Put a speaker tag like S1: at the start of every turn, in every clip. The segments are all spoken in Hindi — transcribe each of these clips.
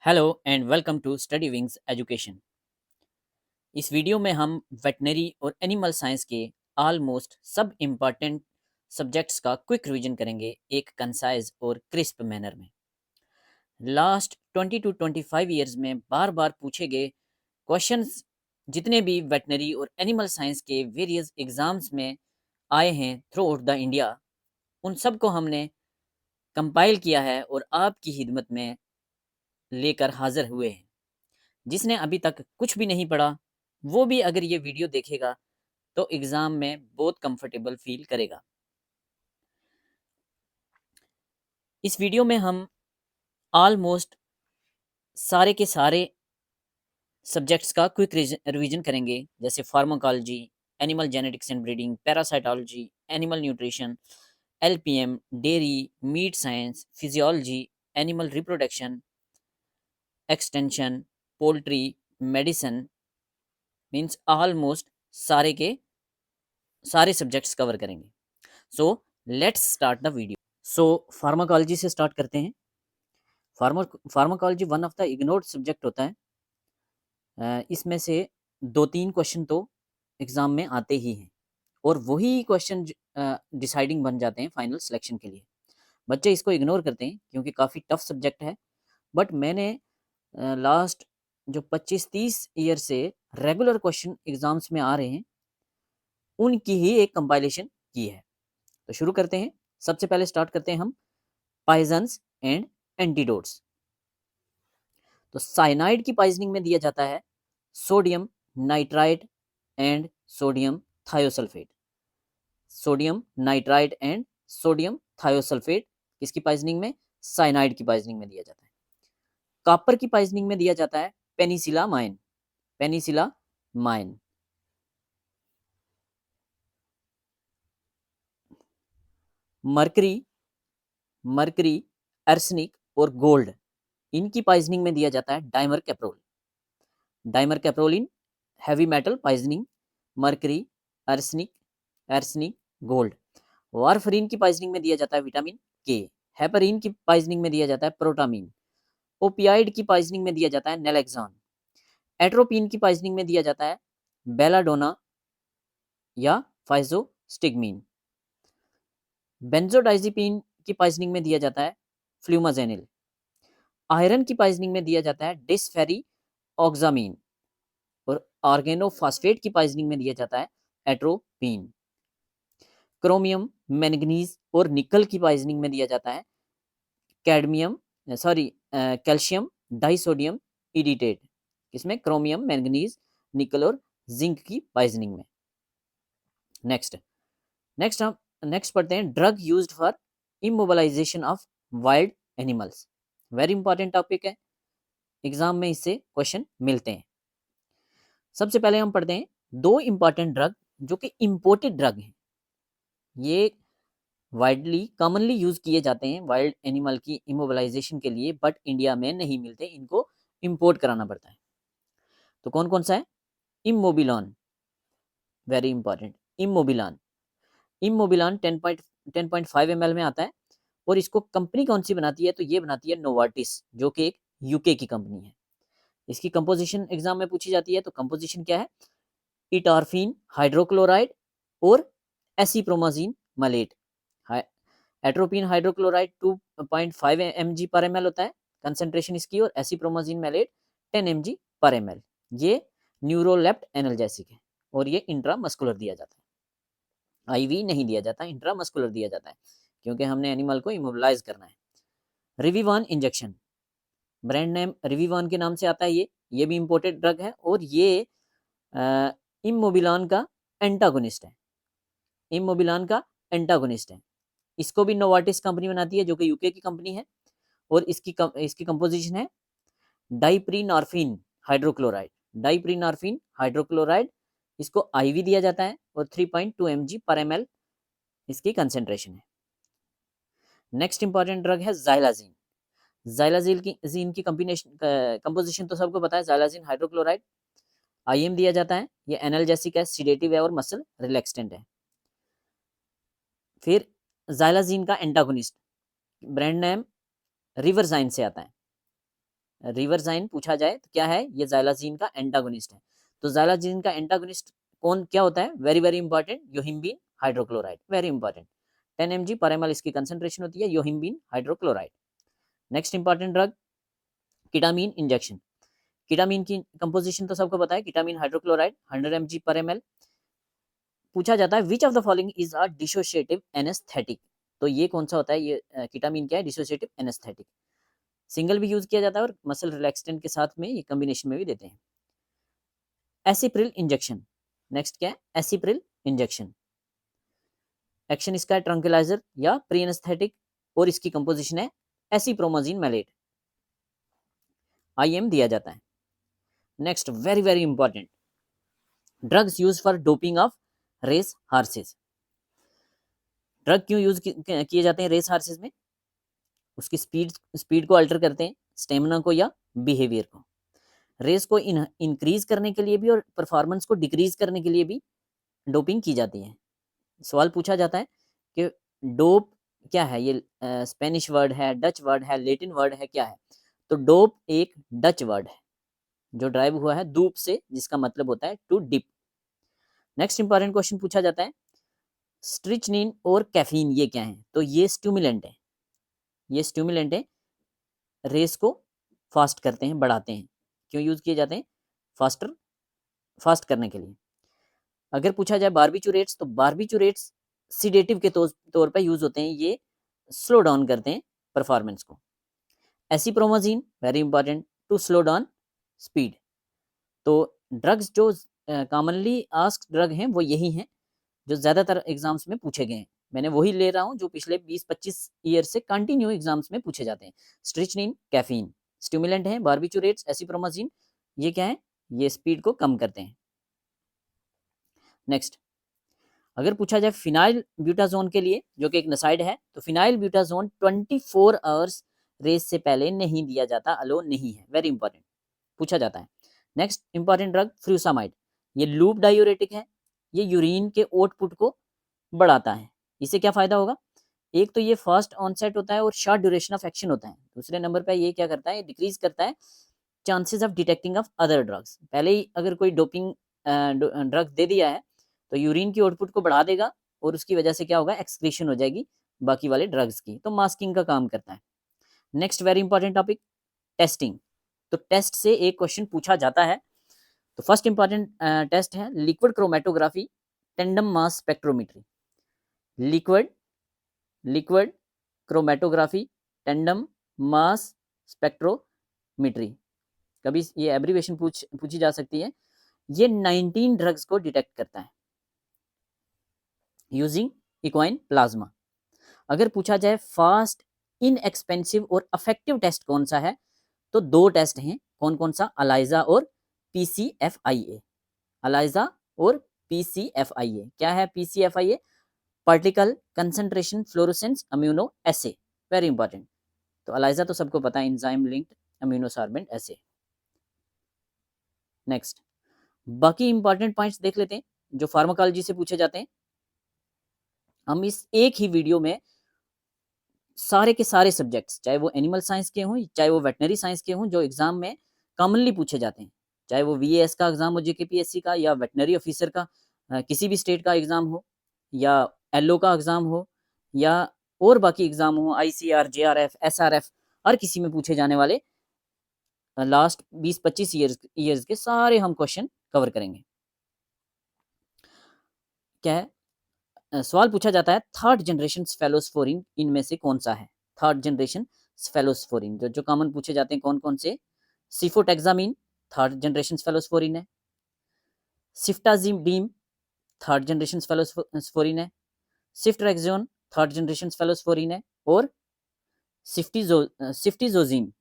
S1: Hello and welcome to study wings education. इस वीडियो में हम वेटनरी और एनिमल साइंस के ऑलमोस्ट सब इम्पॉर्टेंट सब्जेक्ट्स का क्विक रिवीजन करेंगे एक कंसाइज और क्रिस्प मैनर में। लास्ट 20 टू 25 ईयर्स में बार बार पूछे गए क्वेश्चंस जितने भी वेटनरी और एनिमल साइंस के वेरियस एग्जाम्स में आए हैं थ्रू आउट द इंडिया, उन सब को हमने कंपाइल किया है और आपकी खिदमत में लेकर हाजिर हुए हैं। जिसने अभी तक कुछ भी नहीं पढ़ा वो भी अगर ये वीडियो देखेगा तो एग्ज़ाम में बहुत कंफर्टेबल फील करेगा। इस वीडियो में हम ऑलमोस्ट सारे के सारे सब्जेक्ट्स का क्विक रिवीजन करेंगे, जैसे pharmacology, animal genetics and breeding, parasitology, animal nutrition, LPM, dairy, meat science, physiology, animal reproduction, extension, poultry, medicine, means almost सारे के सारे सब्जेक्ट्स कवर करेंगे। So let's start the video. So pharmacology से स्टार्ट करते हैं। Pharmacology one of the ignored subject होता है। इसमें से 2-3 क्वेश्चन तो एग्ज़ाम में आते ही हैं और वही क्वेश्चन डिसाइडिंग बन जाते हैं फाइनल सिलेक्शन के लिए। बच्चे इसको इग्नोर करते हैं क्योंकि काफ़ी टफ सब्जेक्ट है, बट मैंने लास्ट जो 25-30 ईयर से रेगुलर क्वेश्चन एग्ज़ाम्स में आ रहे हैं उनकी ही एक कंपाइलेशन की है। तो शुरू करते हैं। सबसे पहले स्टार्ट करते हैं हम पॉइजन्स एंड एंटीडोट्स। तो साइनाइड की पॉइजनिंग में दिया जाता है sodium nitrite and sodium thiosulphate. Sodium nitrite and sodium thiosulphate किसकी पॉइजनिंग में? साइनाइड की पॉइजनिंग में दिया जाता है। कॉपर की पॉइजनिंग में दिया जाता है penicillamine. Penicillamine. Mercury, mercury, arsenic और गोल्ड, इनकी पॉइजनिंग में दिया जाता है dimercaprol. Dimercaprol in heavy metal poisoning, mercury, arsenic, arsenic, gold. Warfarin की पॉइजनिंग में दिया जाता है विटामिन के। हेपरीन की पॉइजनिंग में दिया जाता है प्रोटामीन। ओपियाइड की पॉइजनिंग में दिया जाता है नेलेक्सॉन। एट्रोपिन की पॉइजनिंग में दिया जाता है बेलाडोना या फाइजोस्टिगमीन। बेंजोडाइजिपीन की पॉइजनिंग में दिया जाता है फ्लूमाजेनिल। आयरन की पॉइजनिंग में दिया जाता है डिस्फेरी ऑक्सामीन और ऑर्गेनोफॉस्फेट की पॉइजनिंग में दिया जाता है एट्रोपिन। क्रोमियम, मैंगनीज और निकल की पॉइजनिंग में दिया जाता है कैडमियम कैल्शियम डाइसोडियम इडिटेट। इसमें क्रोमियम, मैंगनीज, निकल और जिंक की पॉइजनिंग में। नेक्स्ट नेक्स्ट हम नेक्स्ट पढ़ते हैं drug used for immobilization of wild animals. Very important topic है, एग्जाम में इससे क्वेश्चन मिलते हैं। सबसे पहले हम पढ़ते हैं दो इंपॉर्टेंट ड्रग जो कि इंपोर्टेड ड्रग हैं। ये वाइडली कॉमनली यूज किए जाते हैं वाइल्ड एनिमल की इमोबिलाइजेशन के लिए, बट इंडिया में नहीं मिलते, इनको इंपोर्ट कराना पड़ता है। तो कौन कौन सा है? इमोबिलॉन, वेरी इंपॉर्टेंट। इमोबिलॉन, इमोबिलॉन 10.5 ml में आता है और इसको कंपनी कौन सी बनाती है? तो ये बनाती है नोवार्टिस, जो कि एक यूके की कंपनी है। इसकी कंपोजिशन एग्जाम में पूछी जाती है, तो कंपोजिशन क्या है? इटारफिन हाइड्रोक्लोराइड और एसिप्रोमाजीन मलेट। एट्रोपिन हाइड्रोक्लोराइड 2.5 mg पर ml होता है कंसेंट्रेशन इसकी, और एसिप्रोमाजीन मैलेट 10 mg पर ml। ये न्यूरोलेप्ट एनाल्जेसिक है और ये इंट्रामस्कुलर दिया जाता है। आईवी नहीं दिया जाता, इंट्रामस्कुलर दिया जाता है क्योंकि हमने एनिमल को इमोबिलाइज करना है। रिविवान इंजेक्शन, ब्रांड नेम रिविवान के नाम से आता है। ये भी इंपोर्टेड ड्रग है और ये इमोबिलान का एंटागोनिस्ट है। इमोबिलान का एंटागोनिस्ट है। इसको भी नोवार्टिस कंपनी बनाती है जो कि यूके की कंपनी है और इसकी कंपोजिशन है डाइप्रीनॉर्फिन हाइड्रोक्लोराइड। डाइप्रीनॉर्फिन हाइड्रोक्लोराइड, इसको आईवी दिया जाता है और 3.2 mg पर ml इसकी कंसेंट्रेशन है। नेक्स्ट इंपॉर्टेंट ड्रग है जाइलाजीन। जाइलाजीन की कंपोजिशन तो सबको पता है, जाइलाजीन हाइड्रोक्लोराइड। आईएम दिया जाता है, ये एनाल्जेसिक है, सिडेटिव है और मसल रिलैक्सेंट है। फिर जाइलाजीन का एंटागोनिस्ट, ब्रांड नेम रिवरजाइन से आता है। रिवर्साइन पूछा जाए तो क्या है, ये ज़ाइलाज़ीन का एंटागोनिस्ट है। तो ज़ाइलाज़ीन का एंटागोनिस्ट कौन क्या होता है, very very important, yohimbine hydrochloride, very important. 10 mg पर ml इसकी कंसंट्रेशन होती है, yohimbine hydrochloride. Next important drug, ketamine injection. Ketamine की कंपोजिशन तो सबको पता है, कीटामीन हाइड्रोक्लोराइड 100 mg पर ml। पूछा जाता है which of the following is a dissociative anaesthetic. तो ये कौन सा होता है, ये कीटामीन क्या है, डिसोशिएटिव एनेस्थेटिक। सिंगल भी यूज किया जाता है और मसल रिलैक्सेंट के साथ में ये कॉम्बिनेशन में भी देते हैं। एसिप्रिल इंजेक्शन, नेक्स्ट क्या है, एसिप्रिल इंजेक्शन। एक्शन इसका है ट्रंक्विलाइजर या प्री एनेस्थेटिक और इसकी कंपोजिशन है एसिप्रोमाजीन मैलेट, आईएम दिया जाता है। Next very very important, drugs use for doping of race horses. Drug क्यों यूज किए जाते हैं रेस हार्सेस में, उसकी स्पीड को अल्टर करते हैं, स्टेमिना को या बिहेवियर को। रेस को इंक्रीज करने के लिए भी और परफॉर्मेंस को डिक्रीज करने के लिए भी डोपिंग की जाती है। सवाल पूछा जाता है कि डोप क्या है, ये स्पेनिश वर्ड है, डच वर्ड है, लैटिन वर्ड है, क्या है। तो डोप एक डच वर्ड है जो ड्राइव हुआ है धूप से, जिसका मतलब होता है to dip. Next important question पूछा जाता है, स्ट्रिचनिन और कैफीन ये क्या है। तो ये स्टिमुलेंट है, ये स्टिमुलेंट है, रेस को फास्ट करते हैं, बढ़ाते हैं। क्यों यूज किए जाते हैं, फास्ट करने के लिए। अगर पूछा जाए बारबिचुरेट्स, तो बारबिचुरेट्स सीडेटिव के तौर पर यूज होते हैं, ये स्लो डाउन करते हैं परफॉर्मेंस को। Acepromazine very important, to slow down speed. तो ड्रग्स जो कॉमनली आस्क्ड ड्रग हैं वो यही हैं जो ज़्यादातर एग्जाम्स में पूछे गए हैं। मैंने वही ले रहा हूँ जो पिछले 20-25 ईयर से कंटिन्यू एग्जाम्स में पूछे जाते हैं। स्ट्रिचनिन, कैफीन स्टिमुलेंट है, बारबिचुरेट्स, एसिप्रोमाजीन ये क्या है, ये स्पीड को कम करते हैं। नेक्स्ट, अगर पूछा जाए फिनाइल ब्यूटाजोन के लिए, जो कि एक नसाइड है, तो फिनाइल ब्यूटाजोन 24 आवर्स रेस से पहले नहीं दिया जाता, अलो नहीं है, वेरी इंपॉर्टेंट पूछा जाता है। नेक्स्ट इंपॉर्टेंट ड्रग फ्रूसामाइड, ये लूप डायूरेटिक है, ये यूरिन के आउटपुट को बढ़ाता है। इससे क्या फायदा होगा, एक तो ये फास्ट ऑनसेट होता है और शॉर्ट ड्यूरेशन ऑफ एक्शन होता है। दूसरे नंबर पे ये क्या करता है, डिक्रीज करता है chances of detecting of other drugs. पहले ही अगर कोई डोपिंग ड्रग दे दिया है तो यूरिन की आउटपुट को बढ़ा देगा और उसकी वजह से क्या होगा, एक्सक्रीशन हो जाएगी बाकी वाले ड्रग्स की, तो मास्किंग का काम करता है। Next very important topic, testing. तो टेस्ट से एक क्वेश्चन पूछा जाता है। तो फर्स्ट इंपॉर्टेंट टेस्ट है liquid chromatography, tandem mass spectrometry. Liquid chromatography, tandem mass spectrometry, कभी ये एब्रीवेशन पूछी जा सकती है। ये 19 ड्रग्स को डिटेक्ट करता है यूजिंग इक्वाइन प्लाज्मा। अगर पूछा जाए फास्ट, इनएक्सपेंसिव और इफेक्टिव टेस्ट कौन सा है, तो दो टेस्ट हैं, कौन कौन सा, अलाइजा और पीसीएफआईए। अलाइजा और पीसीएफआईए, क्या है पीसीएफआईए, पार्टिकल कंसंट्रेशन फ्लोरोसेंस अम्यूनो एसे, वेरी इंपॉर्टेंट। तो अलाइजा तो सबको पता है, एंजाइम लिंक्ड अम्यूनोसार्बेंट एसे। नेक्स्ट, बाकी इंपॉर्टेंट पॉइंट्स देख लेते हैं जो फार्माकोलॉजी से पूछे जाते हैं। हम इस एक ही वीडियो में सारे के सारे सब्जेक्ट्स, चाहे वो एनिमल साइंस के हों, चाहे वो वेटनरी साइंस के हों, जो एग्जाम में कॉमनली पूछे जाते हैं, चाहे वो वीएएस का एग्जाम हो, जेकेपीएससी का, या वेटनरी ऑफिसर का किसी भी स्टेट का एग्जाम हो, या एलओ का एग्जाम हो, या और बाकी एग्जाम हो, आईसीआर, जेआरएफ, एसआरएफ, हर किसी में पूछे जाने वाले लास्ट 20-25 ईयर्स के सारे हम क्वेश्चन कवर करेंगे। क्या है, सवाल पूछा जाता है थर्ड जनरेशन स्फेलोस्पोरिन इनमें से कौन सा है। थर्ड जनरेशन स्फेलोस्पोरिन जो कॉमन पूछे जाते हैं कौन कौन से, सिफोटेक्सामिन थर्ड जनरेशन स्फेलोस्पोरिन है, सिफ्टाजिडीम थर्ड जनरेशन स्फेलोस्पोरिन है, सिफ्ट्रेक्सोन थर्ड जनरेशन स्फेलोस्पोरिन है, और सिफ्टिजोजिन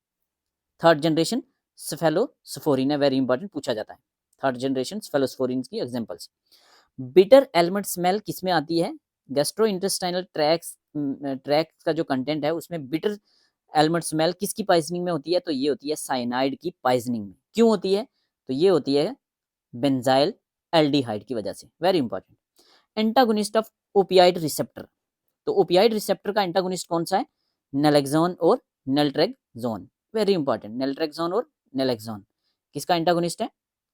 S1: थर्ड जनरेशन स्फेलोस्पोरिन है, वेरी इंपॉर्टेंट पूछा जाता है। थर्ड जनरेशन स्फेलोस्पोरिन की एग्जांपल्स, बिटर एलिमेंट स्मेल किसमें आती है, गैस्ट्रो इंटेस्टाइनल ट्रैक का जो कंटेंट है उसमें बिटर एलिमेंट स्मेल किसकी पॉइजनिंग में होती है, तो ये होती है साइनाइड की पॉइजनिंग में। क्यों होती है, तो ये होती है बेंजाइल एल्डिहाइड की वजह से, very important. Antagonist of opioid receptor, तो ओपियाइड रिसेप्टर का एंटागोनिस्ट कौन सा है, नलेक्सोन और नल्ट्रेक्सोन, वेरी इंपॉर्टेंट, नेल्ट्रेक्सोन और नेलेक्सोन किसका एंटागोनिस्ट है?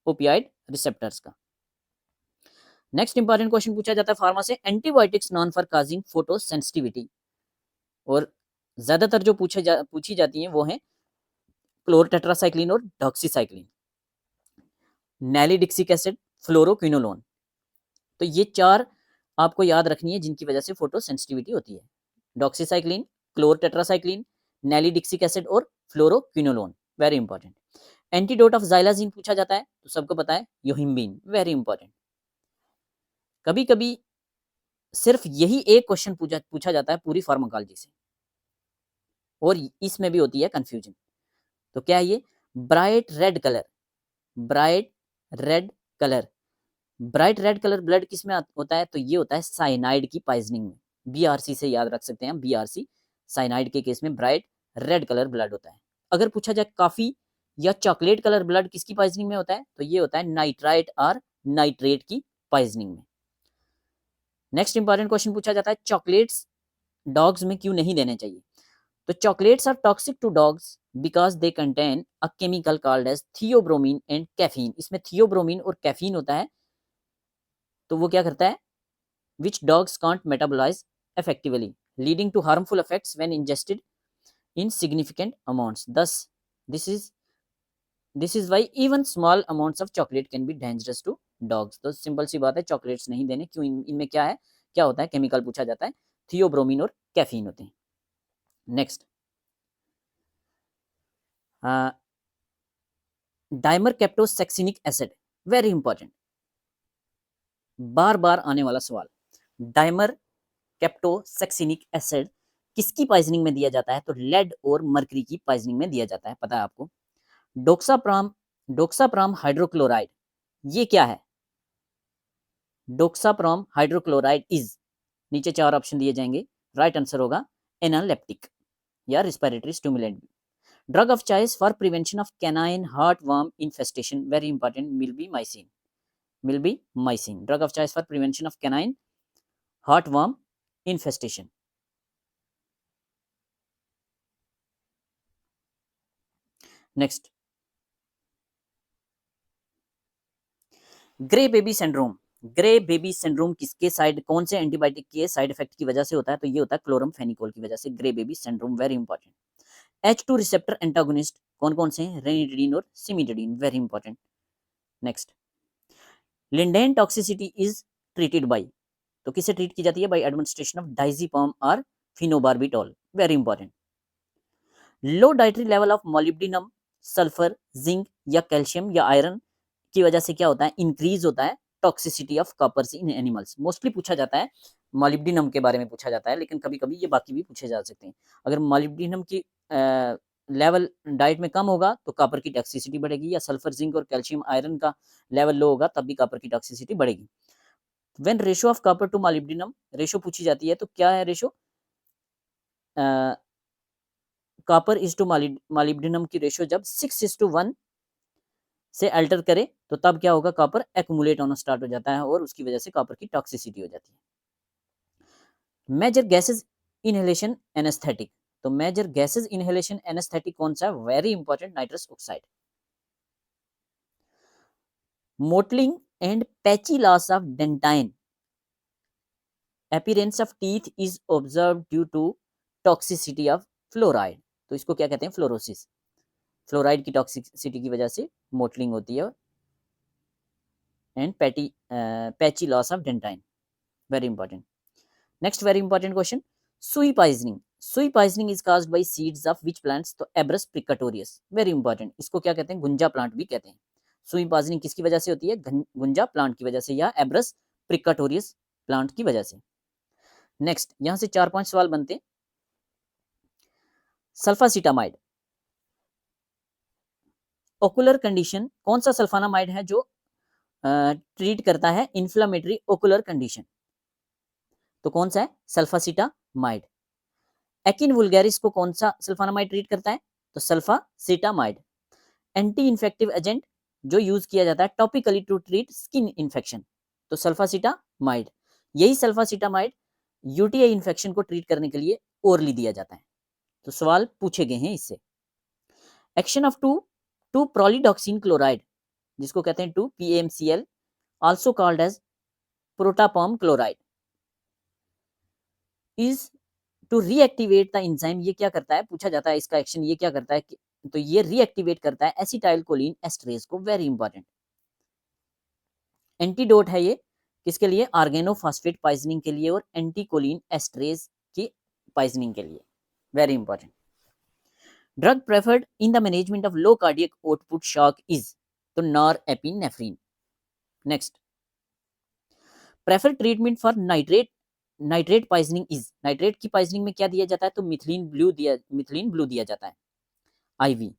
S1: ओपियाइड रिसेप्टर्स का। नेक्स्ट इंपॉर्टेंट क्वेश्चन पूछा जाता है फार्मा से, antibiotics non for causing photo sensitivity, और ज्यादातर जो पूछी जाती हैं वो है क्लोरटेट्रासाइक्लिन और डॉक्सीसाइक्लिन, नैलीडिक्सिक एसिड, फ्लोरोक्विनोलोन। तो ये चार आपको याद रखनी है जिनकी वजह से फोटो सेंसिटिविटी होती है, डॉक्सीसाइक्लिन, क्लोरटेट्रासाइक्लिन, नैलीडिक्सिक एसिड और fluoroquinolone, very important. Antidote of xylazine पूछा जाता है तो सबको पता है योहिम्बीन, वेरी इंपॉर्टेंट। कभी कभी सिर्फ यही एक क्वेश्चन पूछा जाता है पूरी फार्माकोलॉजी से, और इसमें भी होती है कंफ्यूजन। तो क्या है ये? Bright red colour, bright red colour, bright red colour blood किस में होता है? तो ये होता है साइनाइड की पॉइजनिंग में, बीआरसी से याद रख सकते हैं हम, बीआरसी साइनाइड के केस में ब्राइट रेड कलर ब्लड होता है। अगर पूछा जाए कॉफी या चॉकलेट कलर ब्लड किसकी पॉइजनिंग में होता है? तो ये होता है नाइट्राइट और नाइट्रेट की पॉइजनिंग में। नेक्स्ट इंपॉर्टेंट क्वेश्चन पूछा जाता है, चॉकलेट्स डॉग्स में क्यों नहीं देने चाहिए? तो chocolates are toxic to dogs because they contain a chemical called as theobromine and caffeine. इसमें थियोब्रोमीन और कैफीन होता है, तो वो क्या करता है? which dogs can't metabolize effectively, leading to harmful effects when ingested in significant amounts. Thus, this is why even small amounts of chocolate can be dangerous to dogs. तो सिंपल सी बात है, चॉकलेट्स नहीं देने। क्यों? इनमें क्या है, क्या होता है? केमिकल पूछा जाता है, थियोब्रोमीन और कैफीन होते हैं। Next, dimercaptosuccinic acid, very important, बार बार आने वाला सवाल। डाइमर कैप्टोसेक्सिनिक एसिड किसकी पॉइजनिंग में दिया जाता है? तो लेड और मरकरी की पॉइजनिंग में दिया जाता है, पता है आपको। डोक्साप्राम हाइड्रोक्लोराइड, ये क्या है? डोक्साप्राम हाइड्रोक्लोराइड इज, नीचे चार ऑप्शन दिए जाएंगे, राइट आंसर होगा एनालेप्टिक या respiratory stimulant. Drug of choice for prevention of canine heartworm infestation, very important, milbemycin, milbemycin, drug of choice for prevention of canine heartworm infestation. Next, grey baby syndrome, grey baby syndrome किसके साइड, कौन से एंटीबायोटिक के साइड इफेक्ट की वजह से होता है? तो ये होता है क्लोरमफेनिकोल की वजह से, grey baby syndrome, very important. H2 receptor antagonist कौन कौन से हैं? रेनिटिडीन और cimetidine, very important. Next, lindane toxicity is treated by, तो किसे ट्रीट की जाती है? बाय एडमिनिस्ट्रेशन ऑफ डाइजीपाम और phenobarbital, very important. Low dietary level of molybdenum, sulphur, zinc या कैल्शियम या आयरन की वजह से क्या होता है? इंक्रीज होता है toxicity of copper in animals. Mostly पूछा जाता है मोलिब्डेनम के बारे में पूछा जाता है, लेकिन कभी कभी ये बाकी भी पूछे जा सकते हैं। अगर मोलिब्डेनम की लेवल डाइट में कम होगा तो कॉपर की टॉक्सिसिटी बढ़ेगी, या सल्फर, जिंक और कैल्शियम आयरन का लेवल लो होगा तब भी कॉपर की टॉक्सिसिटी बढ़ेगी। When ratio of copper to molybdenum, ratio पूछी जाती है तो क्या है ratio? Copper is to molybdenum की रेशियो जब 6:1 से अल्टर करे तो तब क्या होगा? कॉपर एक्यूमुलेट होना स्टार्ट हो जाता है और उसकी वजह से कॉपर की टॉक्सिसिटी हो जाती है। मेजर गैसेस इनहेलेशन एनेस्थेटिक, तो मेजर गैसेस इनहेलेशन एनेस्थेटिक कौन सा है? Very important, nitrous oxide. Mottling and patchy loss of dentine, appearance of teeth is observed due to toxicity of fluoride, तो इसको क्या कहते हैं? फ्लोरोसिस, फ्लोराइड की टॉक्सिसिटी की वजह से मोटलिंग होती है, and patchy loss of dentine, very important. Next very important question, सुई पॉइजनिंग, सुई poisoning is caused by seeds of which plants? तो एब्रस प्रिकटोरियस, वेरी इंपॉर्टेंट, इसको क्या कहते हैं? गुंजा प्लांट भी कहते हैं। सुई पॉइजनिंग किसकी वजह से होती है? गुंजा प्लांट की वजह से या एब्रस प्रिकटोरियस प्लांट की वजह से। नेक्स्ट, यहां से 4-5 सवाल बनते हैं। सल्फासिटामाइड, ओकुलर कंडीशन, कौन सा सल्फानामाइड है जो ट्रीट करता है इन्फ्लामेटरी ओकुलर कंडीशन? तो कौन सा है? सल्फासिटामाइड। एकिन वुल्गैरिस को कौन सा सल्फानामाइड ट्रीट करता है? तो सल्फासिटामाइड। एंटी इन्फेक्टिव एजेंट जो यूज किया जाता है topically to treat skin infection, तो सल्फासिटामाइड। यही सल्फासिटामाइड यूटीआई इन्फेक्शन को ट्रीट करने के लिए ओरली दिया जाता है, तो सवाल पूछे गए हैं इससे। Action of two pralidoxime chloride, जिसको कहते हैं 2PaMCl, also called as protopam chloride, is to reactivate the enzyme. ये क्या करता है, पूछा जाता है इसका एक्शन ये क्या करता है तो ये रीएक्टिवेट करता है एसिटाइल कोलिन एस्ट्रेज को। वेरी इंपॉर्टेंट एंटीडोट है ये किसके लिए, ऑर्गेनोफॉस्फेट पॉइजनिंग के लिए और एंटीकोलिन एस्ट्रेज की पॉइजनिंग के लिए। Very important. Drug preferred in the management of low cardiac output shock is, तो norepinephrine. Next, prefer treatment for nitrate poisoning is, nitrate की पॉइजनिंग में क्या दिया जाता है, तो मिथिलीन ब्लू दिया जाता है IV।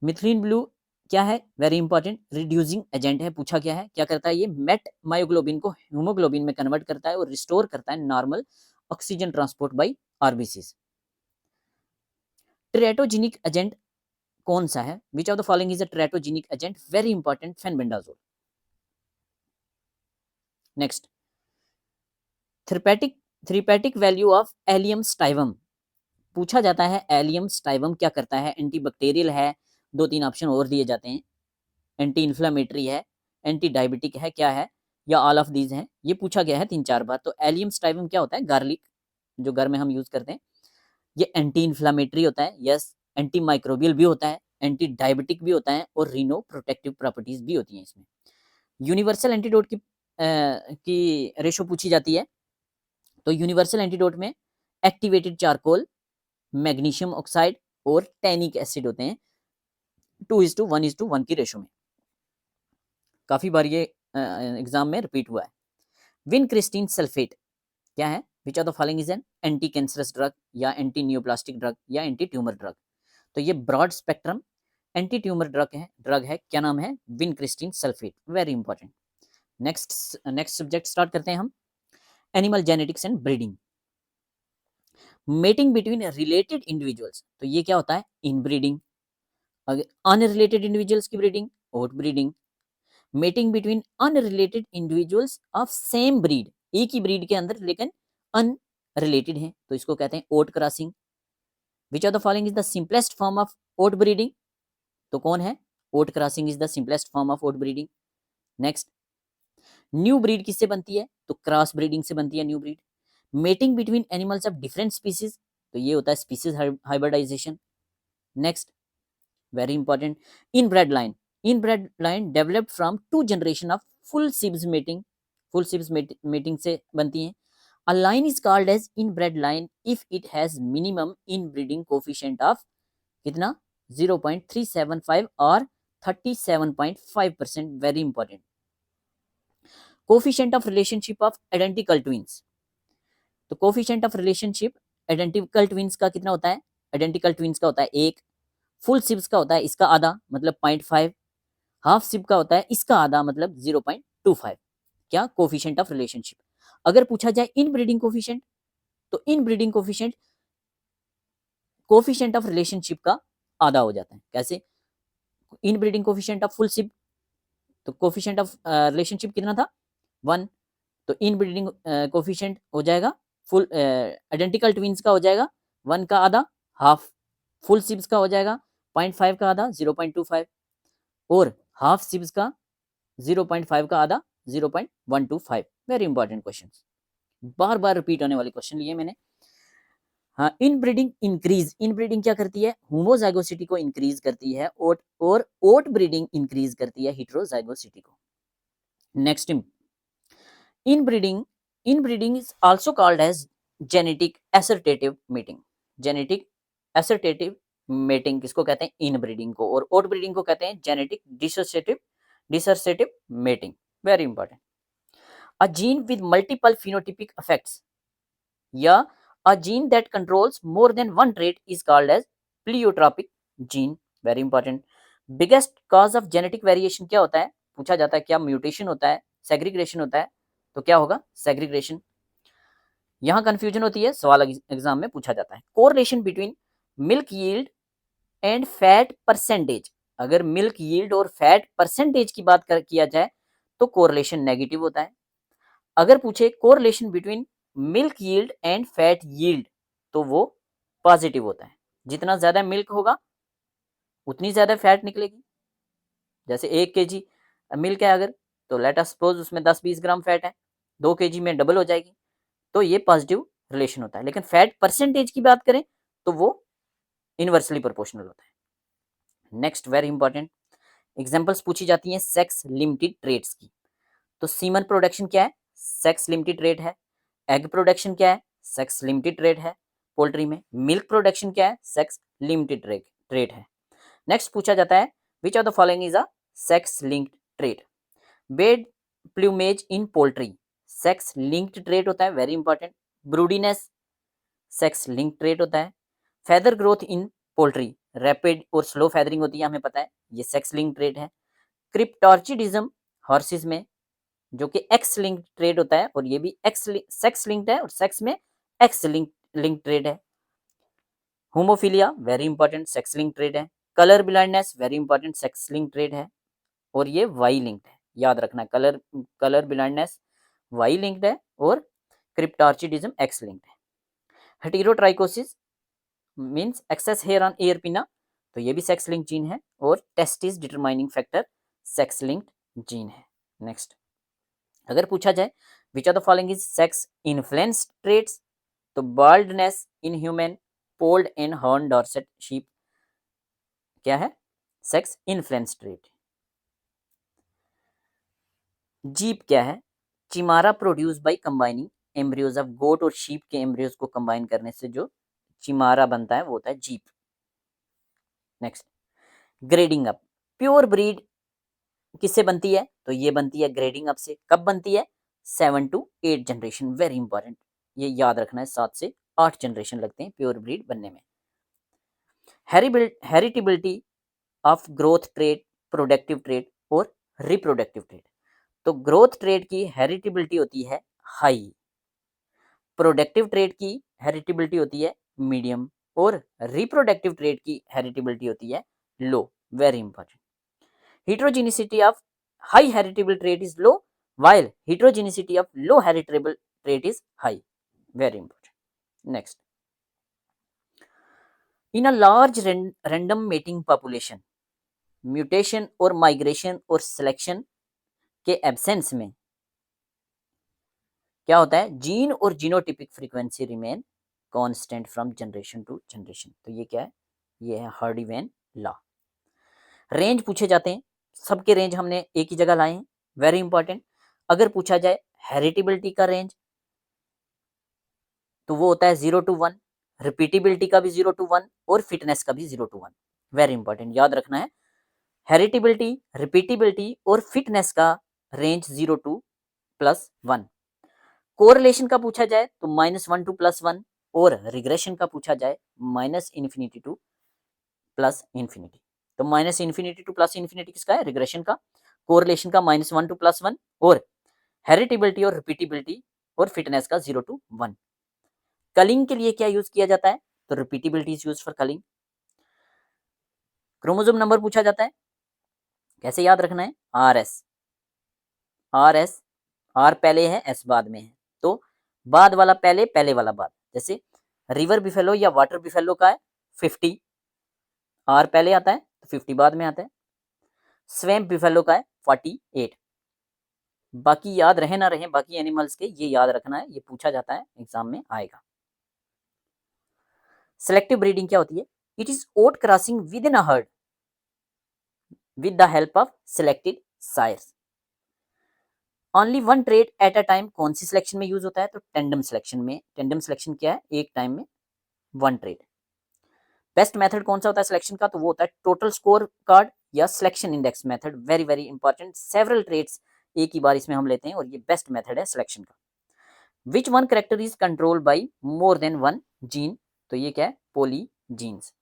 S1: मिथिलीन ब्लू क्या है, वेरी इंपॉर्टेंट रिड्यूसिंग एजेंट है, पूछा गया है क्या करता है, ये मेट मायोग्लोबिन को हीमोग्लोबिन में कन्वर्ट करता है और रिस्टोर करता है normal oxygen transport by RBCs. Teratogenic agent कौन सा है, which of the following is a teratogenic agent, very important fenbendazole. Next, therapeutic value of allium sativum, पूछा जाता है एलियम स्टाइवम क्या करता है, एंटीबैक्टीरियल है, 2-3 ऑप्शन और दिए जाते हैं, एंटी इन्फ्लामेटरी है, एंटी डायबिटिक है, क्या है, या ऑल ऑफ दीज हैं, ये पूछा गया है 3-4 बार। तो एलियम स्टाइवम क्या होता है, गार्लिक जो घर में हम यूज करते हैं, ये एंटी इन्फ्लामेटरी होता है, यस, एंटी माइक्रोबियल भी होता है, एंटी डायबिटिक भी होता है और रीनो प्रोटेक्टिव प्रॉपर्टीज भी होती हैं इसमें। यूनिवर्सल एंटीडोट की रेशो पूछी जाती है, तो यूनिवर्सल एंटीडोट में एक्टिवेटेड चारकोल, मैग्नीशियम ऑक्साइड और टैनिक एसिड होते हैं 2:1:1 की रेशो में। काफी बार ये एग्जाम में रिपीट हुआ है। विनक्रिस्टीन सल्फेट क्या है, which of the following is an anti cancerous drug या एंटी न्यूप्लास्टिक ड्रग या एंटी ट्यूमर ड्रग, तो ये broad spectrum anti tumour drug है, क्या नाम है, vincristine sulphate. Very important. Next subject start करते हैं हम, animal genetics and breeding. Mating between related individuals, तो ये क्या होता है, इनब्रीडिंग। अनरिलेटेड इंडिविजुअल्स की breeding, out breeding. Mating between unrelated individuals of same breed, एक ही ब्रीड के अंदर लेकिन अनरिलेटेड हैं, तो इसको कहते हैं out crossing. Which of the following is the simplest form of out breeding, तो कौन है, out crossing is the simplest form of out breeding. Next, new breed किससे बनती है, तो क्रॉस ब्रीडिंग से बनती है new breed. Mating between animals of different species, तो ये होता है species hybridisation. Next, very important, inbred line developed from 2 generation of full sibs mating से बनती है। A line is called as inbred line if it has minimum inbreeding coefficient of कितना 0.375 और 37.5%, very important. Coefficient of relationship of identical twins, तो coefficient of relationship identical twins का कितना होता है, आइडेंटिकल ट्विंस का होता है 1, फुल सिब्स का होता है इसका आधा मतलब 0.5, हाफ सिब का होता है इसका आधा मतलब 0.25, क्या कोफिशिएंट ऑफ रिलेशनशिप। अगर पूछा जाए इन ब्रीडिंग कोफिशिएंट, तो इन ब्रीडिंग कोफिशिएंट ऑफ रिलेशनशिप का आधा हो जाता है, कैसे, इन ब्रीडिंग कोफिशिएंट ऑफ फुल सिब, तो कोफिशिएंट ऑफ रिलेशनशिप कितना था 1, तो इन ब्रीडिंग कोफिशिएंट हो जाएगा फुल आइडेंटिकल ट्विंस का हो जाएगा 1 का आधा हाफ, फुल सिब्स का हो जाएगा 0.5 का आधा 0.25 और हाफ सिब्स का 0.5 का आधा 0.125। वेरी इंपॉर्टेंट क्वेश्चन, बार बार रिपीट होने वाले क्वेश्चन लिए मैंने। हाँ, इनब्रीडिंग क्या करती है, होमोजाइगोसिटी को इंक्रीज करती है और ओट ब्रीडिंग इंक्रीज करती है हेटेरोजाइगोसिटी को। Next, inbreeding is also called as genetic assortative mating. Genetic assortative mating किसको कहते हैं, इनब्रीडिंग को, और ओट ब्रीडिंग को कहते हैं genetic dissociative mating. Very important. A gene with multiple phenotypic effects या a gene that controls more than one trait is called as pleiotropic gene, very important। biggest cause of genetic variation क्या होता है, पूछा जाता है क्या म्यूटेशन होता है, सेग्रीग्रेशन होता है, तो क्या होगा सेग्रीग्रेशन। यहां कंफ्यूजन होती है, सवाल एग्जाम में पूछा जाता है। Correlation between milk yield and fat percentage, अगर मिल्क यील्ड और फैट परसेंटेज की बात किया जाए तो कोरिलेशन नेगेटिव होता है। अगर पूछे correlation between milk yield and fat yield तो वो पॉजिटिव होता है। जितना ज्यादा मिल्क होगा उतनी ज़्यादा फैट निकलेगी। जैसे 1 केजी मिल्क है अगर, तो लेट अस सपोज उसमें 10-20 ग्राम फैट है, 2 केजी में डबल हो जाएगी, तो ये पॉजिटिव रिलेशन होता है। लेकिन फैट परसेंटेज की बात करें तो वो इनवर्सली प्रोपोर्शनल होता है। नेक्स्ट वेरी इंपॉर्टेंट एग्जांपल्स पूछी जाती हैं सेक्स लिमिटेड ट्रेड्स की। तो सीमन प्रोडक्शन क्या है? सेक्स लिमिटेड ट्रेड है। एग प्रोडक्शन क्या है? सेक्स लिमिटेड ट्रेड है पोल्ट्री में। मिल्क प्रोडक्शन क्या है? सेक्स लिमिटेड ट्रेड है। नेक्स्ट पूछा जाता है which of the following is a sex linked trade? Bed plumage in poultry sex linked trade होता है, very important. Broodiness sex linked trade होता है। Feather growth in poultry rapid और स्लो फेदरिंग होती है, हमें पता है, ये सेक्स लिंक्ड ट्रेड है। क्रिप्टॉर्चिडिज्म हॉर्सेस में जो कि एक्स लिंक्ड ट्रेड होता है, और ये भी एक्स सेक्स लिंक्ड है और सेक्स में एक्स लिंक्ड ट्रेड है। Haemophilia very important sex linked trait है। Colour blindness very important sex linked trait है, और ये वाई लिंक्ड है, याद रखना। कलर ब्लाइंडनेस वाई लिंक्ड है और क्रिप्टॉर्चिडिज्म एक्स लिंक्ड है। Heterotrichosis means excess hair on ear pinna, तो ये भी सेक्स लिंक्ड जीन है, और testis determining factor sex linked gene है। नेक्स्ट अगर पूछा जाए which of the following is sex influence traits, तो baldness in human, polled and horn Dorset sheep क्या है? Sex influence trait. जीप क्या है? Chimera produce by combining embryos of goat और शीप के एम्ब्रियोज को कंबाइन करने से जो चिमारा बनता है वो होता है jeep. Next grading up, pure breed किससे बनती है? तो ये बनती है ग्रेडिंग अप से। कब बनती है? 7 to 8 जनरेशन, वेरी इंपॉर्टेंट, ये याद रखना है, 7 से 8 जनरेशन लगते हैं प्योर ब्रीड बनने में। Heritability of growth trait, productive trait और रिप्रोडक्टिव ट्रेट। तो ग्रोथ ट्रेट की हेरिटेबिलिटी होती है हाई, प्रोडक्टिव ट्रेट की हेरिटेबिलिटी होती है मीडियम, और रिप्रोडक्टिव ट्रेट की हेरिटेबिलिटी होती है low, very important. heterogeneity of high heritable trait is low while heterogeneity of low heritable trait is high, very important. Next, in a large random mating population mutation और माइग्रेशन और सिलेक्शन के एब्सेंस में क्या होता है? जीन और genotypic frequency remain constant from generation to generation. तो ये क्या है? ये है हार्डी-वेन लॉ। रेंज पूछे जाते हैं, सबके रेंज हमने एक ही जगह लाए हैं, वेरी इंपॉर्टेंट। अगर पूछा जाए हेरिटेबिलिटी का रेंज तो वो होता है 0 to 1, रिपीटेबिलिटी का भी 0 to 1 और फिटनेस का भी 0 to 1, वेरी इंपॉर्टेंट, याद रखना है। हेरिटेबिलिटी, रिपीटेबिलिटी और फिटनेस का रेंज 0 to +1। कोरिलेशन का पूछा जाए तो -1 to +1, और रिग्रेशन का पूछा जाए -∞ to +∞। तो -∞ to +∞ किसका है? रिग्रेशन का। कोरिलेशन का -1 to +1, और हेरिटेबिलिटी और रिपीटेबिलिटी और फिटनेस का 0 to 1। कलिंग के लिए क्या यूज किया जाता है? तो repeatability is use for culling. Chromosome number पूछा जाता है, कैसे याद रखना है? RS आर पहले है एस बाद में है, तो बाद वाला पहले, पहले वाला बाद। जैसे रिवर बिफेलो या वाटर बिफेलो का है 50, आर पहले आता है तो 50 बाद में आता है। स्वैम्प बिफेलो का है 48। बाकी याद रहे ना रहे बाकी एनिमल्स के, ये याद रखना है, ये पूछा जाता है, एग्जाम में आएगा। सेलेक्टिव ब्रीडिंग क्या होती है? It is out crossing with in a herd with the help of selected sires. Only one trait at a time कौन सी सिलेक्शन में यूज होता है? तो टेंडम सिलेक्शन में। टेंडम सिलेक्शन क्या है? एक टाइम में वन ट्रेड। बेस्ट मेथड कौन सा होता है सिलेक्शन का? तो वो होता है टोटल स्कोर कार्ड या selection index method, very very important. Several traits एक ही बार इसमें हम लेते हैं, और ये बेस्ट मेथड है सिलेक्शन का। Which one character is control by more than one gene? तो ये क्या है? Poly jeans.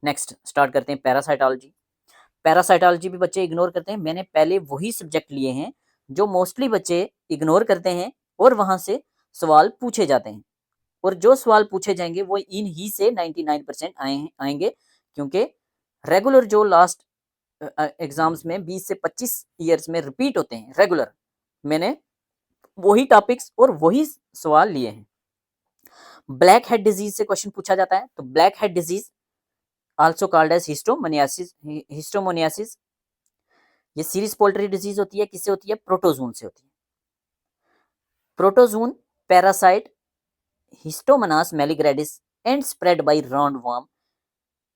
S1: नेक्स्ट स्टार्ट करते हैं पैरासाइटोलॉजी। पैरासाइटोलॉजी भी बच्चे इग्नोर करते हैं। मैंने पहले वही सब्जेक्ट लिए हैं जो मोस्टली बच्चे इग्नोर करते हैं, और वहां से सवाल पूछे जाते हैं, और जो सवाल पूछे जाएंगे वो इन ही से 99% आएंगे, क्योंकि रेगुलर जो लास्ट एग्जाम्स में 20 से 25 ईयर्स में रिपीट होते हैं रेगुलर, मैंने वही टॉपिक्स और वही सवाल लिए हैं। ब्लैक हेड डिजीज से क्वेश्चन पूछा जाता है, तो black head disease also called as histomoniasis. ये सीरीज पोल्ट्री डिजीज होती है, किससे होती है? प्रोटोजोन से होती है। Protozoan parasite histomonas meleagridis and spread by roundworm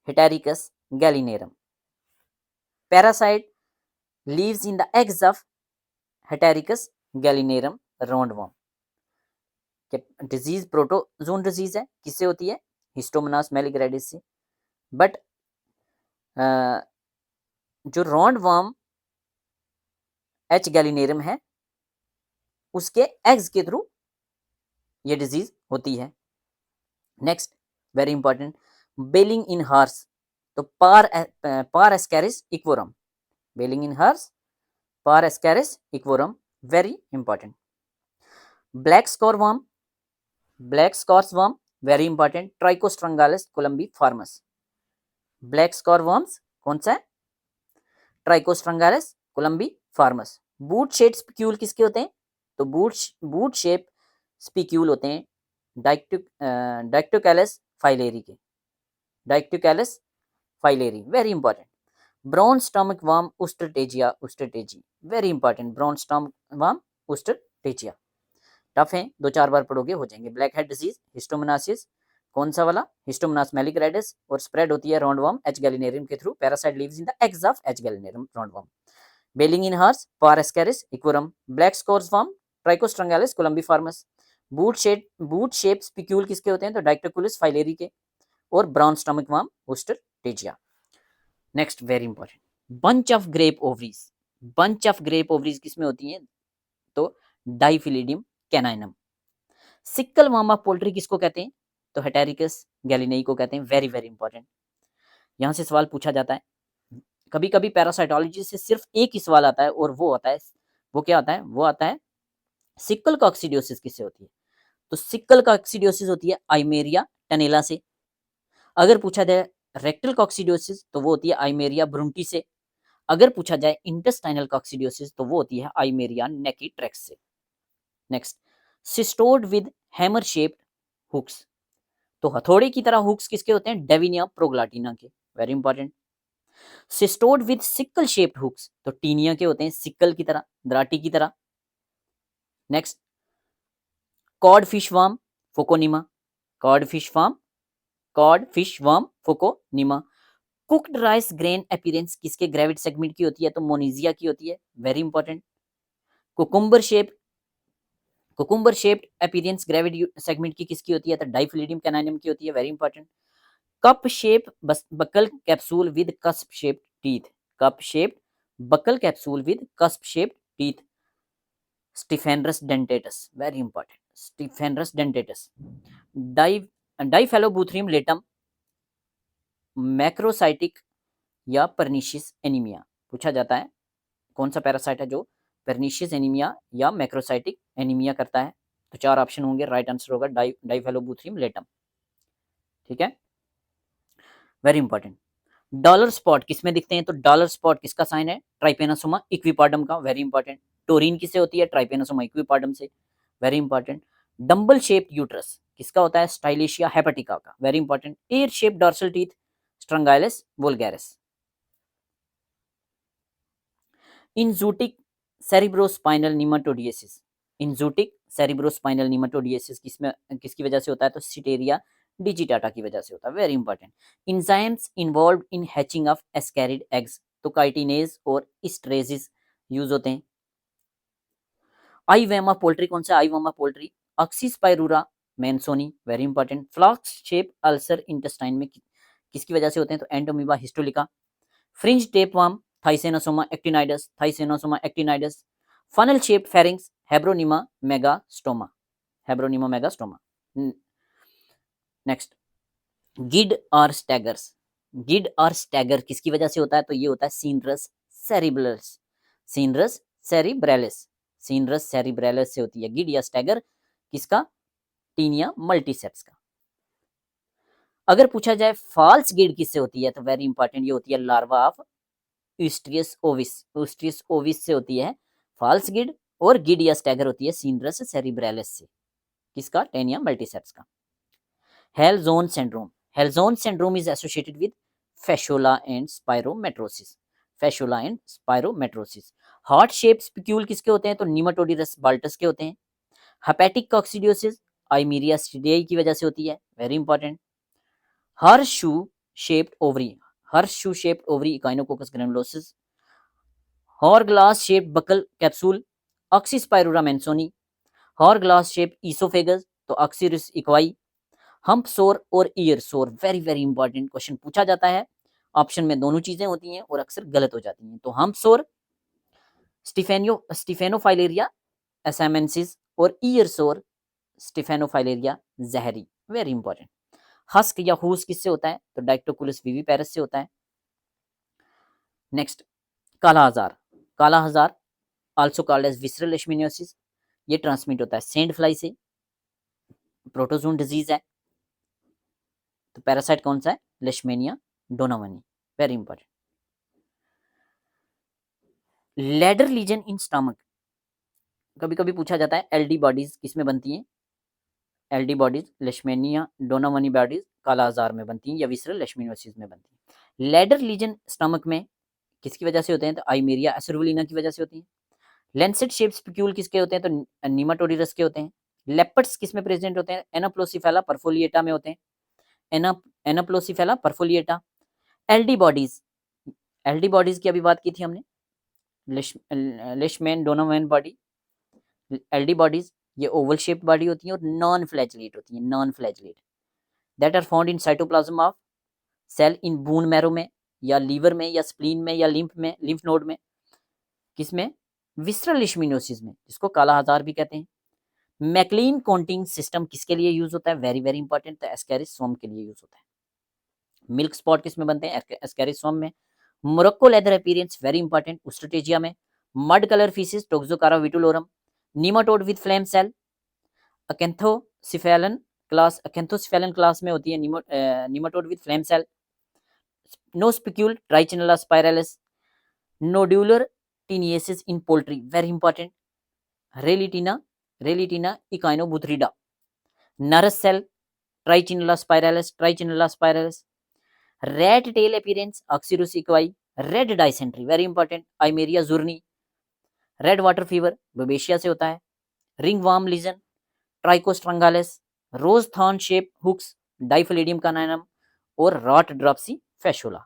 S1: heterakis gallinarum. Parasite lives in the eggs of heterakis gallinarum roundworm. Disease protozoan disease है, किससे होती है? हिस्टोमोनास मेलिग्रेडिस से। बट जो राउंडवॉर्म एच गैलिनेरम है उसके एग्स के थ्रू ये डिजीज होती है। Next very important, balling in horse, तो parascaris equorum, balling in horse parascaris equorum, very important. Black scourworm, black scourworm very important, trichostrongylus colubriformis. Black scourworms कौन सा है? Trichostrongylus colubriformis. Boot shape spicule किसके होते हैं? तो बूट शेप स्पिक्यूल होते हैं डाइक्टोकैलस फाइलेरी के, dictyocaulus filariae, very important. Brown stomach worm ostertagia, ostertagia, very important, brown stomach worm ostertagia. Tough है, 2-4 बार पढ़ोगे हो जाएंगे। ब्लैक हेड डिजीज हिस्टोमोनासिस, कौन सा वाला? हिस्टोमोनास मेलिग्रेडिस, और स्प्रेड होती है राउंडवॉर्म एच गैलिनेरियम के थ्रू। Parasite lives in the eggs of H gallinarum roundworm. Balling in horse parascaris equorum. Black scourworm trichostrongylus colubriformis. Boot shape spicule किसके होते हैं? तो डाइक्टोकुलस फाइलेरी के, और brown stomach worm ostertagia. Next very important, bunch of grape ovaries, bunch of grape ovaries किसमें होती है? तो dipylidium caninum. Sickle worm of poultry किसको कहते हैं? तो हेटेरिकस गैलिनेई को कहते हैं, वेरी वेरी इंपॉर्टेंट। यहां से सवाल पूछा जाता है, कभी कभी पैरासाइटोलॉजी से सिर्फ एक ही सवाल आता है, और वो आता है, वो क्या आता है? वो आता है सिक्कल कॉक्सिडियोसिस किससे होती है? तो सिक्कल कॉक्सिडियोसिस होती है आइमेरिया टनेला से। अगर पूछा जाए रेक्टल कॉक्सिडियोसिस तो वो होती है आइमेरिया ब्रुंटी से। अगर पूछा जाए इंटेस्टाइनल कॉक्सिडियोसिस तो वो होती है आइमेरिया नेकीट्रेक्स से। Next, cestode with hammer shaped hooks, तो हथौड़े की तरह हुक्स किसके होते हैं? डेविनिया प्रोग्लाटिना के, very important. Cestode with sickle shaped hooks, तो टीनिया के होते हैं सिक्कल की तरह, दराटी की तरह। Next, cod fish worm phocanema, cod fish worm phocanema. Cooked rice grain appearance किसके ग्रेविड सेगमेंट की होती है? तो मोनिजिया की होती है, very important. Cucumber shaped appearance gravid segment की किसकी होती है? तो डाइफिलिडियम कैनाइनम की होती है, very important. Cup shape buccal capsule with cusp shaped teeth, cup shaped buccal capsule with cusp shaped teeth, stephanurus dentatus, very important, stephanurus dentatus. Diphyllobothrium latum macrocytic या परनीशियस एनीमिया, पूछा जाता है कौन सा पैरासाइट है जो परनीशियस एनीमिया या मैक्रोसाइटिक एनीमिया करता है? तो 4 ऑप्शन होंगे, राइट आंसर होगा डाइफेलोबूथरियम लेटम, ठीक है, वेरी इंपॉर्टेंट। डॉलर स्पॉट किसमें दिखते हैं? तो डॉलर स्पॉट किसका साइन है? ट्राइपेनोसोमा इक्विपार्डम का, वेरी इंपॉर्टेंट। टोरिन किससे होती है? ट्राइपेनोसोमा इक्विपार्डम से, very important. Dumbbell shaped uterus किसका होता है? स्टाइलिशिया हेपेटिका का, very important. Ear shaped dorsal teeth strongylus vulgaris. Enzootic cerebrospinal nematodiasis, enzootic cerebrospinal nematodiasis किसकी वजह से होता है? तो सिटेरिया डिजिटाटा की वजह से होता है, very important. Enzymes involved in hatching of ascarid eggs, तो काइटिनेज और इस्ट्रेजिस यूज होते हैं। आई वेमा पोल्ट्री कौन सा? Eye worm poultry oxyspirura mansoni, very important. Flask shape ulcer intestine में किसकी वजह से होते हैं? तो entamoeba histolytica. Fringe tapeworm thysanosoma actinioides, thysanosoma actinioides. Funnel shaped pharynx habronema megastoma, habronema megastoma. Next, gid और स्टैगर्स, गिड और स्टैगर किसकी वजह से होता है? तो ये होता है सीनरस सेरिब्रलस, सीनरस सेरिब्रेलिस, सीनरस सेरिब्रेलिस से होती है गिड या स्टैगर, किसका? टीनिया मल्टीसेप्स का। अगर पूछा जाए फॉल्स गिड किससे होती है? तो वेरी इंपॉर्टेंट, ये होती है लार्वा ऑफ यूस्ट्रियस ओविस, यूस्ट्रियस ओविस से होती है फॉल्स गिड, और गिड या स्टैगर होती है सीनरस सेरिब्रेलिस से, किसका? टेनिया मल्टीसेप्स का। Halzoun syndrome, halzoun syndrome is associated with fasciola and spirometrosis, fasciola and spirometrosis. Heart shape spicule किसके होते हैं? तो निमाटोडिरस बाल्टस के होते हैं। हेपेटिक कॉक्सिडियोसिस आइमीरिया स्टीडियाई की वजह से होती है, very important. Horseshoe shaped ovary, horseshoe shaped ovary echinococcus granulosus. Hourglass shaped buccal capsule oxyspirura mansoni. Hourglass shaped oesophagus तो ऑक्सीरिस इक्वाई। हम्प सोर और ईयर सोर, वेरी वेरी इंपॉर्टेंट क्वेश्चन पूछा जाता है। ऑप्शन में दोनों चीजें होती हैं और अक्सर गलत हो जाती हैं। तो हम्प सोर स्टिफेनोफाइलेरिया एसामेंसिस और ईयर सोर स्टिफेनोफाइलेरिया जहरी, वेरी इंपॉर्टेंट। हस्क या हुस किससे होता है? तो डाइक्टोकुलस विविपेरस से होता है। नेक्स्ट, काला azar, kala azar also called as visceral leishmaniasis, ये ट्रांसमिट होता है सेंड फ्लाई से, प्रोटोजोन डिजीज है। तो पैरासाइट कौन सा है? Leishmania donovani, very important. Ladder lesion in stomach, कभी कभी पूछा जाता है एलडी बॉडीज किसमें बनती हैं? एलडी बॉडीज लेशमेनिया डोनावनी बॉडीज काला आजार में बनती हैं या विसरल लेशमिनियोसिस में बनती हैं। लेडर लीजन स्टमक में किसकी वजह से होते हैं? तो आइमेरिया एसरुलिना की वजह से होती है। लेंसेट शेप स्पिक्यूल किसके होते हैं? तो निमाटोडिरस के होते हैं। लेपर्ड्स किसमें प्रेजेंट होते हैं? एनाप्लोसिफेला परफोलिएटा में होते हैं। Anoplocephala perfoliata. LD bodies, LD bodies की अभी बात की थी हमने, लेशमैन डोनावैन बॉडी। एलडी बॉडीज ये ओवल शेप्ड बॉडी होती है और नॉन फ्लैजलेट होती है, non flagellate, that are found in cytoplasm of cell in bone marrow में या लीवर में या स्प्लीन में या लिम्फ में, लिम्फ नोड में। किसमें? विसरल लेशमिनोसिस में, जिसको काला हजार भी कहते हैं। मैक्लीन कॉन्टिंग सिस्टम किसके लिए यूज होता है? वेरी वेरी इंपॉर्टेंट, तो एस्केरिस सोम के लिए यूज होता है। मिल्क स्पॉट किसमें बनते हैं? एस्केरिस सोम में। Morocco leather appearance, very important, Ostertagia में। Mud colour faeces Toxocara vitulorum. Nematode with flame cell acanthocephalan class, acanthocephalan class में होती है nematode with flame cell. No spicule Trichinella spiralis. Nodular taeniasis in poultry, very important, Raillietina, Raillietina echinobothrida. Nurse cell Trichinella spiralis, Trichinella spiralis. Rat tail appearance Oxyuris equi. Red dysentery, very important, Eimeria zuernii. Red water fever Babesia से होता है। Ring warm legion Trichostrongylus. Rose thorn shape hooks Dipylidium caninum और rot dropsy Fasciola.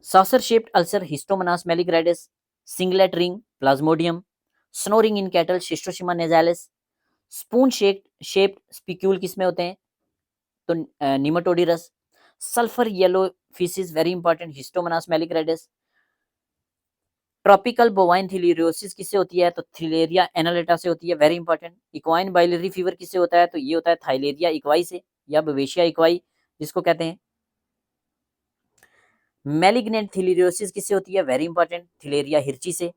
S1: Saucer shaped ulcer Histomonas meleagridis. Signet ring Plasmodium. Snoring in cattle Schistosoma nasalis. Spoon shaped spicule किसमें होते हैं? तो Nematodirus. Sulphur yellow faeces, very important, Histomonas meleagridis. Tropical bovine theileriosis किससे होती है? तो थिलेरिया एनालेटा से होती है, very important. Equine biliary fever किससे होता है? तो ये होता है थाइलेरिया इक्वाई से या बवेशिया इक्वाई जिसको कहते हैं। मैलिग्नेंट थिलिरियोसिस किससे होती है? वेरी इंपॉर्टेंट, थिलेरिया हिर्ची से।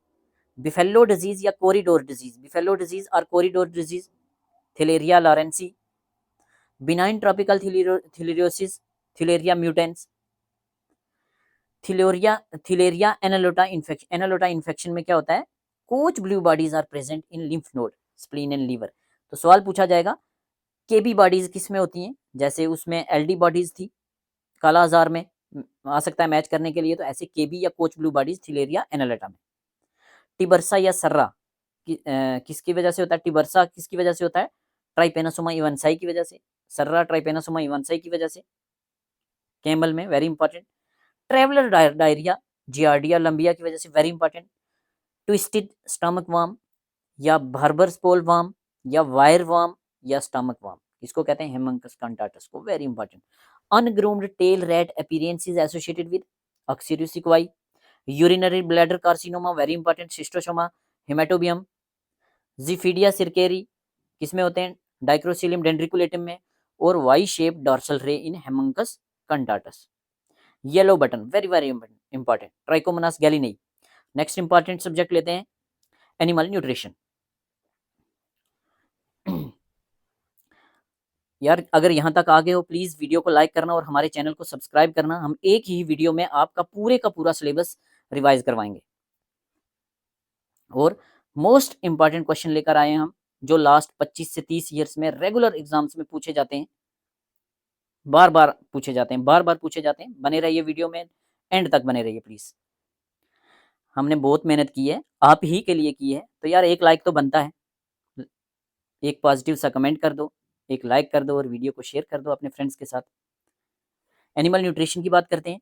S1: बिफेलो डिजीज या कोरिडोर डिजीज, बिफेलो डिजीज और corridor disease Theileria lawrencei. Benign tropical theileriosis Theileria mutans. Theileria annulata infection, annulata infection में क्या होता है? Koch blue bodies are present in lymph node spleen and liver. तो सवाल पूछा जाएगा केबी बॉडीज किसमें होती हैं? जैसे उसमें एलडी बॉडीज थी काला आजार में, आ सकता है मैच करने के लिए, तो ऐसे केबी या कोच ब्लू बॉडीज थिलेरिया एनालेटा में। टिबर्सा या सर्रा किसकी वजह से होता है? टिबर्सा किसकी वजह से होता है? ट्राइपेनोसोमा इवनसाई की वजह से। सर्रा ट्राइपेनोसोमा इवनसाई की वजह से कैमल में, very important. Traveller diarrhoea Giardia lamblia की वजह से, very important. Twisted stomach worm या बार्बर स्पोल वार्म या वायर वार्म या स्टमक वार्म, इसको कहते हैं हेमंकस कंटाटस को, very important. Ungroomed tail rat appearance is associated with Oxyuris equi. Urinary bladder carcinoma, very important, Schistosoma haematobium. Xiphidia cercariae किसमें होते हैं? डाइक्रोसिलियम डेंड्रिकुलेटम में। और Y shape dorsal ray in Haemonchus contortus. Yellow button, very very important, Trichomonas gallinae. Next important subject लेते हैं एनिमल न्यूट्रिशन। यार अगर यहाँ तक आ गए हो प्लीज वीडियो को लाइक करना और हमारे चैनल को सब्सक्राइब करना। हम एक ही वीडियो में आपका पूरे का पूरा सिलेबस रिवाइज करवाएंगे और मोस्ट इंपॉर्टेंट क्वेश्चन लेकर आए हैं हम, जो लास्ट 25 से 30 ईयर्स में रेगुलर एग्जाम्स में पूछे जाते हैं। बार बार पूछे जाते हैं, बार बार पूछे जाते हैं। बने रहिए वीडियो में, एंड तक बने रहिए प्लीज। हमने बहुत मेहनत की है, आप ही के लिए की है, तो यार एक लाइक तो बनता है। एक पॉजिटिव सा कमेंट कर दो, एक लाइक कर दो और वीडियो को शेयर कर दो अपने फ्रेंड्स के साथ। एनिमल न्यूट्रिशन की बात करते हैं।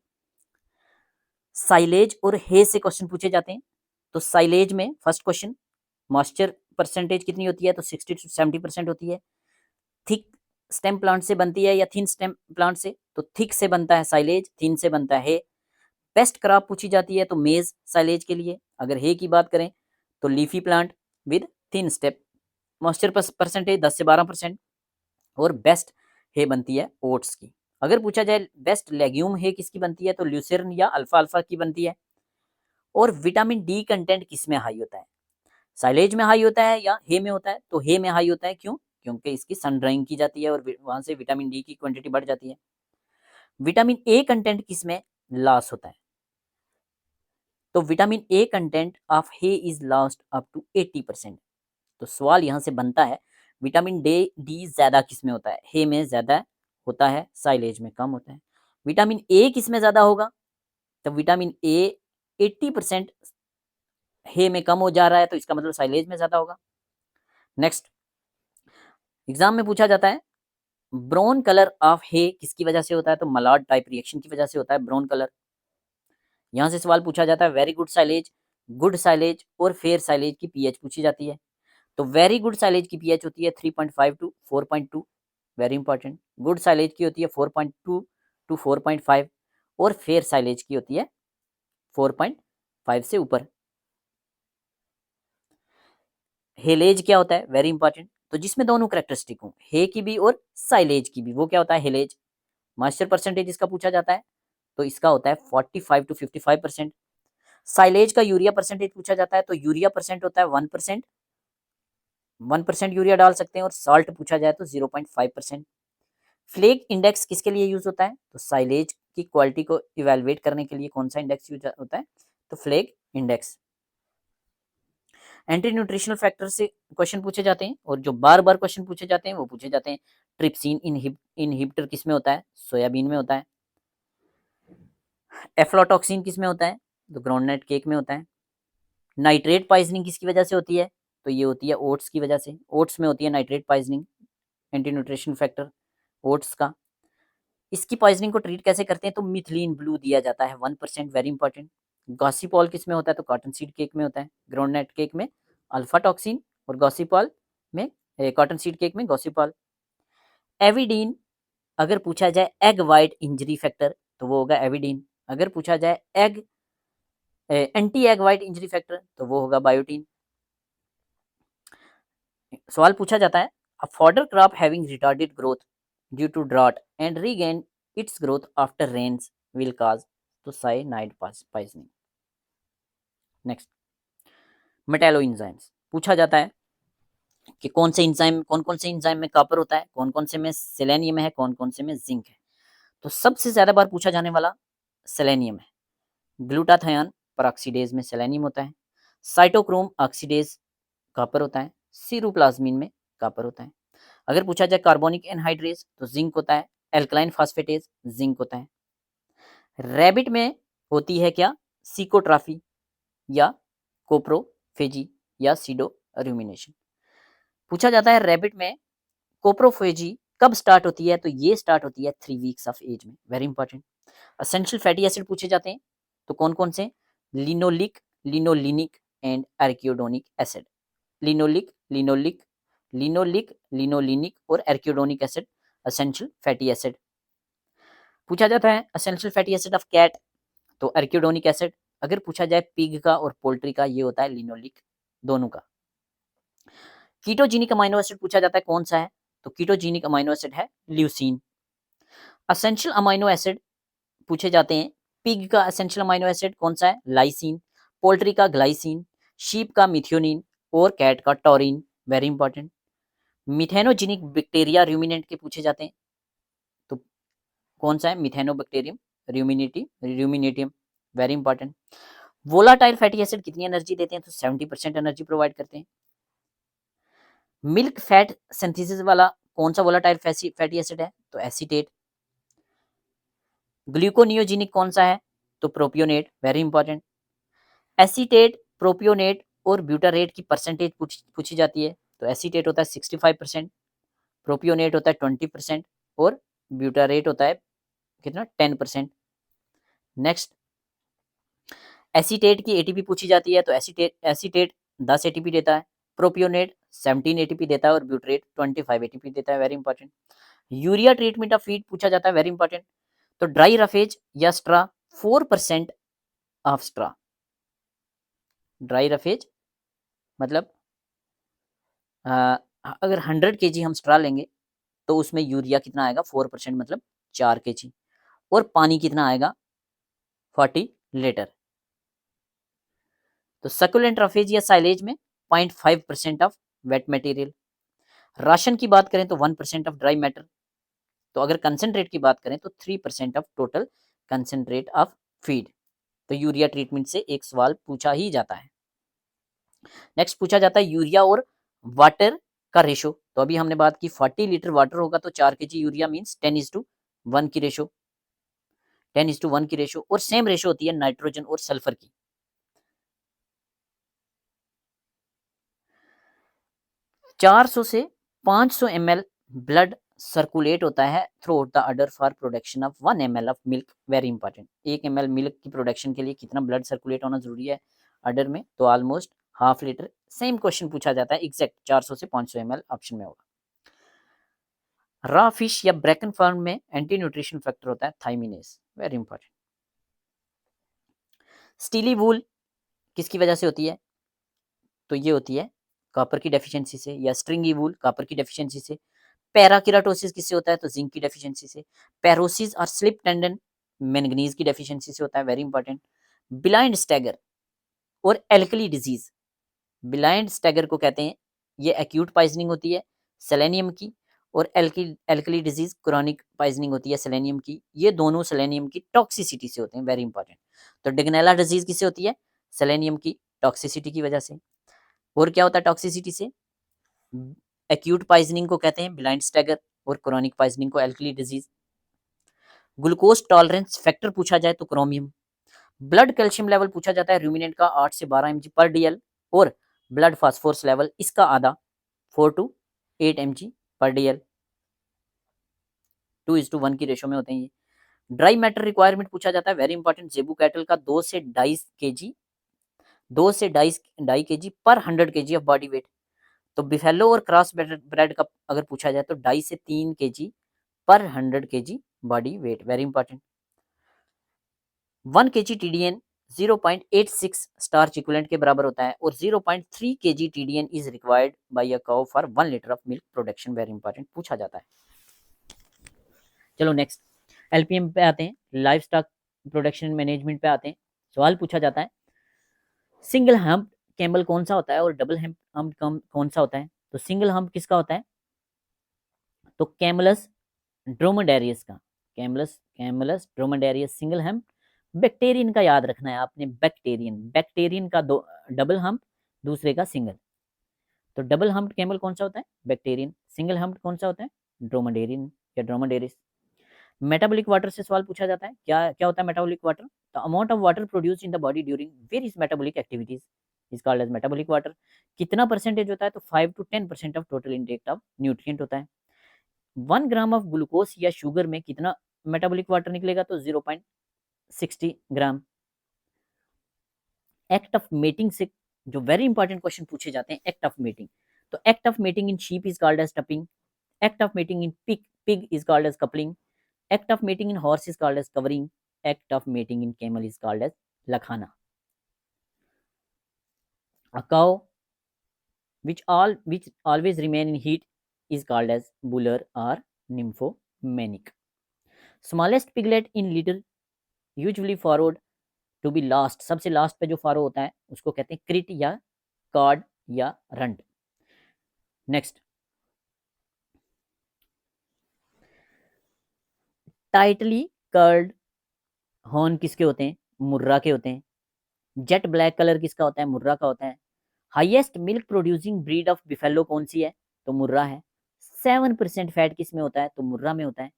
S1: साइलेज और हे से क्वेश्चन पूछे जाते हैं। तो साइलेज में फर्स्ट क्वेश्चन, मॉइस्चर परसेंटेज कितनी होती है? तो 60 to 70% होती है। थिक स्टेम प्लांट से बनती है या थिन स्टेम प्लांट से? तो थिक से बनता है साइलेज, थिन से बनता है हे। बेस्ट क्रॉप पूछी जाती है तो मेज साइलेज के लिए। अगर हे की बात करें तो leafy plant with thin step, moisture percentage 10 से 12%। और बेस्ट हे बनती है ओट्स की। अगर पूछा जाए बेस्ट लेग्यूम हे किसकी बनती है, तो ल्यूसेरन या अल्फा अल्फा की बनती है। और विटामिन डी कंटेंट किसमें हाई होता है? साइलेज में हाई होता है या हे में होता है? तो हे में हाई होता है। क्यों? क्योंकि इसकी सन ड्राइंग की जाती है और वहां से विटामिन डी की क्वांटिटी बढ़ जाती है। विटामिन ए कंटेंट किसमें लॉस होता है? तो vitamin A content of hay is lost up to 80%। तो सवाल यहां से बनता है, विटामिन डी ज्यादा किसमें होता है? हे में ज्यादा होता है, साइलेज में कम होता है। विटामिन ए किसमें ज्यादा होगा? तो विटामिन ए 80% हे में कम हो जा रहा है, तो इसका मतलब साइलेज में ज्यादा होगा। नेक्स्ट, एग्जाम में पूछा जाता है ब्राउन कलर ऑफ हे किसकी वजह से होता है? तो मलाड टाइप रिएक्शन की वजह से होता है ब्राउन कलर। यहां से सवाल पूछा जाता है वेरी गुड साइलेज और फेयर साइलेज की पीएच पूछी जाती है। तो वेरी गुड साइलेज की पीएच होती है 3.5 to 4.2, very important. Good silage की होती है 4.2 टू 4.5 और फेयर साइलेज की होती है 4.5 से ऊपर। हेलेज क्या होता है? Very important. तो जिसमें दोनों करेक्टरिस्टिक हो, हे की भी और साइलेज की भी, वो क्या होता है? हेलेज। मॉइस्चर परसेंटेज इसका पूछा जाता है, तो इसका होता है 45 टू 55%। साइलेज का यूरिया परसेंटेज पूछा जाता है, तो यूरिया परसेंट होता है 1%, 1% यूरिया डाल सकते हैं। और सॉल्ट पूछा जाए तो 0.5%। फ्लेक इंडेक्स किसके लिए यूज होता है? तो साइलेज की क्वालिटी को इवेलुएट करने के लिए कौन सा इंडेक्स यूज होता है? तो flake index. Anti nutritional factor से क्वेश्चन पूछे जाते हैं, और जो बार बार क्वेश्चन पूछे जाते हैं वो पूछे जाते हैं ट्रिप्सिन इनहिबिटर किस में होता है? सोयाबीन में होता है। एफ्लाटॉक्सिन किस में होता है? तो ग्राउंडनट केक में होता है। नाइट्रेट पॉइजनिंग किसकी वजह से होती है? तो ये होती है ओट्स की वजह से। ओट्स में होती है nitrate poisoning. Anti nutrition factor oats का। इसकी पॉइजनिंग को ट्रीट कैसे करते हैं? तो मिथिलीन ब्लू दिया जाता है 1%, वेरी इंपॉर्टेंट। गॉसिपॉल किस में होता है? तो कॉटन सीड केक में होता है। ग्राउंडनट केक में अल्फा टॉक्सिन और गॉसिपॉल में कॉटन सीड केक में गॉसिपॉल। एविडीन अगर पूछा जाए एग वाइट इंजरी फैक्टर तो वो होगा एविडीन। अगर पूछा जाए egg anti egg white injury factor तो वो होगा बायोटीन। सवाल पूछा जाता है a fodder crop having retarded growth due to drought and regain its growth after rains will cause तो cyanide poisoning. Next, metallo enzymes पूछा जाता है कि कौन से एंजाइम में कॉपर होता है, कौन कौन से में सेलेनियम है, कौन कौन से में जिंक है। तो सबसे ज्यादा बार पूछा जाने वाला सेलेनियम है। ग्लूटाथायोन परऑक्सीडेज में सेलेनियम होता है। साइटोक्रोम ऑक्सीडेज कॉपर होता है। सीरोप्लाज्मिन में कॉपर होता है। अगर पूछा जाए कार्बोनिक एनहाइड्रेज तो जिंक होता है। एल्कलाइन फॉस्फेटेज जिंक होता है। रैबिट में होती है क्या? सिकोट्राफी या कोप्रोफेजी या सीडो रूमिनेशन। पूछा जाता है रैबिट में कोप्रोफेजी कब स्टार्ट होती है? तो ये स्टार्ट होती है 3 वीक्स ऑफ एज में, very important. Essential fatty acid पूछे जाते हैं, तो कौन कौन से? Linoleic, linolenic and arachidonic acid. Linoleic, linoleic, linoleic, linolenic और arachidonic acid essential fatty acid. पूछा जाता है essential fatty acid of cat तो एर्कियोडोनिक एसिड। अगर पूछा जाए पिग का और पोल्ट्री का, ये होता है लिनोलिक, दोनों का। कीटोजेनिक अमाइनो एसिड पूछा जाता है कौन सा है? तो कीटोजेनिक अमाइनो एसिड है ल्यूसीन। असेंशियल अमाइनो एसिड पूछे जाते हैं, पिग का एसेंशियल अमाइनो एसिड कौन सा है? लाइसिन। पोल्ट्री का ग्लाइसिन। शीप का मिथियोनिन और कैट का taurine, very important. Methanogenic bacteria ruminant के पूछे जाते हैं, तो कौन सा है? Methanobacterium ruminantium, very important. Volatile fatty acid कितनी एनर्जी देते हैं? तो 70% एनर्जी प्रोवाइड करते हैं। मिल्क फैट सिंथेसिस वाला कौन सा वोलाटाइल फैटी एसिड है? तो एसीटेट। ग्लूकोनियोजेनिक कौन सा है? तो propionate, very important. Acetate, propionate और ब्यूटारेट की परसेंटेज पूछी जाती है। तो एसीटेट होता है 65%, प्रोपियोनेट होता है 20% और ब्यूटारेट होता है कितना? 10%। नेक्स्ट, एसीटेट की एटीपी पूछी जाती है। तो एसीटेट 10 एटीपी देता है, प्रोपियोनेट 17 एटीपी देता है और ब्यूटरेट 25 एटीपी देता है, very important. Urea treatment of feed पूछा जाता है, वेरी इंपॉर्टेंट। तो ड्राई रफेज या straw, 4% of straw. Dry roughage मतलब अगर 100 केजी हम स्ट्रा लेंगे तो उसमें यूरिया कितना आएगा? 4%, मतलब 4 केजी। और पानी कितना आएगा? 40 लीटर। तो सकुलेंट रफेज या साइलेज में 0.5% ऑफ वेट मटेरियल। राशन की बात करें तो 1% ऑफ ड्राई मैटर। तो अगर कंसेंट्रेट की बात करें तो 3% of total concentrate of feed. तो यूरिया ट्रीटमेंट से एक सवाल पूछा ही जाता है। नेक्स्ट पूछा जाता है यूरिया और वाटर का रेशो। तो अभी हमने बात की 40 लीटर वाटर होगा तो 4 केजी यूरिया मीन्स 10:1 की रेशो, 10:1 की रेशो। और सेम रेशो होती है नाइट्रोजन और सल्फर की। 400 से 500 ml ब्लड सर्कुलेट होता है through out the order for production of 1 ml of milk, very important. 1 ml milk की प्रोडक्शन के लिए कितना ब्लड सर्कुलेट होना जरूरी है अडर में? तो almost half litre. Same question पूछा जाता है एग्जैक्ट 400 से 500 ml ऑप्शन में होगा। रॉ फिश या ब्रेकन फॉर्म में एंटी न्यूट्रिशन फैक्टर होता है थाइमिनेज, वेरी इंपॉर्टेंट। स्टीली वूल किसकी वजह से होती है? तो ये होती है कॉपर की डेफिशिएंसी से, या स्ट्रिंगी वूल कॉपर की डेफिशिएंसी से। पैराकिराटोसिस किससे होता है? तो जिंक की डेफिशिएंसी से। पैरोसिस और स्लिप टेंडन मैंगनीज की डेफिशिएंसी से होता है, वेरी इंपॉर्टेंट। ब्लाइंड स्टैगर और एल्कली डिजीज, ब्लाइंड स्टैगर को कहते हैं, ये एक्यूट पॉइजनिंग होती है सेलेनियम की, और एल्कली डिजीज क्रॉनिक पॉइजनिंग होती है सेलेनियम की। ये दोनों सेलेनियम की टॉक्सिसिटी से होते हैं, वेरी इंपॉर्टेंट। तो डिग्नेला डिजीज किससे होती है? सेलेनियम की टॉक्सिसिटी की वजह से। और क्या होता है टॉक्सिसिटी से? एक्यूट पॉइजनिंग को कहते हैं ब्लाइंड स्टैगर और क्रॉनिक पॉइजनिंग को alkali disease. Glucose tolerance factor पूछा जाए तो क्रोमियम। ब्लड कैल्शियम लेवल पूछा जाता है रूमिनेंट का 8 से 12 mg पर डीएल, और ब्लड फास्फोरस लेवल इसका आधा 4 to 8 mg पर डीएल, 2:1 की रेशो में होते हैं ये। ड्राई मैटर रिक्वायरमेंट पूछा जाता है, वेरी इंपॉर्टेंट। जेबू कैटल का 2 से 2.5 केजी, 2 से 2.5 केजी पर 100 केजी ऑफ बॉडी वेट। तो बिफेलो और क्रॉस ब्रेड का अगर पूछा जाए तो 2.5 से 3 केजी पर 100 KG body weight, very important. 1 KG TDN 0.86 starch equivalent के बराबर होता है, और 0.3 KG TDN is required by a cow for 1 litre of milk production, very important पूछा जाता है। चलो नेक्स्ट एलपीएम पे आते हैं, लाइफ स्टॉक प्रोडक्शन मैनेजमेंट पे आते हैं। सवाल पूछा जाता है सिंगल हम्प कैमल कौन सा होता है और डबल हम्प कौन सा होता है? तो सिंगल हम्प किसका होता है? तो कैमलस ड्रोमेडेरियस का, Camelus Camelus ड्रोमेडेरियस single hump. Bactrian का याद रखना है आपने, बैक्टीरियन का दो डबल हम्प, दूसरे का सिंगल। तो डबल हम्प कैमल कौन सा होता है? बैक्टीरियन। सिंगल हम्प कौन सा होता है? ड्रोमेडेरियन या ड्रोमेडेरिस। मेटाबॉलिक वाटर से सवाल पूछा जाता है, क्या क्या होता है metabolic water? The amount of water produce in the body during various metabolic activities is called as metabolic water. कितना परसेंटेज होता है? तो 5 to 10% of total intake of nutrient होता है। 1 ग्राम ऑफ ग्लूकोज या शुगर में कितना मेटाबॉलिक वाटर निकलेगा? तो 0.60 ग्राम। एक्ट ऑफ मेटिंग से जो वेरी इंपॉर्टेंट क्वेश्चन पूछे जाते हैं, एक्ट ऑफ मेटिंग। तो act of mating in sheep is called as tupping, act of mating in pig is called as coupling, act of mating in horse is called as covering, act of mating in camel is called as lakhana. A cow which always remain in heat is called as buller or nymphomaniac. Smallest piglet in litter usually followed to be last, सबसे लास्ट पे जो फारो होता है उसको कहते हैं क्रिट या कार्ड या runt. Next tightly curled horn किसके होते हैं? मुर्रा के होते हैं। जेट ब्लैक कलर किसका होता है? मुर्रा का होता है। Highest milk producing breed of buffalo कौन सी है? तो मुर्रा है। 7% फैट किस में होता है? तो मुर्रा में होता है।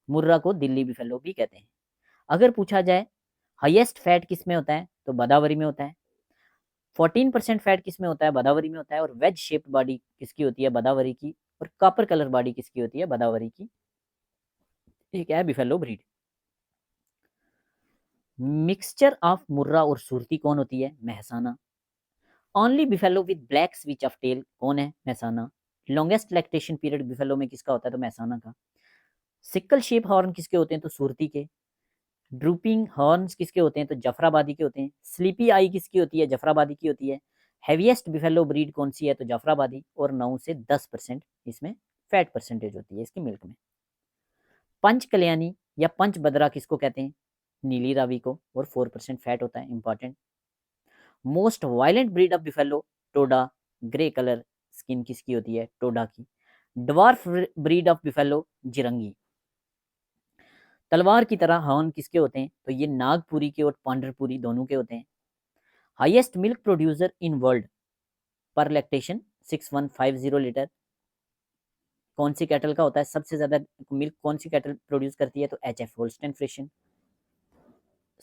S1: मुर्रा को दिल्ली बिफेलो भी कहते हैं। अगर पूछा जाए हाईएस्ट फैट किस में होता है, तो बदावरी में होता है। 14% फैट किस में होता है, बदावरी में होता है। और वेज शेप्ड बॉडी किसकी होती है, बदावरी की। और कॉपर कलर बॉडी किसकी होती है, बदावरी की। ये क्या है, buffalo breed. Mixture of Murrah और सुरती कौन होती है, Mehsana. Only buffalo with black switch of tail कौन है, Mehsana. Longest lactation period buffalo में किसका होता है, तो मेहसाना का। सिक्कल शेप हॉर्न किसके होते हैं, तो सुरती के। ड्रूपिंग हॉर्न्स किसके होते हैं, तो जफराबादी के होते हैं। स्लीपी आई किसकी होती है, जफराबादी की होती है। हैवीएस्ट बिफेलो ब्रीड कौन सी है, तो जफराबादी। और 9 से 10% इसमें फैट परसेंटेज होती है इसकी मिल्क में। पंच कल्याणी या पंच बदरा किसको कहते हैं, नीली रावी को। और 4% फैट होता है, important. Most violent breed of buffalo, Toda. Grey colour skin किसकी होती है, टोडा की। Dwarf breed of buffalo, Jerangi. तलवार की तरह हॉर्न किसके होते हैं, तो ये नागपुरी के और पांडरपुरी दोनों के होते हैं। Highest milk producer in world पर लैक्टेशन 6150 लीटर कौन सी कैटल का होता है, सबसे ज्यादा मिल्क कौन सी कैटल प्रोड्यूस करती है, तो एचएफ होल्स्टाइन फ्रिशियन।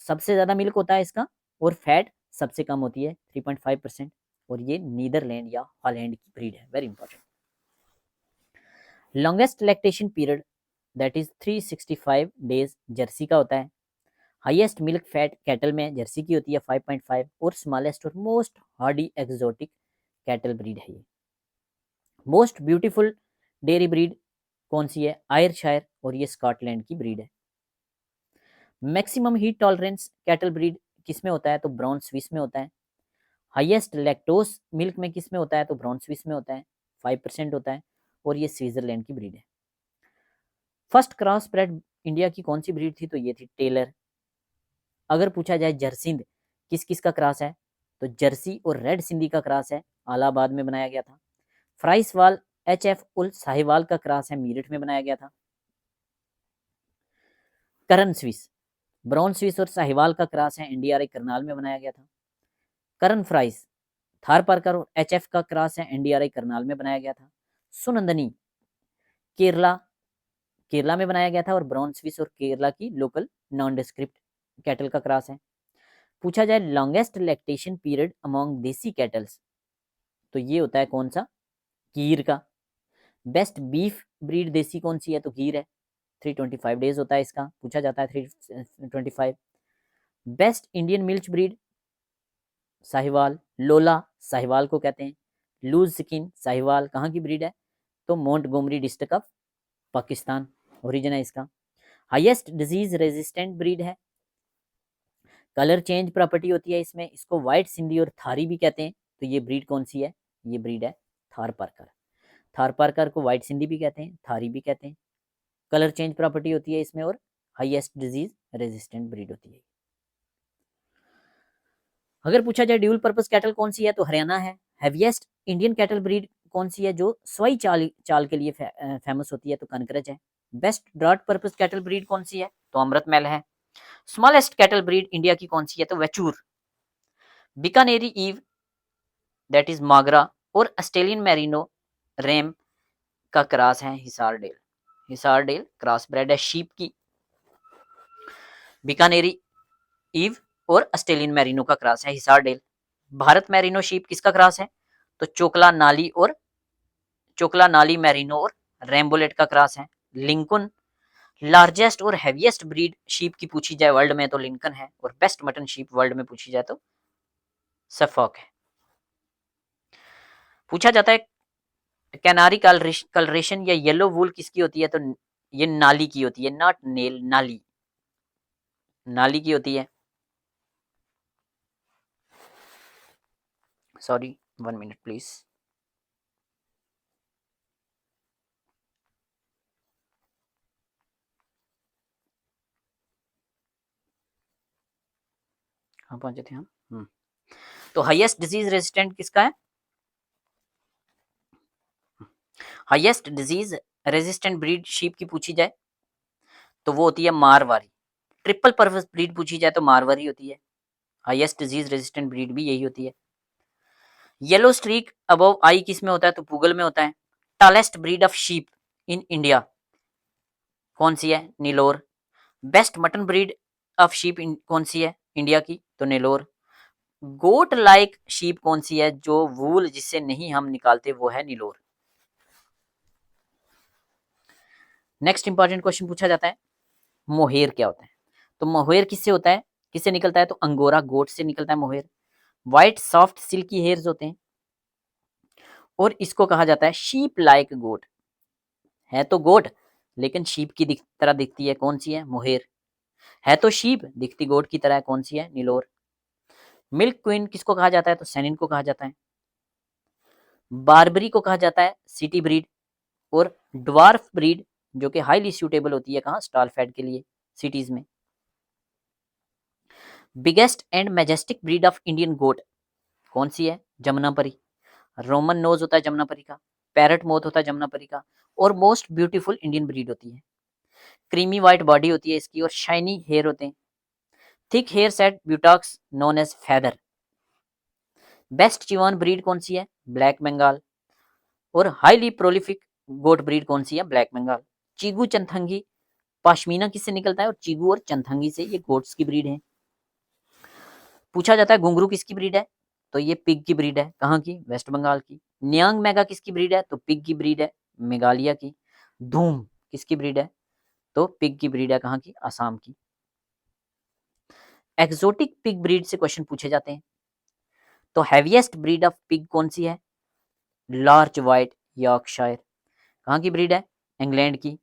S1: सबसे ज्यादा मिल्क होता है इसका, और फैट सबसे कम होती है 3.5%। और ये नीदरलैंड या हॉलैंड की ब्रीड है, very important. Longest lactation period that is 365 days Jersey का होता है। हाईएस्ट मिल्क फैट कैटल में जर्सी की होती है 5.5। और स्मॉलेस्ट और most Hardy exotic cattle breed है ये। मोस्ट ब्यूटीफुल डेयरी ब्रीड कौन सी है, आयरशायर। और ये स्कॉटलैंड की ब्रीड है। Maximum heat tolerance cattle breed किस में होता है, तो ब्राउन स्विस में होता है। हाईएस्ट लैक्टोज मिल्क में किस में होता है, तो ब्राउन स्विस में होता है, 5% होता है। और ये स्विट्जरलैंड की ब्रीड है। फर्स्ट क्रॉस ब्रेड इंडिया की कौन सी ब्रीड थी, तो ये थी टेलर। अगर पूछा जाए जरसिंध किस किस का क्रॉस है, तो जर्सी और रेड सिंधी का क्रॉस है, इलाहाबाद में बनाया गया था। फ्राइसवाल एचएफ उल साहिवाल का क्रॉस है, मीरठ में बनाया गया था। करन स्विस, ब्राउन स्विस और साहिवाल का क्रॉस है, एनडीआरआई करनाल में बनाया गया था। करन फ्राइस थार पारकर और एचएफ का क्रॉस है, एनडीआरआई करनाल में बनाया गया था। सुनंदनी केरला केरला में बनाया गया था, और ब्राउन स्विस और केरला की लोकल नॉन डिस्क्रिप्ट कैटल का क्रॉस है। पूछा जाए लॉन्गेस्ट लैक्टेशन पीरियड अमॉन्ग देसी कैटल्स, तो ये होता है कौन सा, गिर का। बेस्ट बीफ ब्रीड देसी कौन सी है, तो गिर है, 325 डेज होता है इसका, पूछा जाता है 325। Best Indian milch breed Sahiwal, लोला साहिवाल को कहते हैं। लूज स्किन साहिवाल कहाँ की ब्रीड है, तो Montgomery district of Pakistan origin है इसका। हाईएस्ट डिजीज रेजिस्टेंट ब्रीड है। कलर चेंज प्रॉपर्टी होती है इसमें, इसको व्हाइट सिंधी और थारी भी कहते हैं। तो ये ब्रीड कौन सी है, ये ब्रीड है थार पारकर। थार पारकर को व्हाइट सिंधी भी कहते हैं, थारी भी कहते हैं। कलर चेंज प्रॉपर्टी होती है इसमें, और हाईएस्ट डिजीज रेजिस्टेंट ब्रीड होती है। अगर पूछा जाए ड्यूल पर्पस कैटल कौन सी है, तो हरियाणा है। हैवीएस्ट इंडियन कैटल ब्रीड कौन सी है जो स्वाई चाल चाल के लिए फेमस होती है, तो कनकरज है। Best draught purpose cattle breed कौन सी है, तो अमृतमहल है। स्मॉलेस्ट कैटल ब्रीड इंडिया की कौन सी है, तो वेचूर। बीकानेरी ईव दैट इज मागरा। और ऑस्ट्रेलियन मैरिनो रेम का क्रॉस है हिसारडेल। हिसारडेल क्रॉस ब्रेड है शीप की। बीकानेरी ईव और ऑस्ट्रेलियन मैरिनो का क्रॉस है हिसारडेल। भारत मैरिनो शीप किसका क्रॉस है, तो चोकला नाली मैरिनो और रेम्बोलेट का क्रॉस है। लिंकन लार्जेस्ट और हैवीएस्ट ब्रीड शीप की पूछी जाए वर्ल्ड में, तो लिंकन है। और बेस्ट मटन शीप वर्ल्ड में पूछी जाए तो सफॉक है। पूछा जाता है कैनारी कलरेशन या येलो वूल किसकी होती है, तो ये नाली की होती है, नॉट नेल, नाली, नाली की होती है। Sorry, 1 minute please. कहाँ पहुंचे थे हम। तो हाईएस्ट डिजीज रेजिस्टेंट किसका है, highest disease resistant breed sheep की पूछी जाए तो वो होती है मारवारी। ट्रिपल पर्पस ब्रीड पूछी जाए तो मारवारी होती है। हाईएस्ट डिजीज रेजिस्टेंट ब्रीड भी यही होती है। येलो स्ट्रीक अबव आई किस में होता है, तो पूगल में होता है। Tallest breed of sheep in India कौन सी है? Nellore. Best mutton breed of sheep कौन सी है इंडिया की? तो नेलोर। गोट लाइक शीप कौन सी है जो वूल जिससे नहीं हम निकालते? वो है नीलोर। नेक्स्ट इंपॉर्टेंट क्वेश्चन पूछा जाता है, मोहेर क्या होता है? तो मोहेर किससे होता है, किससे निकलता है? तो अंगोरा गोट से निकलता है mohair. White soft silky hairs होते हैं और इसको कहा जाता है शीप लाइक गोट। है तो गोट लेकिन शीप की तरह दिखती है, कौन सी है? मोहेर। है तो शीप, दिखती गोट की तरह है, कौन सी है? नीलोर। मिल्क क्वीन किसको कहा जाता है? तो सेनिन को कहा जाता है। बारबरी को कहा जाता है सिटी ब्रीड। और ड्वार्फ ब्रीड जो कि हाईली सूटेबल होती है कहाँ? स्टॉल फैट के लिए, सिटीज में। Biggest and majestic breed of Indian goat कौन सी है? जमुनापरी। रोमन नोज होता है जमुनापरी का, पैरट मोथ होता है जमुनापरी का, और मोस्ट ब्यूटीफुल इंडियन ब्रीड होती है। क्रीमी व्हाइट बॉडी होती है इसकी और शाइनी हेयर होते हैं। Thick hair set buttocks known as feather. Best chevon breed कौन सी है? ब्लैक बंगाल। और हाईली प्रोलिफिक गोट ब्रीड कौन सी है? ब्लैक बंगाल। चीगू चंथंगी पश्मीना किससे निकलता है? और चीगू और चंथंगी से, ये गोट्स की ब्रीड है। पूछा जाता है घुंगरू किसकी ब्रीड है? तो ये पिग की ब्रीड है, कहाँ की? वेस्ट बंगाल की। न्यांग मेगा किसकी ब्रीड है? तो पिग की ब्रीड है, मेघालय की। धूम किसकी ब्रीड है? तो पिग की ब्रीड है, कहाँ की? असम की। एक्सोटिक पिग ब्रीड से क्वेश्चन पूछे जाते हैं, तो हैवीएस्ट ब्रीड ऑफ पिग कौन सी है? Large white Yorkshire. कहाँ की ब्रीड है? इंग्लैंड की।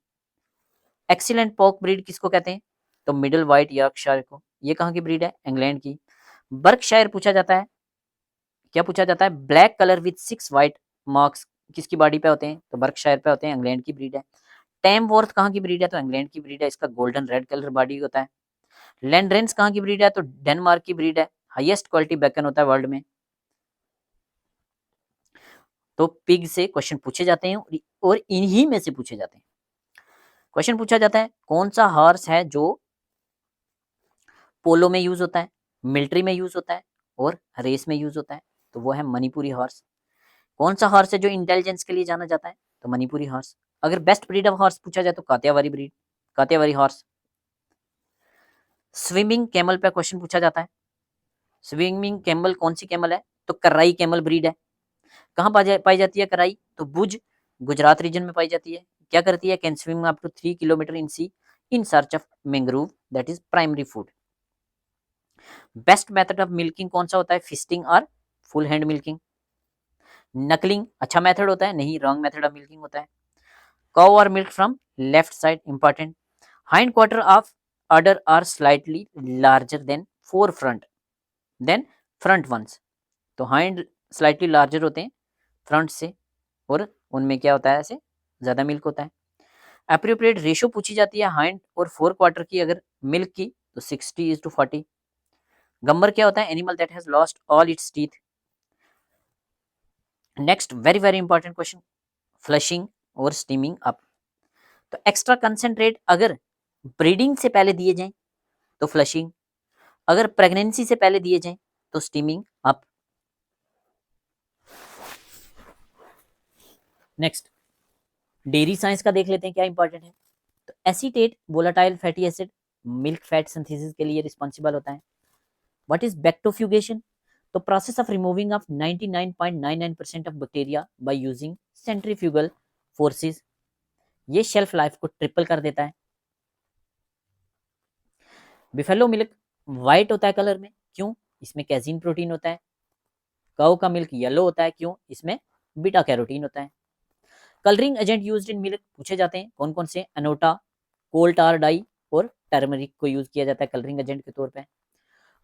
S1: एक्सीलेंट पोर्क ब्रीड किसको कहते हैं? तो मिडिल व्हाइट यॉर्कशायर को। ये कहाँ की ब्रीड है? इंग्लैंड की। बर्कशायर पूछा जाता है, क्या पूछा जाता है? Black colour with 6 white marks किसकी बॉडी पे होते हैं? तो बर्कशायर पे होते हैं, इंग्लैंड की ब्रीड है। टैमवॉर्थ कहाँ की ब्रीड है? तो इंग्लैंड की ब्रीड है, इसका गोल्डन रेड कलर बॉडी होता है। लैंड्रेंस कहाँ की ब्रीड है? तो डेनमार्क की ब्रीड है, हाईएस्ट क्वालिटी बेकन होता है वर्ल्ड में। तो पिग से क्वेश्चन पूछे जाते हैं और इन्हीं में से पूछे जाते हैं। क्वेश्चन पूछा जाता है कौन सा हॉर्स है जो पोलो में यूज होता है, मिलिट्री में यूज होता है और रेस में यूज होता है? तो वो है मणिपुरी हॉर्स। कौन सा हॉर्स है जो इंटेलिजेंस के लिए जाना जाता है? तो मणिपुरी हॉर्स। अगर बेस्ट ब्रीड ऑफ हॉर्स पूछा जाए तो कातियावारी ब्रीड, कातियावारी हॉर्स। स्विमिंग कैमल पे क्वेश्चन पूछा जाता है, स्विमिंग कैमल कौन सी कैमल है? तो कराई कैमल ब्रीड है। कहाँ पाई जाती है कराई? तो भुज गुजरात रीजन में पाई जाती है। क्या करती है? Can swim up to 3 kilometre in sea in search of mangrove that is primary food. Best method of milking कौन सा होता है? फिस्टिंग और फुल हैंड मिल्किंग। नकलिंग अच्छा मेथड होता है? नहीं, रॉन्ग मेथड ऑफ मिल्किंग होता है। काउ और milk from left side, important. Hind quarter of udder are slightly larger than fore front than front ones. तो हाइंड स्लाइटली लार्जर होते हैं फ्रंट से और उनमें क्या होता है? ऐसे ज्यादा मिल्क होता है। अप्रोप्रिएट रेशियो पूछी जाती है हाइंड और फोर क्वार्टर की, अगर मिल्क की तो 60:40। गम्बर क्या होता है? Animal that has lost all it's teeth. Next very very important question, flushing और स्टीमिंग अप। तो एक्स्ट्रा कंसेंट्रेट अगर ब्रीडिंग से पहले दिए जाएं तो फ्लशिंग, अगर प्रेगनेंसी से पहले दिए जाएं तो steaming up. Next dairy science का देख लेते हैं क्या इंपॉर्टेंट है। तो acetate volatile fatty acid milk fat synthesis के लिए रिस्पॉन्सिबल होता है। What is bactofugation? तो process of removing of 99.99% of bacteria by using centrifugal forces. ये शेल्फ लाइफ को ट्रिपल कर देता है। बिफेलो मिल्क व्हाइट होता है कलर में, क्यों? इसमें कैजीन प्रोटीन होता है। काऊ का मिल्क येलो होता है, क्यों? इसमें बीटा कैरोटीन होता है। Colouring agent used in milk पूछे जाते हैं कौन कौन से? अनोटा, कोल टार डाई और टर्मरिक को यूज किया जाता है कलरिंग एजेंट के तौर पे।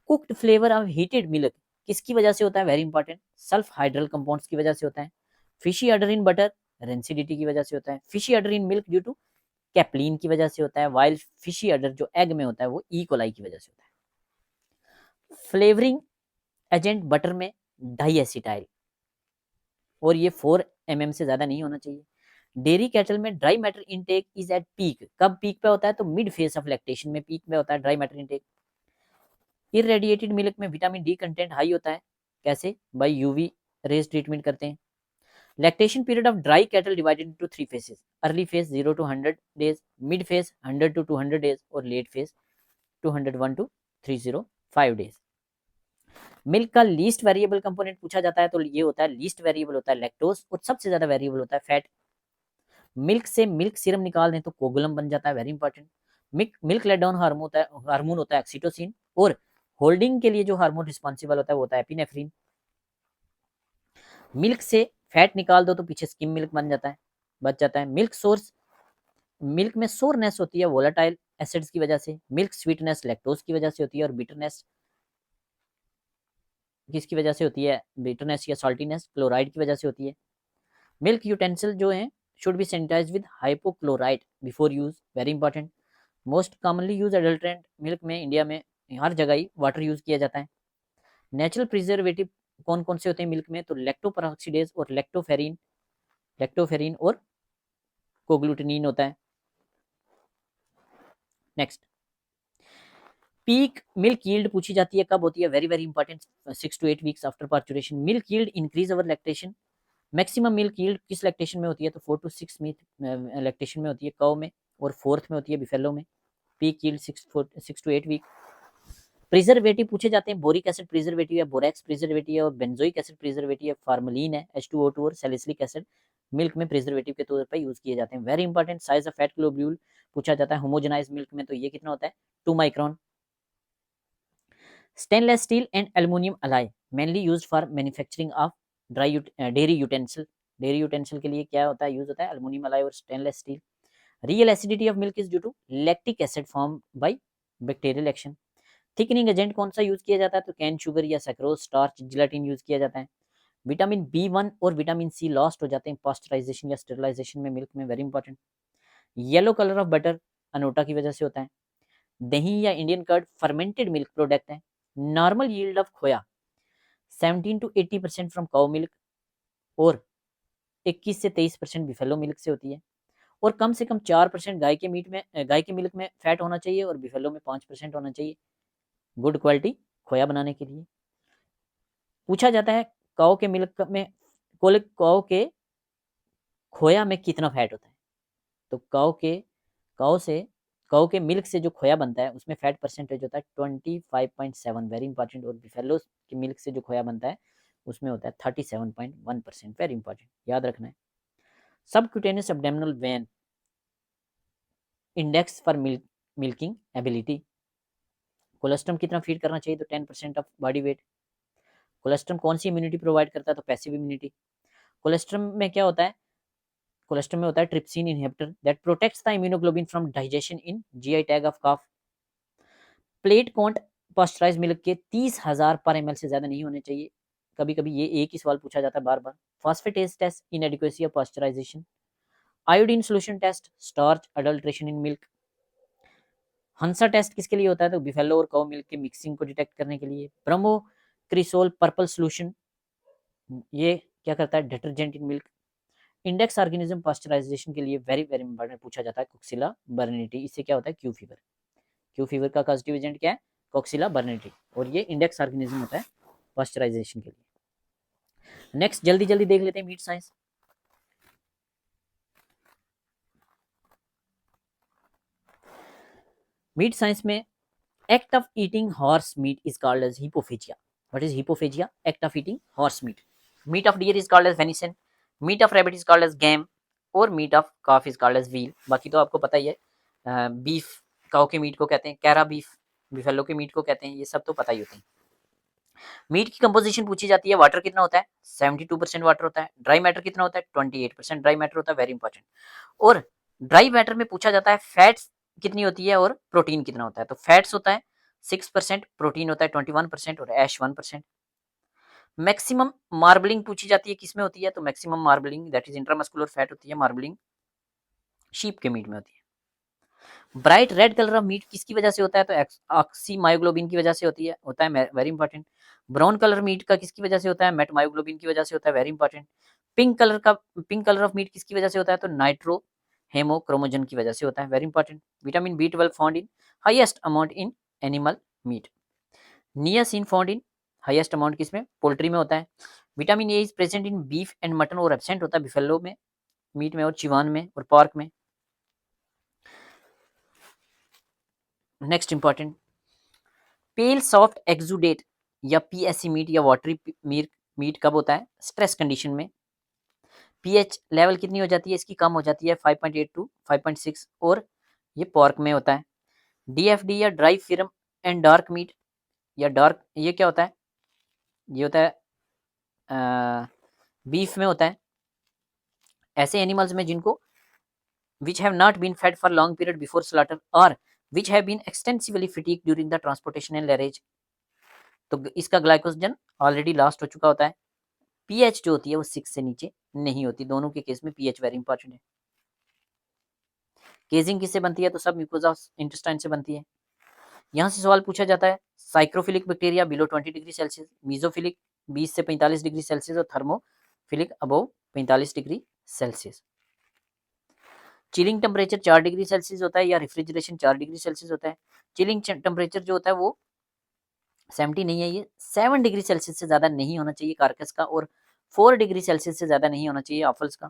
S1: Cooked flavour of heated milk किसकी वजह से होता है? Very important, sulphydryl compounds की वजह से होता है। Fishy odour in butter rancidity की वजह से होता है। Fishy odour in milk due to capelin की वजह से होता है। वाइल फिशी अडर जो एग में होता है वो ई कोलाई की वजह से होता है। फ्लेवरिंग एजेंट बटर में डाई एसिटाइल, और ये 4 mm से ज्यादा नहीं होना चाहिए। डेयरी कैटल में dry matter intake is at peak, कब पीक पे होता है? तो मिड फेज ऑफ लैक्टेशन में पीक में होता है dry matter intake. Irradiated milk में विटामिन डी कंटेंट हाई होता है, कैसे? बाय यूवी रेज ट्रीटमेंट करते हैं। Lactation period of dry cattle divided into 3 phases, early phase 0 to 100 days, mid phase 100 to 200 days और late phase 201 to 305 days। Milk का लीस्ट वेरिएबल कंपोनेंट पूछा जाता है तो ये होता है लीस्ट वेरिएबल होता है लैक्टोज और सबसे ज्यादा वेरिएबल होता है फैट। मिल्क से मिल्क सीरम निकाल दें तो कोगुलम बन जाता है, very important. Milk let down hormone होता है एक्सीटोसिन और होल्डिंग के लिए जो हार्मोन रिस्पॉन्सिबल होता है वो होता है एपिनेफ्रिन। मिल्क से फैट निकाल दो तो पीछे स्किम मिल्क बन जाता है, बच जाता है। मिल्क में सोरनेस होती है वोलेटाइल एसिड्स की वजह से, मिल्क स्वीटनेस लैक्टोज की वजह से होती है और बिटरनेस किसकी वजह से होती है, बिटरनेस या सॉल्टीनेस क्लोराइड की वजह से होती है। मिल्क यूटेंसिल जो है should be sanitise with hypochloride before use, very important. Most commonly use adulterant milk में इंडिया में हर जगह ही वाटर यूज किया जाता है। नेचुरल प्रिजर्वेटिव कौन कौन से होते हैं मिल्क में, तो लैक्टोपेरोक्सीडेज और लैक्टोफेरिन और कोग्लूटिनिन होता है। नेक्स्ट, पीक मिल्क यील्ड पूछी जाती है, कब होती है, very very important, 6 to 8 weeks after parturition. Milk yield increase over lactation, maximum milk yield किस लैक्टेशन में होती है, तो 4 to 6 लैक्टेशन में होती है काउ में और फोर्थ में होती है बिफेलो में। Peak yield 6 to 8 week. Preservative पूछे जाते हैं, बोरिक एसिड प्रिजर्वेटिव है, बोरेक्स प्रिजर्वेटिव है और बेंजोइक एसिड प्रिजर्वेटिव है, फार्मलिन है, H2O2 और सैलिसिलिक एसिड मिल्क में प्रिजर्वेटिव के तौर पर यूज किए जाते हैं। Very important, size of fat globule पूछा जाता है होमोजेनाइज मिल्क में, तो ये कितना होता है 2 micron. Stainless steel and aluminium alloy mainly used for manufacturing of dairy utensil, dairy utensil के लिए क्या होता है, यूज होता है एल्युमिनियम अलाई और stainless steel. Real acidity of milk is due to lactic acid form by bacterial action. Thickening agent कौन सा यूज किया जाता है, तो कैन शुगर या सैक्रोज, स्टार्च, जिलेटिन यूज किया जाता है। विटामिन B1 और विटामिन C लॉस्ट हो जाते हैं पास्चराइजेशन या स्टेरिलाइजेशन में मिल्क में, very important. Yellow colour of butter annatto की वजह से होता है। दही या Indian curd fermented milk product है। Normal yield of khoya 17 to 80% from cow milk और 21 से 23% बिफेलो मिल्क से होती है और कम से कम 4% गाय के मिल्क में फैट होना चाहिए और बिफेलो में 5% होना चाहिए गुड क्वालिटी खोया बनाने के लिए। पूछा जाता है काऊ के मिल्क में खोया में कितना फैट होता है, तो काऊ के मिल्क से जो खोया बनता है उसमें फैट परसेंटेज होता है 25.7, वेरी इंपॉर्टेंट। और बिफेलो के मिल्क से जो खोया बनता है उसमें होता है 37.1%, वेरी इंपॉर्टेंट, याद रखना है। Subcutaneous abdominal when index for milking ability, colostrum कितना फीड करना चाहिए, तो 10% ऑफ बॉडी वेट। कोलेस्ट्रम कौन सी इम्यूनिटी प्रोवाइड करता है, तो पैसिव इम्यूनिटी। कोलेस्ट्रम में क्या होता है, कोलेस्ट्रम में होता है trypsin inhibitor that protects the immunoglobulin from digestion in GI tag of calf. Plate count pasteurise milk के 30,000 पर ml से ज्यादा नहीं होने चाहिए, कभी कभी ये एक ही सवाल पूछा जाता है बार बार। Phosphatase test, inadequacy of pasteurisation. Iodine solution test, starch adulteration in milk. Hansa test किसके लिए होता है, तो बिफेलो और काउ मिल्क के मिक्सिंग को डिटेक्ट करने के लिए। ब्रह्मो क्रिसोल पर्पल सोल्यूशन, ये क्या करता है, detergent in milk. Index organism pasteurisation के लिए वेरी वेरी इंपॉर्टेंट पूछा जाता है कोक्सिला बर्निटी, इससे क्या होता है, क्यू फीवर। क्यू फीवर का पॉजिटिव एजेंट क्या है, कोक्सिला बर्निटी, और ये इंडेक्स ऑर्गेनिज्म होता है पास्चराइजेशन के लिए। नेक्स्ट जल्दी जल्दी देख लेते हैं मीट साइंस। मीट साइंस में act of eating horse meat is called as hippophagia. What is hippophagia, act of eating horse meat. Meat of deer is called as venison, meat of rabbit is called as game और meat of calf is called as veal. बाकी तो आपको पता ही है, बीफ काऊ के मीट को कहते हैं कैरा बीफ, बिफेलो के मीट को कहते हैं, ये सब तो पता ही होते हैं। मीट की कंपोजिशन पूछी जाती है, वाटर कितना होता है, 72% वाटर होता है। ड्राई मैटर कितना होता है, 28% ड्राई मैटर होता है, वेरी इंपॉर्टेंट। और ड्राई मैटर में पूछा जाता है फैट्स कितनी होती है और प्रोटीन कितना होता है, तो फैट्स होता है 6%, प्रोटीन होता है 21% और ऐश 1%। मैक्सिमम मार्बलिंग पूछी जाती है, किसमें होती है, तो maximum marbling that is intramuscular fat होती है, मार्बलिंग शीप के मीट में होती है। Bright red colour of meat किसकी वजह से होता है, तो ऑक्सीमायोग्लोबिन की वजह से होता है very important. Brown colour meat का किसकी वजह से होता है, मेटमायोग्लोबिन की वजह से होता है, very important. Pink colour of meat किसकी वजह से होता है, तो नाइट्रो हेमोक्रोमोजन की वजह से होता है, very important. Vitamin B12 found in highest amount in animal meet. Niacin found in highest amount किसमें, पोल्ट्री में होता है। Vitamin A is present in beef and mutton और एब्सेंट होता है बिफेलो में, मीट में और चिवान में और पार्क में। नेक्स्ट इंपॉर्टेंट, पेल सॉफ्ट एक्सुडेट या पीएससी मीट या वाटरी मीट कब होता है? स्ट्रेस कंडीशन में। पीएच लेवल कितनी हो जाती है इसकी? कम हो जाती है 5.8 टू 5.6 और ये पॉर्क में होता है। डीएफडी या ड्राई फिरम एंड डार्क मीट या डार्क, ये क्या होता है? ये होता है बीफ में होता है। ऐसे एनिमल्स में जिनको which have not been fed for long period before slaughter or which have been extensively fatigued during the transportation and larynge, तो इसका ग्लाइकोजन ऑलरेडी लास्ट हो चुका होता है। पीएच जो होती है वो 6 से नीचे नहीं होती। दोनों के केस में पीएच वेरी इंपॉर्टेंट है। केजिंग किससे बनती है? तो सब म्यूकोजा इंटेस्टाइन से बनती है। यहाँ से सवाल पूछा जाता है, साइक्रोफिलिक बैक्टीरिया बिलो 20 डिग्री सेल्सियस, मीजोफिलिक 20 से 45 डिग्री सेल्सियस और thermophilic above 45 degree Celsius. Chilling temperature 4 degree Celsius होता है या रेफ्रिजरेशन 4 डिग्री सेल्सियस होता है। चिलिंग टेम्परेचर जो होता है वो 70 नहीं है, ये 7 डिग्री सेल्सियस से ज़्यादा नहीं होना चाहिए कार्कस का और 4 डिग्री सेल्सियस से ज़्यादा नहीं होना चाहिए ऑफल्स का।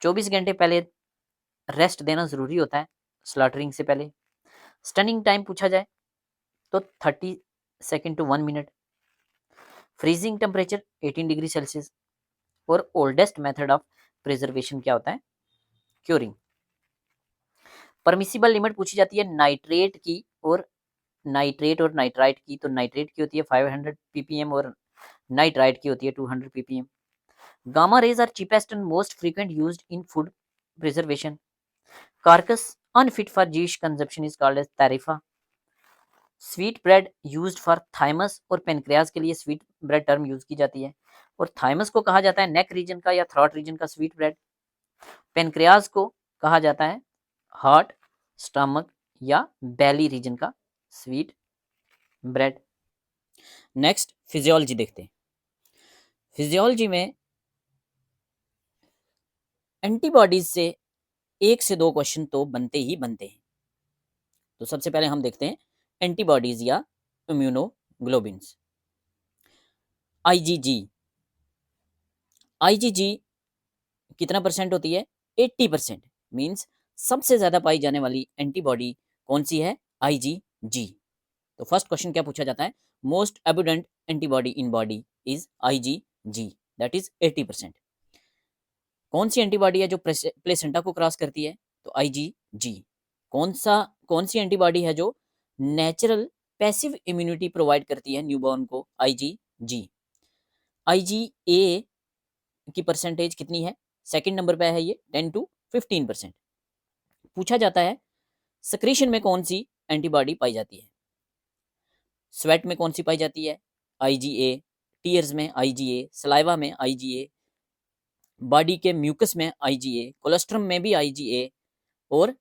S1: 24 घंटे पहले रेस्ट देना ज़रूरी होता है स्लॉटरिंग से पहले। स्टनिंग टाइम पूछा जाए तो 30 second to 1 minute. Freezing temperature 18 degree Celsius और ओल्डेस्ट मेथड ऑफ प्रिजर्वेशन क्या होता है? क्योरिंग। परमिसिबल लिमिट पूछी जाती है नाइट्रेट की और नाइट्राइट की। तो नाइट्रेट की होती है 500 ppm और नाइट्राइट की होती है 200 ppm। Gamma rays are cheapest and most frequent used in food preservation. Carcass unfit for Jewish consumption is called as treifa. Sweet bread used for thymus और पेनक्रियाज के लिए स्वीट ब्रेड टर्म यूज की जाती है और थाइमस को कहा जाता है नेक रीजन का या थ्रॉट रीजन का स्वीट ब्रेड। पेनक्रियाज को कहा जाता है हार्ट, स्टमक या बेली रीजन का स्वीट ब्रेड। नेक्स्ट फिजियोलॉजी देखते हैं। फिजियोलॉजी में एंटीबॉडीज से 1 से 2 क्वेश्चन तो बनते ही बनते हैं। तो सबसे पहले हम देखते हैं एंटीबॉडीज या इम्यूनोग्लोबिन्स। आईजीजी, आईजीजी कितना परसेंट होती है? 80%। मींस सबसे ज्यादा पाई जाने वाली एंटीबॉडी कौन सी है? आईजीजी। तो फर्स्ट क्वेश्चन क्या पूछा जाता है? Most abundant antibody in body is IgG, that is 80%। कौन सी एंटीबॉडी है जो प्लेसेंटा को क्रॉस करती है? तो आईजीजी। कौन सी एंटीबॉडी है जो नेचुरल पैसिव इम्यूनिटी प्रोवाइड करती है न्यूबॉर्न को? आईजीजी। आईजीए की परसेंटेज कितनी है? सेकंड नंबर पे है ये 10 to 15%। पूछा जाता है सक्रीशन में कौन सी एंटीबॉडी पाई जाती है? स्वेट में कौन सी पाई जाती है? आईजीए। टीयर्स में आईजीए, सलाइवा में आईजीए, बॉडी के म्यूकस में आईजीए, कोलेस्ट्रम में भी आईजीए और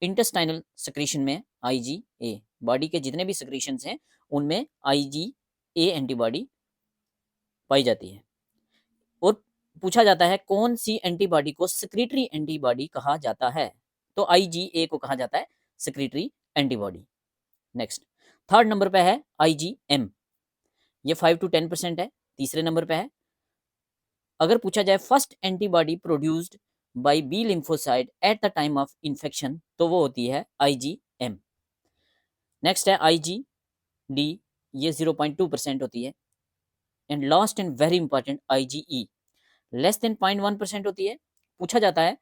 S1: इंटेस्टाइनल सक्रीशन में आईजीए। बॉडी के जितने भी सक्रीशंस हैं उनमें आईजीए एंटीबॉडी पाई जाती है। और पूछा जाता है कौन सी एंटीबॉडी को सेक्रेटरी एंटीबॉडी कहा जाता है? तो आईजीए को कहा जाता है secretary antibody. Next third number पे है आईजीएम, ये 5 to 10% है। तीसरे नंबर पे है। अगर पूछा जाए first antibody produced by B lymphocyte at the time of infection, तो वो होती है आईजीएम। नेक्स्ट है आईजीडी, ये 0.2% होती है। And last and very important IgE, less than 0.1% होती है। पूछा जाता है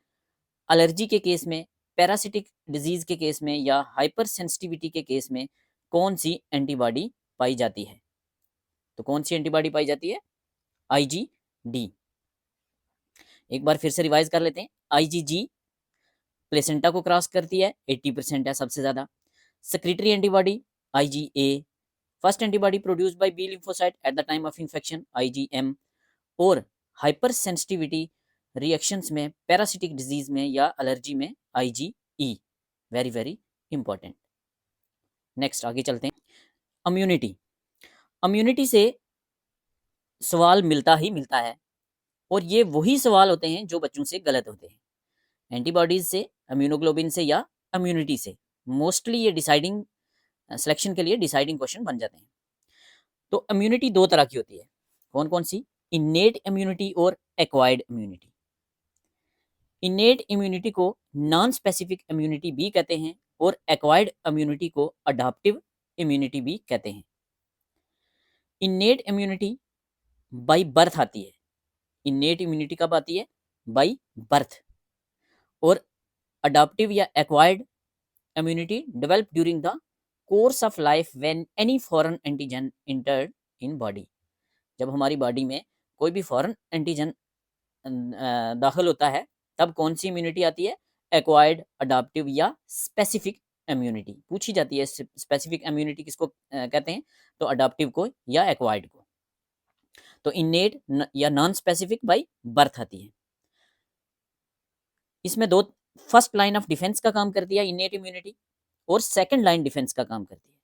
S1: एलर्जी के केस में, पैरासिटिक डिजीज के केस में या हाइपर सेंसिटिविटी के केस में कौन सी एंटीबॉडी पाई जाती है? तो कौन सी एंटीबॉडी पाई जाती है? आईजीडी। एक बार फिर से रिवाइज कर लेते हैं। आईजीजी प्लेसेंटा को क्रॉस करती है, 80% है सबसे ज्यादा। Secretory antibody IgA, first antibody produced by B lymphocyte at the time of infection IgM, और हाइपर सेंसिटिविटी रिएक्शंस में, पैरासिटिक डिजीज में या एलर्जी में IgE. Very very important. Next आगे चलते हैं। इम्यूनिटी, इम्यूनिटी से सवाल मिलता ही मिलता है और ये वही सवाल होते हैं जो बच्चों से गलत होते हैं। एंटीबॉडीज से, इम्यूनोग्लोबिन से या इम्यूनिटी से मोस्टली ये डिसाइडिंग सिलेक्शन के लिए डिसाइडिंग क्वेश्चन बन जाते हैं। तो इम्यूनिटी दो तरह की होती है। कौन कौन सी? इनेट इम्यूनिटी और एक्वायर्ड इम्यूनिटी। इनेट इम्यूनिटी को नॉन स्पेसिफिक इम्यूनिटी भी कहते हैं और एक्वायर्ड इम्यूनिटी को अडॉप्टिव इम्यूनिटी भी कहते हैं। इनेट इम्यूनिटी बाय बर्थ आती है। इनेट इम्यूनिटी कब आती है? By birth. और अडॉप्टिव या acquired immunity develop during the course of life when any foreign antigen entered in body. जब हमारी बॉडी में कोई भी फॉरेन एंटीजन दाखिल होता है तब कौन सी इम्यूनिटी आती है? एक्वायर्ड, अडॉप्टिव या स्पेसिफिक इम्यूनिटी पूछी जाती है। स्पेसिफिक इम्यूनिटी किसको कहते हैं? तो अडॉप्टिव को या एक्वायर्ड को। तो इनेट या नॉन स्पेसिफिक बाय बर्थ आती है। इसमें दो, फर्स्ट लाइन ऑफ डिफेंस का काम करती है इनेट इम्यूनिटी और सेकंड लाइन डिफेंस का काम करती है।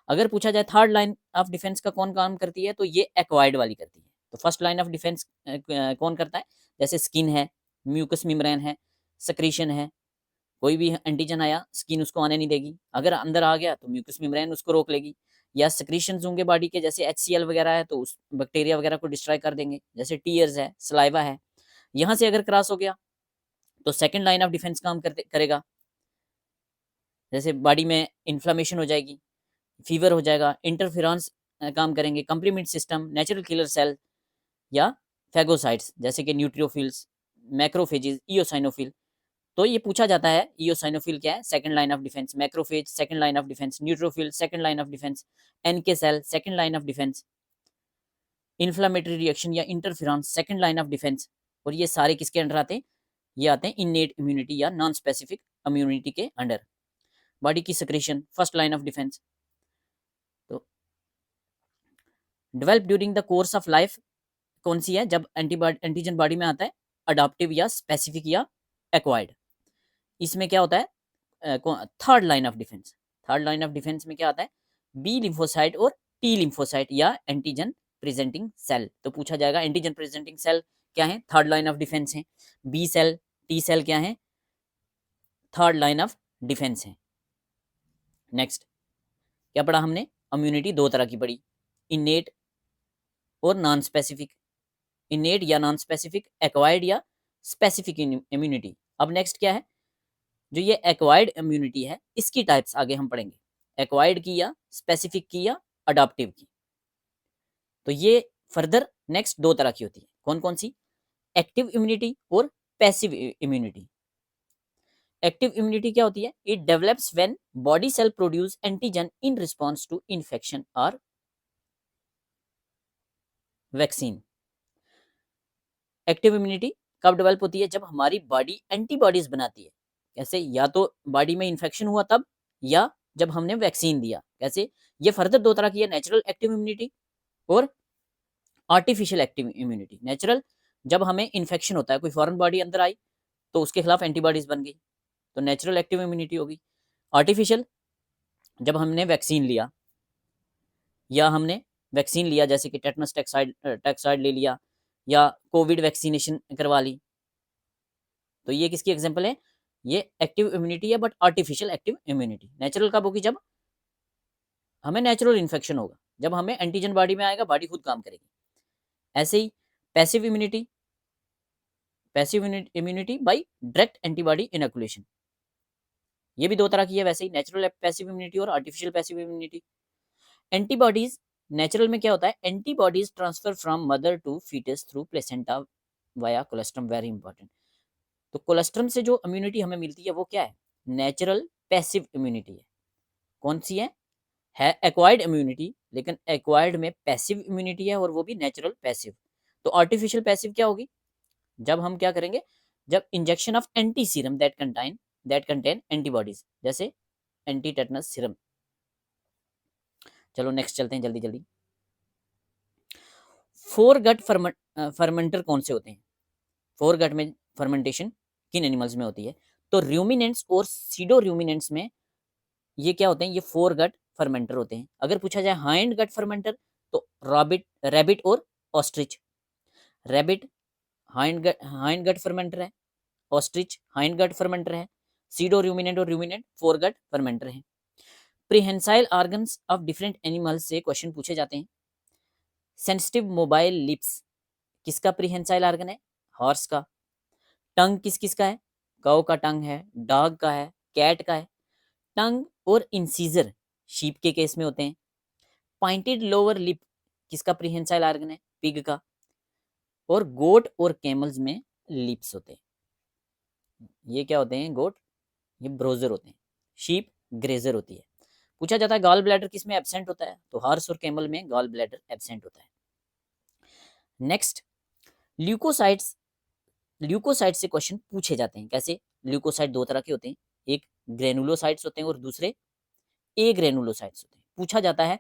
S1: अगर पूछा जाए थर्ड लाइन ऑफ डिफेंस का कौन काम करती है, तो ये एक्वायर्ड वाली करती है। तो फर्स्ट लाइन ऑफ डिफेंस कौन करता है? जैसे स्किन है, म्यूकस मेम्ब्रेन है, सक्रीशन है। कोई भी एंटीजन आया, स्किन उसको आने नहीं देगी। अगर अंदर आ गया तो म्यूकस मेम्ब्रेन उसको रोक लेगी। या सक्रीशंस होंगे बॉडी के, जैसे HCl वगैरह है तो उस बैक्टीरिया वगैरह को डिस्ट्रॉय कर देंगे। जैसे टीयर्स है, सलाइवा है, यहाँ से अगर क्रॉस हो गया तो सेकंड लाइन ऑफ डिफेंस काम करेगा। जैसे बॉडी में इन्फ्लामेशन हो जाएगी, फीवर हो जाएगा, इंटरफेरेंस काम करेंगे, complement system, natural killer cell या फैगोसाइट्स जैसे कि न्यूट्रियोफिल्स, मैक्रोफेजेस, इयोसाइनोफिल। तो ये पूछा जाता है इयोसाइनोफिल क्या है? Second line of defence. Macrophage second line of defence. Neutrophil second line of defence. NK cell second line of defence. Inflammatory reaction या interferons second line of defence. और ये सारे किसके अंडर आते हैं? ये आते हैं इनेट इम्यूनिटी या नॉन स्पेसिफिक इम्यूनिटी के अंडर। बॉडी की secretion first line of defence. तो develop during the course of life कौन सी है? जब एंटीजन बॉडी में आता है, अडॉप्टिव या स्पेसिफिक या एक्वायर्ड। इसमें क्या होता है? Third line of defence. Third line of defence में क्या आता है? बी लिम्फोसाइट और टी लिम्फोसाइट या एंटीजन प्रेजेंटिंग सेल। तो पूछा जाएगा एंटीजन प्रेजेंटिंग सेल क्या है? थर्ड लाइन ऑफ डिफेंस है। बी सेल, टी सेल क्या है? थर्ड लाइन ऑफ डिफेंस है। नेक्स्ट क्या पढ़ा हमने? इम्यूनिटी दो तरह की पढ़ी, इनेट और नॉन स्पेसिफिक। इनेट या नॉन स्पेसिफिक, एक्वायर्ड या स्पेसिफिक इम्यूनिटी। अब नेक्स्ट क्या है? जो ये एक्वायर्ड इम्यूनिटी है इसकी टाइप्स आगे हम पढ़ेंगे, एक्वायर्ड की या स्पेसिफिक की या अडॉप्टिव की। तो ये फर्दर नेक्स्ट दो तरह की होती है। कौन कौन सी? एक्टिव इम्यूनिटी और पैसिव इम्यूनिटी। एक्टिव इम्यूनिटी क्या होती है? It develops when body cell produce antigen in response to infection और वैक्सीन। एक्टिव इम्यूनिटी कब डेवलप होती है? जब हमारी बॉडी एंटीबॉडीज बनाती है। कैसे? या तो बॉडी में इन्फेक्शन हुआ तब, या जब हमने वैक्सीन दिया। कैसे? ये फर्दर दो तरह की है, नेचुरल एक्टिव इम्यूनिटी और आर्टिफिशियल एक्टिव इम्यूनिटी। नेचुरल जब हमें इन्फेक्शन होता है, कोई फॉरेन बॉडी अंदर आई तो उसके खिलाफ एंटीबॉडीज बन गई, तो नेचुरल एक्टिव इम्यूनिटी होगी। आर्टिफिशियल जब हमने वैक्सीन लिया, या हमने वैक्सीन लिया जैसे कि टेटनस टैक्साइड ले लिया या कोविड वैक्सीनेशन करवा ली, तो ये किसकी एग्जांपल है? ये एक्टिव इम्यूनिटी है, but artificial active immunity. Natural कब होगी? जब हमें नेचुरल इन्फेक्शन होगा, जब हमें एंटीजन बॉडी में आएगा, बॉडी खुद काम करेगी। ऐसे ही passive immunity, passive immunity by direct antibody inoculation. ये भी दो तरह की है वैसे ही, नेचुरल पैसिव इम्यूनिटी और artificial passive immunity. Antibodies natural में क्या होता है? Antibodies transfer from mother to foetus through placenta via colostrum. Very important. तो कोलेस्ट्रम से जो इम्यूनिटी हमें मिलती है वो क्या है? नेचुरल पैसिव इम्यूनिटी है। कौन सी है एक्वायर्ड इम्यूनिटी, लेकिन एक्वायर्ड में पैसिव इम्यूनिटी है और वो भी नेचुरल पैसिव। तो आर्टिफिशियल पैसिव क्या होगी? जब हम क्या करेंगे? जब injection of anti serum that contain antibodies, जैसे एंटी टेटनस सीरम। चलो नेक्स्ट चलते हैं जल्दी जल्दी। फोर गट फर्मेंटर कौन से होते हैं? फोर गट में फर्मेंटेशन किन एनिमल्स में होती है? तो रूमिनेंट्स और सीडो रूमिनेंट्स में ये क्या होते हैं? ये फोर गट फर्मेंटर होते हैं। अगर पूछा जाए हाइंड गट फर्मेंटर, तो रैबिट और ostrich. Rabbit hind gut fermenter है, ऑस्ट्रिच हाइंड गट फर्मेंटर है, सीडो रूमिनेंट और रूमिनेंट फोर गट फर्मेंटर है। Prehensile organs of different animals से क्वेश्चन पूछे जाते हैं। सेंसिटिव मोबाइल लिप्स किसका प्रीहेंसाइल ऑर्गन है? हॉर्स का। टंग किस किस का है? काऊ का टंग है, डॉग का है, कैट का है। टंग और इंसीजर शीप के केस में होते हैं। पॉइंटेड लोअर लिप किसका प्रीहेंसाइल ऑर्गन है? पिग का। और गोट और कैमल्स में लिप्स होते हैं। ये क्या होते हैं? गोट, ये ब्रोजर होते हैं। शीप ग्रेजर होती है। पूछा जाता है गॉल ब्लैडर किस में एब्सेंट होता है? तो हॉर्स और कैमल में गॉल ब्लैडर एब्सेंट होता है। Next, leucocytes. ल्यूकोसाइट से क्वेश्चन पूछे जाते हैं। कैसे? ल्यूकोसाइट दो तरह के होते हैं, एक ग्रेनुलोसाइट्स होते हैं और दूसरे ए ग्रेनुलोसाइट्स होते हैं। पूछा जाता है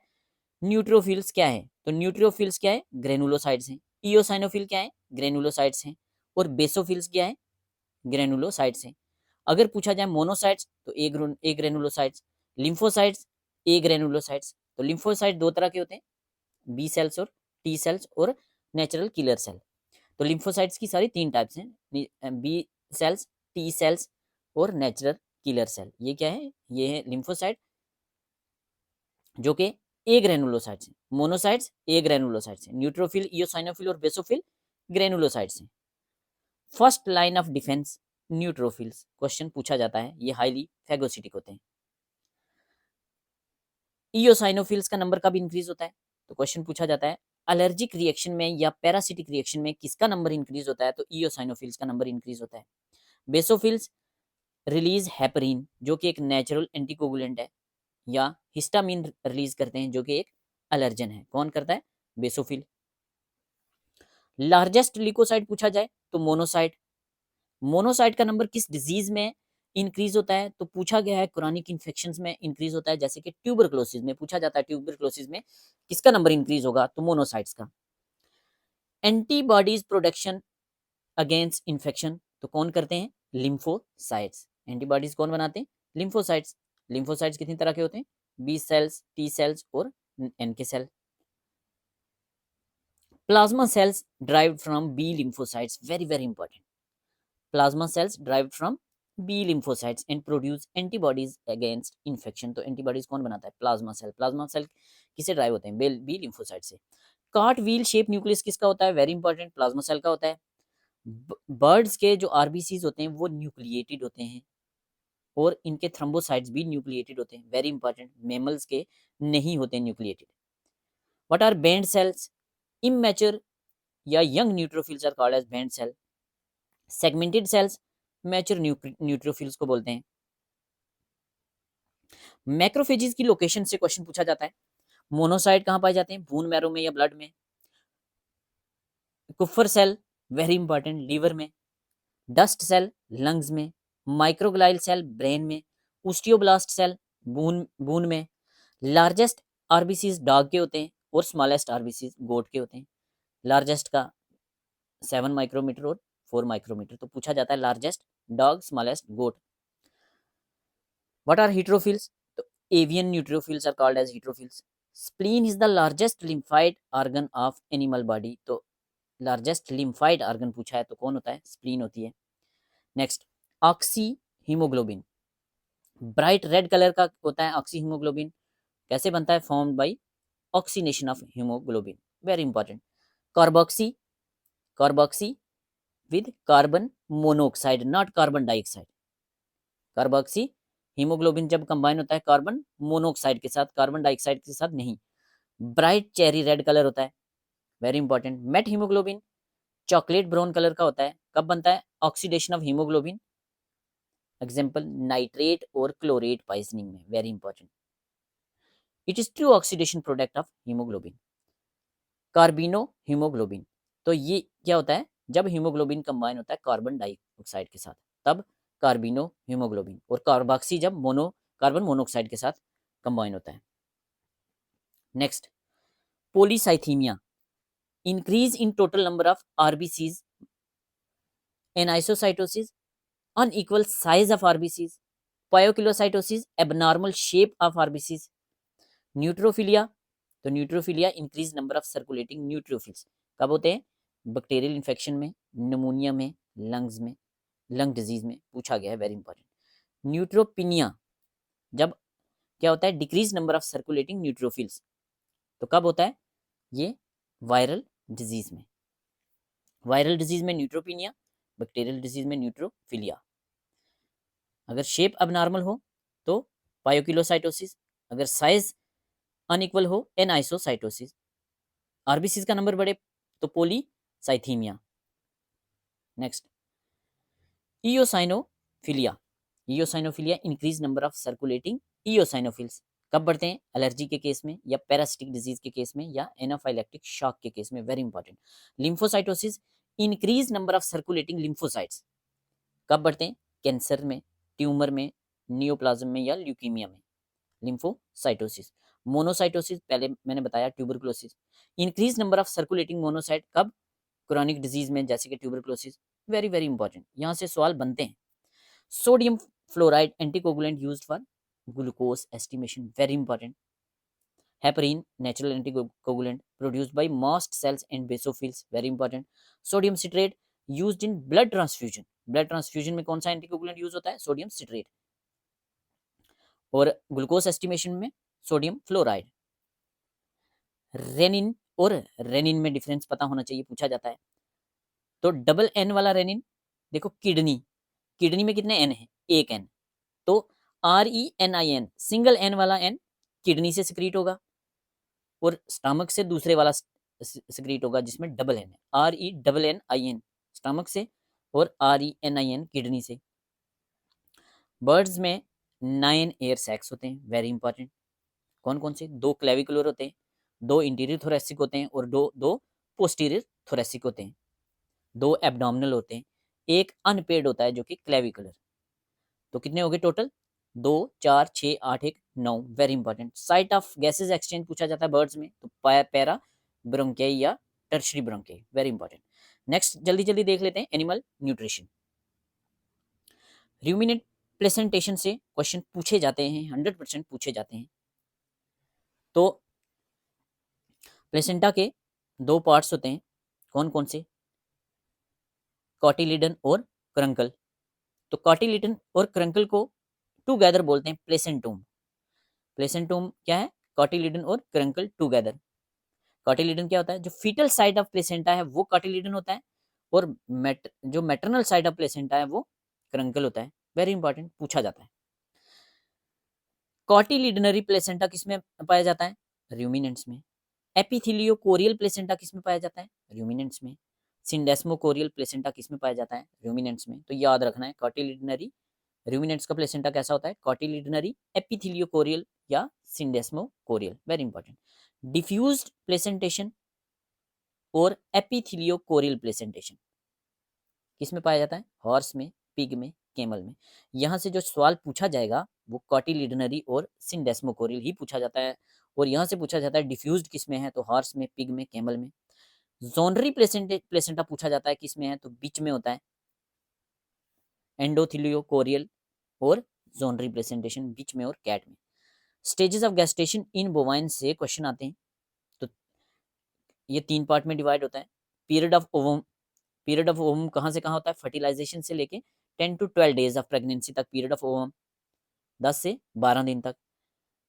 S1: न्यूट्रोफिल्स क्या है? तो न्यूट्रोफिल्स क्या है? ग्रेनुलोसाइट्स हैं। इओसाइनोफिल क्या है? ग्रेनुलोसाइट्स हैं। और बेसोफिल्स क्या है? ग्रेनुलोसाइट्स हैं। अगर पूछा जाए मोनोसाइट्स तो ए ग्रेनुलोसाइट्स। लिम्फोसाइट्स ए ग्रेनुलोसाइट्स। तो लिम्फोसाइट दो तरह के होते हैं, बी सेल्स और टी सेल्स और नेचुरल किलर सेल। तो लिम्फोसाइट्स की सारी तीन टाइप्स हैं, बी सेल्स, टी सेल्स और नेचुरल किलर सेल। ये क्या है? ये है लिम्फोसाइट जो कि ए ग्रेनुलोसाइट्स हैं। मोनोसाइट्स ए ग्रेनुलोसाइट्स हैं। न्यूट्रोफिल, इओसाइनोफिल और बेसोफिल ग्रेनुलोसाइट्स हैं। First line of defence neutrophils question पूछा जाता है, ये हाईली फैगोसिटिक होते हैं। इओसाइनोफिल्स का नंबर कब इंक्रीज होता है? तो क्वेश्चन पूछा जाता है एलर्जिक रिएक्शन में या पैरासिटिक रिएक्शन में किसका नंबर इंक्रीज होता है? तो इओसाइनोफिल्स का नंबर इंक्रीज होता है। बेसोफिल्स रिलीज हेपरिन जो कि एक नेचुरल एंटीकोगुलेंट है, या हिस्टामिन रिलीज करते हैं जो कि एक एलर्जन है। कौन करता है? बेसोफिल। लार्जेस्ट ल्यूकोसाइट पूछा जाए तो मोनोसाइट। मोनोसाइट का नंबर किस डिजीज में इंक्रीज होता है? तो पूछा गया है क्रॉनिक इन्फेक्शंस में इंक्रीज होता है, जैसे कि ट्यूबरक्लोसिस में। पूछा जाता है ट्यूबरक्लोसिस में किसका नंबर इंक्रीज होगा? तो मोनोसाइट्स का। एंटीबॉडीज प्रोडक्शन अगेंस्ट इन्फेक्शन तो कौन करते हैं? लिम्फोसाइट्स। एंटीबॉडीज कौन बनाते हैं? लिम्फोसाइट्स। लिम्फोसाइट्स कितनी तरह के होते हैं? बी सेल्स, टी सेल्स और NK cell. Plasma cells derived from B lymphocytes, very very important. Plasma cells derived from B lymphocytes and produce antibodies against infection. तो एंटीबॉडीज कौन बनाता है? Plasma cell. प्लाज्मा सेल किसे ड्राइव होते हैं? बी लिम्फोसाइट से। कार्ट व्हील शेप न्यूक्लियस किसका होता है? वेरी इंपॉर्टेंट, प्लाज्मा सेल का होता है। बर्ड्स के जो आरबीसीज होते हैं वो न्यूक्लिएटेड होते हैं और इनके थ्रोम्बोसाइट्स भी न्यूक्लिएटेड होते हैं, वेरी इंपॉर्टेंट। मेमल्स के नहीं होते nucleated. What are band cells? Immature या young neutrophils are called as band cell. Segmented cells mature neutrophils को बोलते हैं। मैक्रोफेजेस की लोकेशन से क्वेश्चन पूछा जाता है। मोनोसाइट कहां पाए जाते हैं? बून मैरो में या ब्लड में। कुफर सेल वेरी इंपॉर्टेंट, लीवर में। डस्ट सेल लंग्स में। माइक्रोग्लाइल सेल ब्रेन में। ओस्टियोब्लास्ट सेल बून बून में। लार्जेस्ट आरबीसीज डॉग के होते हैं और स्मॉलेस्ट आरबीसीज गोट के होते हैं। लार्जेस्ट का 7 माइक्रोमीटर और 4 माइक्रोमीटर। तो पूछा जाता है largest dog, smallest goat. What are heterophils? तो avian neutrophils are called as heterophils. Spleen is the largest lymphoid organ of animal body. तो लार्जेस्ट लिम्फाइड ऑर्गन पूछा है तो कौन होता है? स्प्लीन होती है। Next, oxyhaemoglobin bright red colour का होता है। ऑक्सी हीमोग्लोबिन कैसे बनता है? Formed by oxygenation of haemoglobin, very important. Carboxy, carboxy with carbon monoxide, not carbon dioxide. Carboxy haemoglobin जब कंबाइन होता है कार्बन मोनोऑक्साइड के साथ, कार्बन डाइऑक्साइड के साथ नहीं। ब्राइट चेरी रेड कलर होता है, very important. Methaemoglobin chocolate brown colour का होता है। कब बनता है? Oxidation of haemoglobin, example nitrate और क्लोरेट पॉइजनिंग में, very important. It is true oxidation product of haemoglobin. Carbaminohaemoglobin तो ये क्या होता है? जब हीमोग्लोबिन कंबाइन होता है कार्बन डाइऑक्साइड के साथ, तब कार्बिनो हीमोग्लोबिन। और कार्बोक्सी जब कार्बन मोनोऑक्साइड के साथ कंबाइन होता है। Next, polycythaemia increase in total number of RBCs, anisocytosis, unequal size of RBCs, poikilocytosis, abnormal shape of RBCs. Neutrophilia तो neutrophilia increase number of circulating neutrophils कब होते हैं? बैक्टीरियल इन्फेक्शन में, निमोनिया में, लंग्स में, लंग डिजीज में पूछा गया है, वेरी इंपॉर्टेंट। न्यूट्रोपिनिया जब क्या होता है? Decrease number of circulating neutrophils तो कब होता है? ये वायरल डिजीज में। वायरल डिजीज में न्यूट्रोपिनिया, बैक्टीरियल डिजीज में न्यूट्रोफिलिया। अगर शेप अबनॉर्मल हो तो पायोकिलोसाइटोसिस, अगर साइज अनइक्वल हो एनआइसोसाइटोसिस, आरबीसी का नंबर बढ़े तो polycythaemia. Next, eosinophilia. Eosinophilia increase number of circulating eosinophils. कब बढ़ते हैं? एलर्जी के केस में, या पैरासिटिक डिजीज के केस में, या एनाफाइलेक्टिक शॉक के केस में। Very important. Lymphocytosis, increase number of circulating lymphocytes. कब बढ़ते हैं? कैंसर में, ट्यूमर में, नियोप्लाज्म में, या ल्यूकीमिया में। लिम्फोसाइटोसिस। मोनोसाइटोसिस, पहले मैंने बताया tuberculosis. Increase number of circulating monocyte कब? क्रॉनिक डिजीज में, जैसे कि ट्यूबरकुलोसिस। वेरी वेरी इंपॉर्टेंट, यहाँ से सवाल बनते हैं। Sodium fluoride anticoagulant used for glucose estimation. Very important. Heparin, natural anticoagulant produced by mast cells and basophils. Very important. Sodium citrate used in blood transfusion. Blood transfusion में कौन सा एंटीकोगुलेंट यूज होता है? Sodium citrate. और ग्लूकोज एस्टिमेशन में सोडियम फ्लोराइड। रेनिन और रेनिन में डिफरेंस पता होना चाहिए, पूछा जाता है। तो डबल एन वाला रेनिन, देखो किडनी, किडनी में कितने एन है? एक एन। तो RENIN, सिंगल एन वाला एन किडनी से सिक्रीट होगा, और स्टमक से दूसरे वाला सिक्रीट होगा जिसमें डबल एन है। RENNIN स्टमक से, और RENIN किडनी से। बर्ड्स में 9 एयर सैक्स होते हैं। Very important. कौन कौन से? 2 क्लेविकुलर होते हैं, 2 इंटीरियर थोरेसिक होते हैं, और दो पोस्टीरियर थोरेसिक होते हैं। 2 एब्डोमिनल होते हैं, एक अनपेड होता है जो कि क्लेविकुलर। तो कितने हो गए total? 2, 4, 6, 8, 1, 9। Very important. Site of gases exchange पूछा जाता है बर्ड्स में, तो पैरा ब्रोंकियाई या tertiary bronchi. Very important. Next, जल्दी जल्दी देख लेते हैं एनिमल न्यूट्रिशन। रूमिनेंट प्लेसेंटेशन से क्वेश्चन पूछे जाते हैं, 100% पूछे जाते हैं। तो प्लेसेंटा के 2 पार्ट्स होते हैं, कौन कौन से? कॉटिलिडन और क्रंकल। तो कॉटिलिडन और क्रंकल को टुगेदर बोलते हैं प्लेसेंटोम। प्लेसेंटोम क्या है? कॉटिलिडन और क्रंकल टुगेदर। कॉटिलिडन क्या होता है? जो फीटल साइड ऑफ प्लेसेंटा है वो कॉटिलिडन होता है, और जो मैटरनल साइड ऑफ प्लेसेंटा है वो क्रंकल होता है। वेरी इंपॉर्टेंट, पूछा जाता है। कॉटिलिडनरी प्लेसेंटा किसमें पाया जाता है? रूमिनेंट्स में। एपिथेलियोकोरियल प्लेसेंटा किसमें पाया जाता है? रूमिनेंट्स में। सिंडेस्मोकोरियल प्लेसेंटा किसमें पाया जाता है? रूमिनेंट्स में। तो याद रखना है, कॉटिलिडनरी रूमिनेंट्स का प्लेसेंटा कैसा होता है? कॉटिलिडनरी, एपिथेलियोकोरियल, या syndesmochorial. Very important. Diffused placentation और एपिथेलियोकोरियल प्लेसेंटेशन किसमें पाया जाता है? हॉर्स में, पिग में, कैमल में। यहाँ से जो सवाल पूछा जाएगा वो कॉटिलिडनरी और सिंडेस्मोकोरियल ही पूछा जाता है, और यहाँ से पूछा जाता है डिफ्यूज्ड किसमें है? तो हॉर्स में, पिग में, कैमल में। जोनरी प्लेसेंटा पूछा जाता है किसमें है? तो बीच में होता है, एंडोथेलियोकोरियल और जोनरी प्लेसेंटेशन बीच में, और कैट में। Stages of gestation in bovine से क्वेश्चन आते हैं, तो ये 3 पार्ट में डिवाइड होता है। Period of ovum, period of ovum कहाँ से कहाँ होता है? फर्टिलाइजेशन से लेके 10 to 12 डेज ऑफ प्रेगनेंसी तक पीरियड ऑफ ओवम, 10 से 12 दिन तक।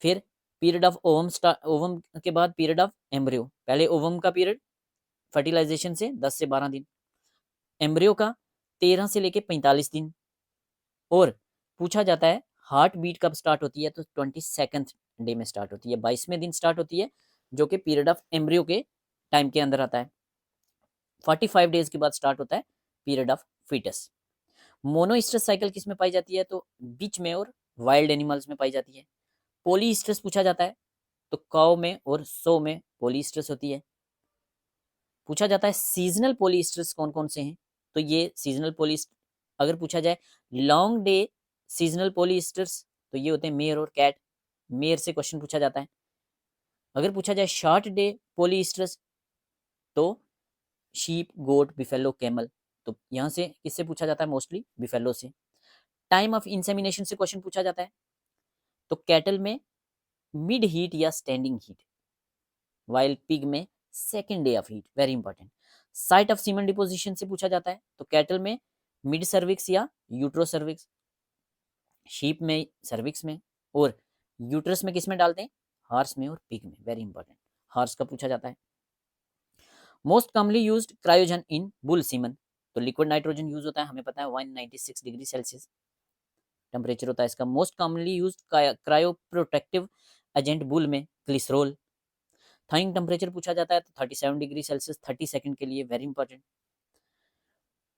S1: फिर पीरियड ऑफ ओवम, ओवम के बाद पीरियड ऑफ एम्ब्रियो। पहले ओवम का पीरियड फर्टिलाइजेशन से 10 से 12 दिन, एम्ब्रियो का 13 से लेके 45 दिन। और पूछा जाता है हार्ट बीट कब स्टार्ट होती है? तो 22nd डे में स्टार्ट होती है, 22वें दिन स्टार्ट होती है, जो कि पीरियड ऑफ एम्ब्रियो के टाइम के अंदर आता है। 45 डेज के बाद स्टार्ट होता है पीरियड ऑफ फीटस। मोनोइस्ट्रस साइकिल किस में पाई जाती है? तो बीच में और वाइल्ड एनिमल्स में पाई जाती है। पॉलीइस्ट्रस पूछा जाता है, तो काउ में और सो में पॉलीइस्ट्रस होती है। पूछा जाता है सीजनल पॉलीइस्ट्रस कौन कौन से हैं? तो ये सीजनल पॉलीइस्टर, अगर पूछा जाए लॉन्ग डे सीजनल पॉलीइस्टर्स, तो ये होते हैं मेयर और कैट। मेयर से क्वेश्चन पूछा जाता है। अगर पूछा जाए शॉर्ट डे पॉलीइस्टर्स, तो शीप, गोट, बिफेलो, कैमल। तो यहाँ से किससे पूछा जाता है? मोस्टली बिफेलो से। टाइम ऑफ इंसेमिनेशन से क्वेश्चन पूछा जाता है, तो कैटल में मिड हीट या स्टैंडिंग हीट, वाइल पिग में second day of heat. Very important. Site of semen deposition से पूछा जाता है, तो कैटल में मिड सर्विक्स या यूट्रो सर्विक्स, शीप में सर्विक्स में, और यूट्रस में किस में डालते हैं? हॉर्स में और पिग में। वेरी इंपॉर्टेंट, हॉर्स का पूछा जाता है। Most commonly used cryogen in bull semen, तो लिक्विड नाइट्रोजन यूज होता है, हमें पता है 196 डिग्री सेल्सियस टेम्परेचर होता है इसका। Most commonly used cryo protective agent bull में ग्लिसरॉल। थाइंग टेम्परेचर पूछा जाता है तो 37 डिग्री सेल्सियस 30 सेकंड के लिए, वेरी इंपॉर्टेंट।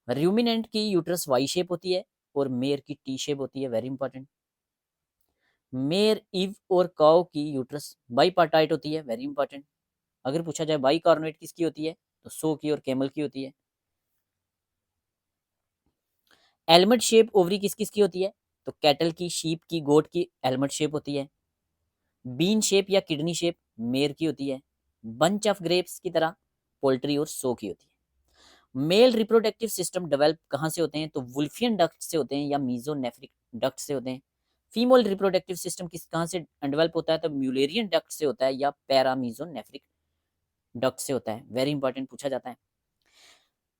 S1: रूमिनेंट की यूट्रस वाई शेप होती है और मेयर की टी शेप होती है, वेरी इंपॉर्टेंट। मेयर, इव और काउ की यूट्रस बाईपार्टाइट होती है, वेरी इंपॉर्टेंट। अगर पूछा जाए बाईकार्बोनेट किसकी होती है तो सो की और कैमल की होती है। एलमंड शेप ओवरी किस किस की होती है तो कैटल की, शीप की, गोट की एलमंड शेप होती है। बीन शेप या किडनी शेप मेयर की होती है। बंच ऑफ ग्रेप्स की तरह पोल्ट्री और सो की होती है। मेल रिप्रोडक्टिव सिस्टम डेवलप कहाँ से होते हैं तो वुल्फियन डक्ट से होते हैं या मीजोनेफ्रिक डक्ट से होते हैं। फीमेल रिप्रोडक्टिव सिस्टम किस कहाँ से डेवलप होता है तो म्यूलेरियन डक्ट से होता है या पैरामीजोनेफ्रिक डक्ट से होता है, वेरी इंपॉर्टेंट पूछा जाता है।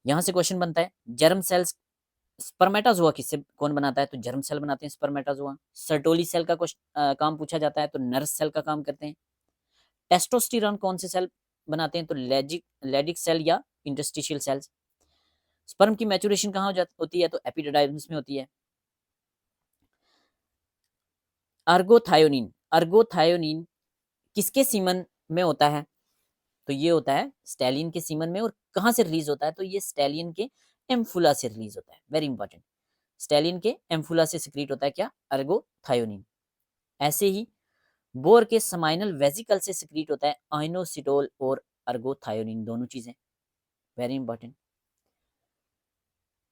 S1: यहां से क्वेश्चन बनता है जर्म सेल्स, स्पर्मेटाजोआ किससे कौन बनाता है तो जर्म सेल बनाते हैं स्पर्मेटाजोआ। सर्टोली सेल का काम पूछा जाता है तो नर्स सेल का काम करते हैं। टेस्टोस्टेरोन कौन से सेल बनाते हैं तो लेडिक सेल या इंटरस्टिशियल सेल्स। स्पर्म की मैचुरेशन कहाँ होती है तो एपिडिडाइमिस में होती है। अर्गोथायोनिन किसके सीमन में होता है तो ये होता है स्टैलियन के सीमन में। और कहां से रिलीज होता है तो ये स्टैलियन के एम्फुला से रिलीज होता है, वेरी इंपॉर्टेंट। स्टैलियन के एम्फुला से सिक्रीट होता है क्या अर्गोथायोनिन। ऐसे ही बोर के समाइनल वेजिकल से सिक्रीट होता है आइनोसिटोल और अर्गोथायोनिन, दोनों चीजें, वेरी इंपॉर्टेंट।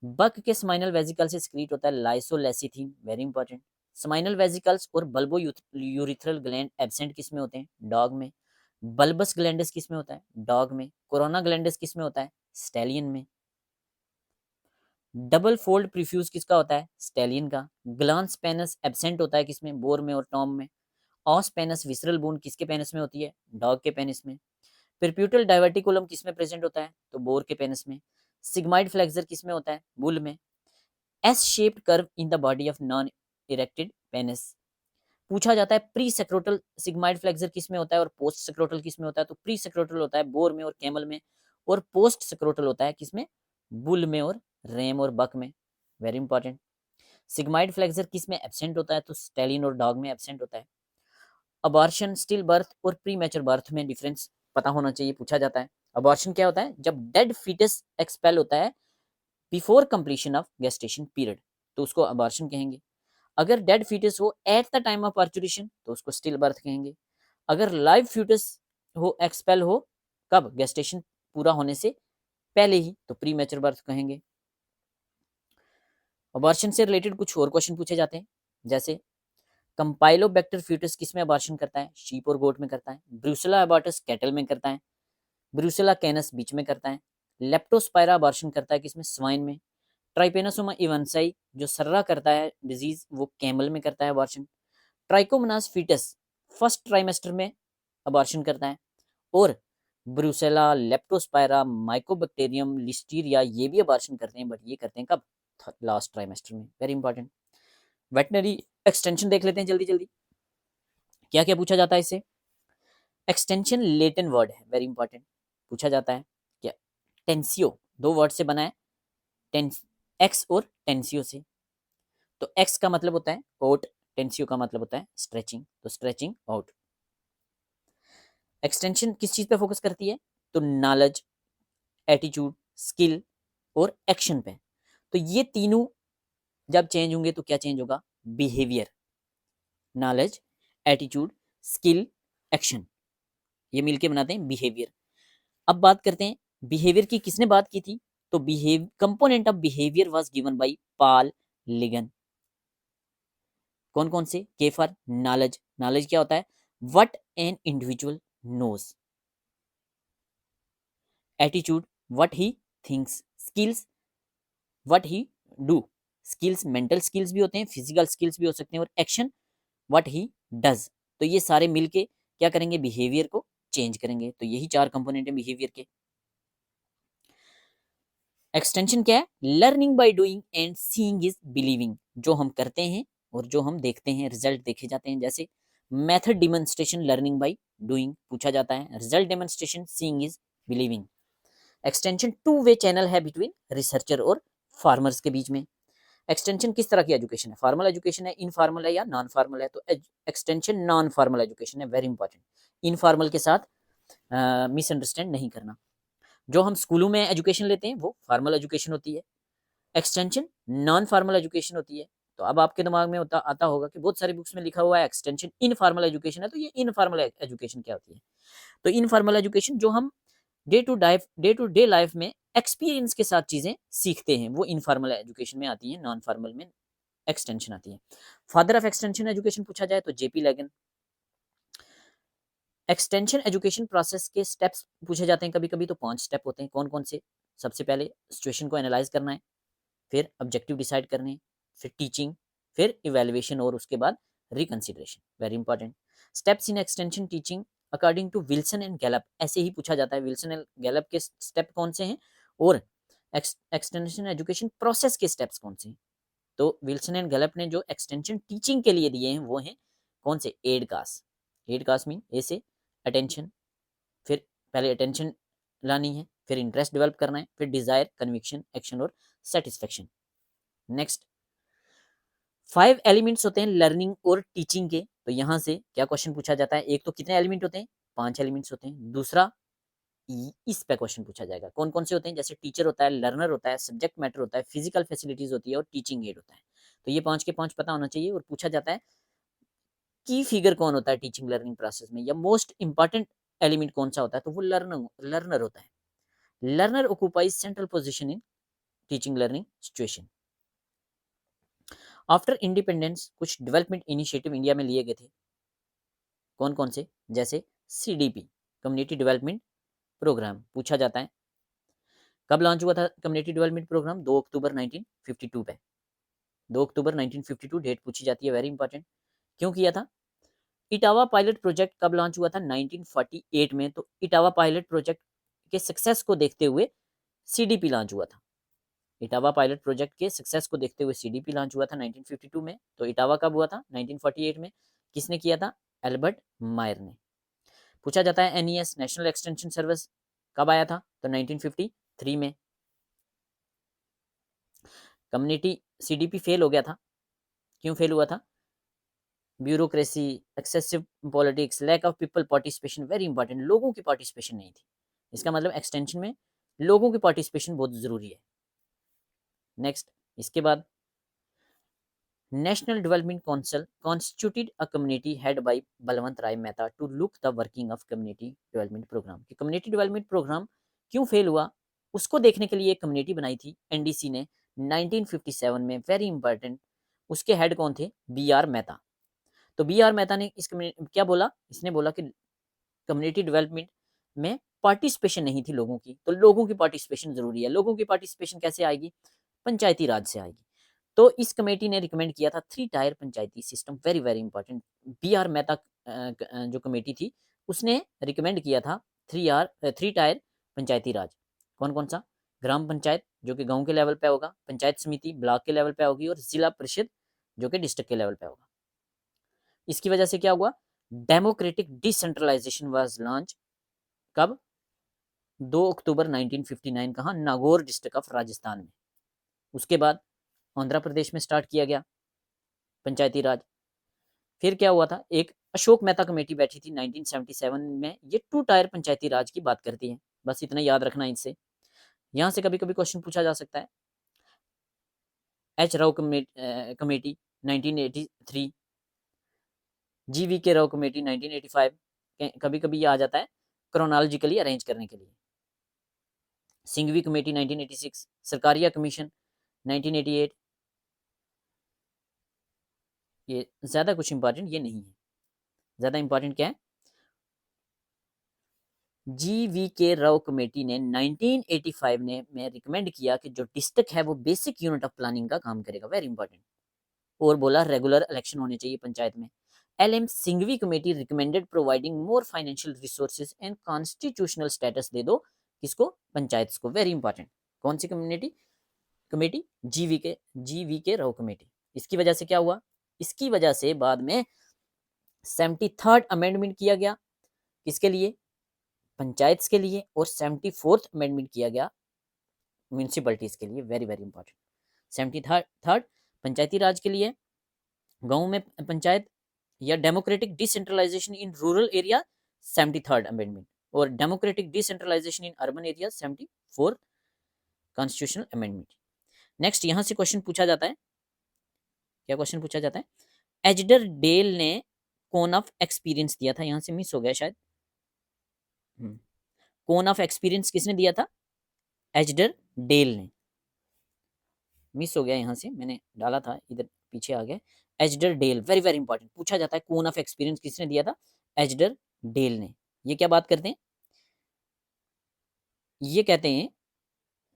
S1: बक के स्माइनल वेजिकल से सिक्रीट होता है लाइसोलेसिथिन, वेरी इंपॉर्टेंट। स्माइनल वेजिकल्स और बल्बो यूरिथ्रल ग्लैंड एब्सेंट किस में होते हैं डॉग में। बल्बस ग्लैंडस किस में होता है डॉग में। कोरोना ग्लैंडस किस में होता है स्टैलियन में। डबल फोल्ड प्रीफ्यूज किसका होता है स्टैलियन का। ग्लांस पेनस एब्सेंट होता है किसमें बोर में और टॉम में। ऑस पेनस विसरल बोन किसके पेनिस में होती है डॉग के पेनिस में। परप्यूटल डाइवर्टिकुलम किसमें प्रेजेंट होता है तो बोर के पेनिस में। सिग्माइड फ्लेक्सर किसमें होता है बुल में। S shaped curve in the body of non erected penis. पूछा जाता है प्री सेक्रोटल सिग्माइड फ्लेक्सर किसमें होता है और पोस्ट सेक्रोटल किसमें होता है तो प्री सेक्रोटल होता है बोर में और कैमल में, और पोस्ट सेक्रोटल होता है किसमें बुल में और रैम और बक में, वेरी इंपॉर्टेंट। सिग्माइड फ्लेक्सर किसमें एब्सेंट होता है तो स्टेलिन और डॉग में एब्सेंट होता है। अबॉर्शन, स्टिल बर्थ और प्री मैच्योर बर्थ में डिफरेंस पता होना चाहिए, पूछा जाता है। अबॉर्शन क्या होता है जब डेड फीटस एक्सपेल होता है before completion of gestation period तो उसको अबॉर्शन कहेंगे। अगर डेड फीटस हो eight the time of parturition तो उसको स्टिल बर्थ कहेंगे। अगर लाइव फीटस हो एक्सपेल हो कब गेस्टेशन पूरा होने से पहले ही तो प्री मैच्योर बर्थ कहेंगे। अबॉर्शन से रिलेटेड कुछ और क्वेश्चन पूछे जाते हैं, जैसे कंपाइलोबैक्टर फीटस किसमें अबॉर्शन करता है शीप और गोट में करता है। ब्रूसेला अबॉर्टस कैटल में करता है। ब्रूसेला कैनस बीच में करता है। लेप्टोस्पायरा अबॉर्शन करता है किसमें स्वाइन में। ट्राइपेनोसोमा इवंसाई जो सर्रा करता है डिजीज वो कैमल में करता है abortion. Trichomonas foetus first trimester में अबॉर्शन करता है। और ब्रूसेला, लेप्टोस्पायरा, माइकोबैक्टीरियम, लिस्टीरिया ये भी अबॉर्शन करते हैं, बट ये करते हैं कब लास्ट ट्राइमेस्टर में, वेरी इंपॉर्टेंट। वेटनरी एक्सटेंशन देख लेते हैं जल्दी जल्दी, क्या क्या पूछा जाता है इससे। एक्सटेंशन लेटिन वर्ड है, वेरी इंपॉर्टेंट, पूछा जाता है क्या टेंसियो दो वर्ड से बना है, टेंस एक्स और टेंसियो से। तो एक्स का मतलब होता है ओट, टेंसियो का मतलब होता है स्ट्रेचिंग, तो स्ट्रेचिंग आउट। एक्सटेंशन किस चीज पे फोकस करती है तो नॉलेज, एटीट्यूड, स्किल और एक्शन पे। तो ये तीनों जब चेंज होंगे तो क्या चेंज होगा behaviour. Knowledge, attitude, skill, action, ये मिलके बनाते हैं बिहेवियर। अब बात करते हैं बिहेवियर की, किसने बात की थी तो behave component of behaviour was given by Paul ligand. कौन कौन से के फॉर नॉलेज, नॉलेज क्या होता है what an individual knows. Attitude what he thinks. Skills what he do, skills mental skills भी होते हैं, फिजिकल स्किल्स भी हो सकते हैं, और एक्शन व्हाट ही डज। तो ये सारे मिलके क्या करेंगे बिहेवियर को चेंज करेंगे। तो यही चार कंपोनेंट है बिहेवियर के। एक्सटेंशन क्या है learning by doing and seeing is believing, जो हम करते हैं और जो हम देखते हैं रिजल्ट देखे जाते हैं। जैसे method demonstration learning by doing पूछा जाता है, result demonstration seeing is believing. Extension two way channel है बिटवीन रिसर्चर और फार्मर्स के बीच में। एक्सटेंशन किस तरह की एजुकेशन है, फॉर्मल एजुकेशन है, इनफॉर्मल है या नॉन फॉर्मल है, तो एक्सटेंशन नॉन फॉर्मल एजुकेशन है, वेरी इंपॉर्टेंट। इनफॉर्मल के साथ मिसअंडरस्टैंड नहीं करना। जो हम स्कूलों में एजुकेशन लेते हैं वो फॉर्मल एजुकेशन होती है, एक्सटेंशन नॉन फॉर्मल एजुकेशन होती है। तो अब आपके दिमाग में आता होगा कि बहुत सारी बुक्स में लिखा हुआ है एक्सटेंशन इनफॉर्मल एजुकेशन है, तो ये इनफॉर्मल एजुकेशन क्या होती है? तो इनफॉर्मल एजुकेशन जो हम डे टू डे लाइफ में एक्सपीरियंस के साथ चीजें सीखते हैं वो इनफॉर्मल एजुकेशन में आती है, नॉन फॉर्मल में एक्सटेंशन आती है। फादर ऑफ एक्सटेंशन एजुकेशन पूछा जाए तो JP legend. Extension education process के स्टेप्स पूछे जाते हैं कभी कभी, तो 5 स्टेप होते हैं। कौन कौन से? सबसे पहले सिचुएशन को एनालाइज करना है, फिर ऑब्जेक्टिव डिसाइड करने हैं, फिर टीचिंग, फिर इवेल्युएशन और उसके बाद reconsideration, very important. Steps in extension teaching according to Wilson and Gallup, ऐसे ही पूछा जाता है विल्सन एंड गैलप के स्टेप कौन से हैं और एक्सटेंशन एजुकेशन प्रोसेस के स्टेप्स कौन से हैं। तो विल्सन एंड गैलप ने जो एक्सटेंशन टीचिंग के लिए दिए हैं वो हैं कौन से? एडकास। एडकास मीन ए से अटेंशन, फिर पहले अटेंशन लानी है, फिर इंटरेस्ट डेवलप करना है, फिर डिजायर, कन्विक्शन, एक्शन और सेटिस्फेक्शन। नेक्स्ट 5 एलिमेंट्स होते हैं लर्निंग और टीचिंग के, तो यहां से क्या क्वेश्चन पूछा जाता है? एक तो कितने एलिमेंट होते हैं? 5 एलिमेंट्स होते हैं। दूसरा इस पे क्वेश्चन पूछा जाएगा कौन कौन से होते हैं, जैसे टीचर होता है, लर्नर होता है, सब्जेक्ट मैटर होता है, फिजिकल फैसिलिटीज होती है और टीचिंग एड होता है। तो ये 5 के 5 पता होना चाहिए। और पूछा जाता है की फिगर कौन होता है टीचिंग लर्निंग प्रोसेस में, या मोस्ट इंपॉर्टेंट एलिमेंट कौन सा होता है, तो वो लर्नर होता है। Learner occupies central position in teaching learning situation. After independence कुछ डेवलपमेंट इनिशिएटिव इंडिया में लिए गए थे। कौन कौन से? जैसे सीडीपी, कम्युनिटी डेवलपमेंट प्रोग्राम पूछा जाता है। कब लॉन्च हुआ था कम्युनिटी डेवलपमेंट प्रोग्राम? 2 अक्टूबर 1952 पे। 2 अक्टूबर 1952 डेट पूछी जाती है, वेरी इंपॉर्टेंट। क्यों किया था? इटावा पायलट प्रोजेक्ट कब लॉन्च हुआ था? 1948 में। तो इटावा पायलट प्रोजेक्ट के सक्सेस को देखते हुए सीडीपी लॉन्च हुआ था। इटावा पायलट प्रोजेक्ट के सक्सेस को देखते हुए सीडीपी लॉन्च हुआ था 1952 में। तो इटावा कब हुआ था? 1948 में। किसने किया था? एल्बर्ट मायर ने। पूछा जाता है एनईएस नेशनल एक्सटेंशन सर्विस कब आया था? तो 1953 में। कम्युनिटी सीडीपी फेल हो गया था। क्यों फेल हुआ था? Bureaucracy, excessive politics, lack of people participation, very important, लोगों की पार्टिसिपेशन नहीं थी। इसका मतलब एक्सटेंशन में लोगों की पार्टिसिपेशन बहुत जरूरी है। नेक्स्ट इसके बाद national development council constituted a community head by Balwant Rai Mehta to look the working of community development programme. कि कम्युनिटी डेवलपमेंट प्रोग्राम क्यों फेल हुआ उसको देखने के लिए एक कम्युनिटी बनाई थी एनडीसी ने 1957 में, वेरी इंपॉर्टेंट। उसके हेड कौन थे? B R Mehta. तो बी आर मेहता ने इस क्या बोला? इसने बोला कि कम्युनिटी डेवलपमेंट में पार्टिसिपेशन नहीं थी लोगों की, तो लोगों की पार्टिसिपेशन जरूरी है। लोगों की पार्टिसिपेशन कैसे आएगी? पंचायती राज से आएगी। तो इस कमेटी ने रिकमेंड किया था 3 tier panchayati system, very very important. B R Mehta जो कमेटी थी उसने रिकमेंड किया था 3 टायर पंचायती राज। कौन कौन सा? ग्राम पंचायत जो कि गांव के लेवल पे होगा, पंचायत समिति ब्लॉक के लेवल पे होगी, और जिला परिषद जो कि डिस्ट्रिक्ट के लेवल पे होगा। इसकी वजह से क्या हुआ? डेमोक्रेटिक डिसेंट्रलाइजेशन वाज लॉन्च कब? 2 अक्टूबर 1959। कहाँ? नागौर डिस्ट्रिक्ट ऑफ राजस्थान में। उसके बाद आंध्र प्रदेश में स्टार्ट किया गया पंचायती राज। फिर क्या हुआ था? एक अशोक मेहता कमेटी बैठी थी 1977 में, ये 2 टायर पंचायती राज की बात करती है। बस इतना याद रखना इनसे। यहां से कभी कभी क्वेश्चन पूछा जा सकता है। एच राव कमेटी 1983, जीवी के राव कमेटी 1985। कभी कभी ये आ जाता है क्रोनोलॉजिकली अरेंज करने के लिए। Singhvi committee 1986, Sarkaria commission 1988। ये ज्यादा कुछ इंपॉर्टेंट ये नहीं है। ज्यादा इंपॉर्टेंट क्या है? जीवी के राव कमेटी ने 1985 में रिकमेंड किया कि जो डिस्ट्रिक्ट है वो बेसिक यूनिट ऑफ प्लानिंग का काम करेगा, वेरी इंपॉर्टेंट। और बोला रेगुलर इलेक्शन होने चाहिए पंचायत में। L M Singhvi committee recommended providing more financial resources and constitutional status दे दो किसको? पंचायत को, वेरी इंपॉर्टेंट। कौन सी कमेटी? जीवी के राव कमेटी। इसकी वजह से क्या हुआ? इसकी वजह से बाद में 73rd अमेंडमेंट किया गया। किसके लिए? पंचायत के लिए, और 74th अमेंडमेंट किया गया म्यूनिसिपैलिटीज के लिए, very very important. 73rd Panchayati Raj के लिए, गांव में पंचायत या democratic decentralisation in rural area 73rd amendment, और democratic decentralisation in urban area 74th constitutional amendment. Next यहां से क्वेश्चन पूछा जाता है, क्या क्वेश्चन पूछा जाता है, एजडर डेल ने कोन ऑफ एक्सपीरियंस दिया था, यहां से मिस हो गया शायद, कोन ऑफ एक्सपीरियंस किसने दिया था, एजडर डेल ने, मिस हो गया यहां से, मैंने डाला था इधर पीछे आ गया, एजडर डेल, वेरी वेरी इंपॉर्टेंट, पूछा जाता है कोन ऑफ एक्सपीरियंस किसने दिया था, एजडर डेल ने। ये क्या बात करते हैं, ये कहते हैं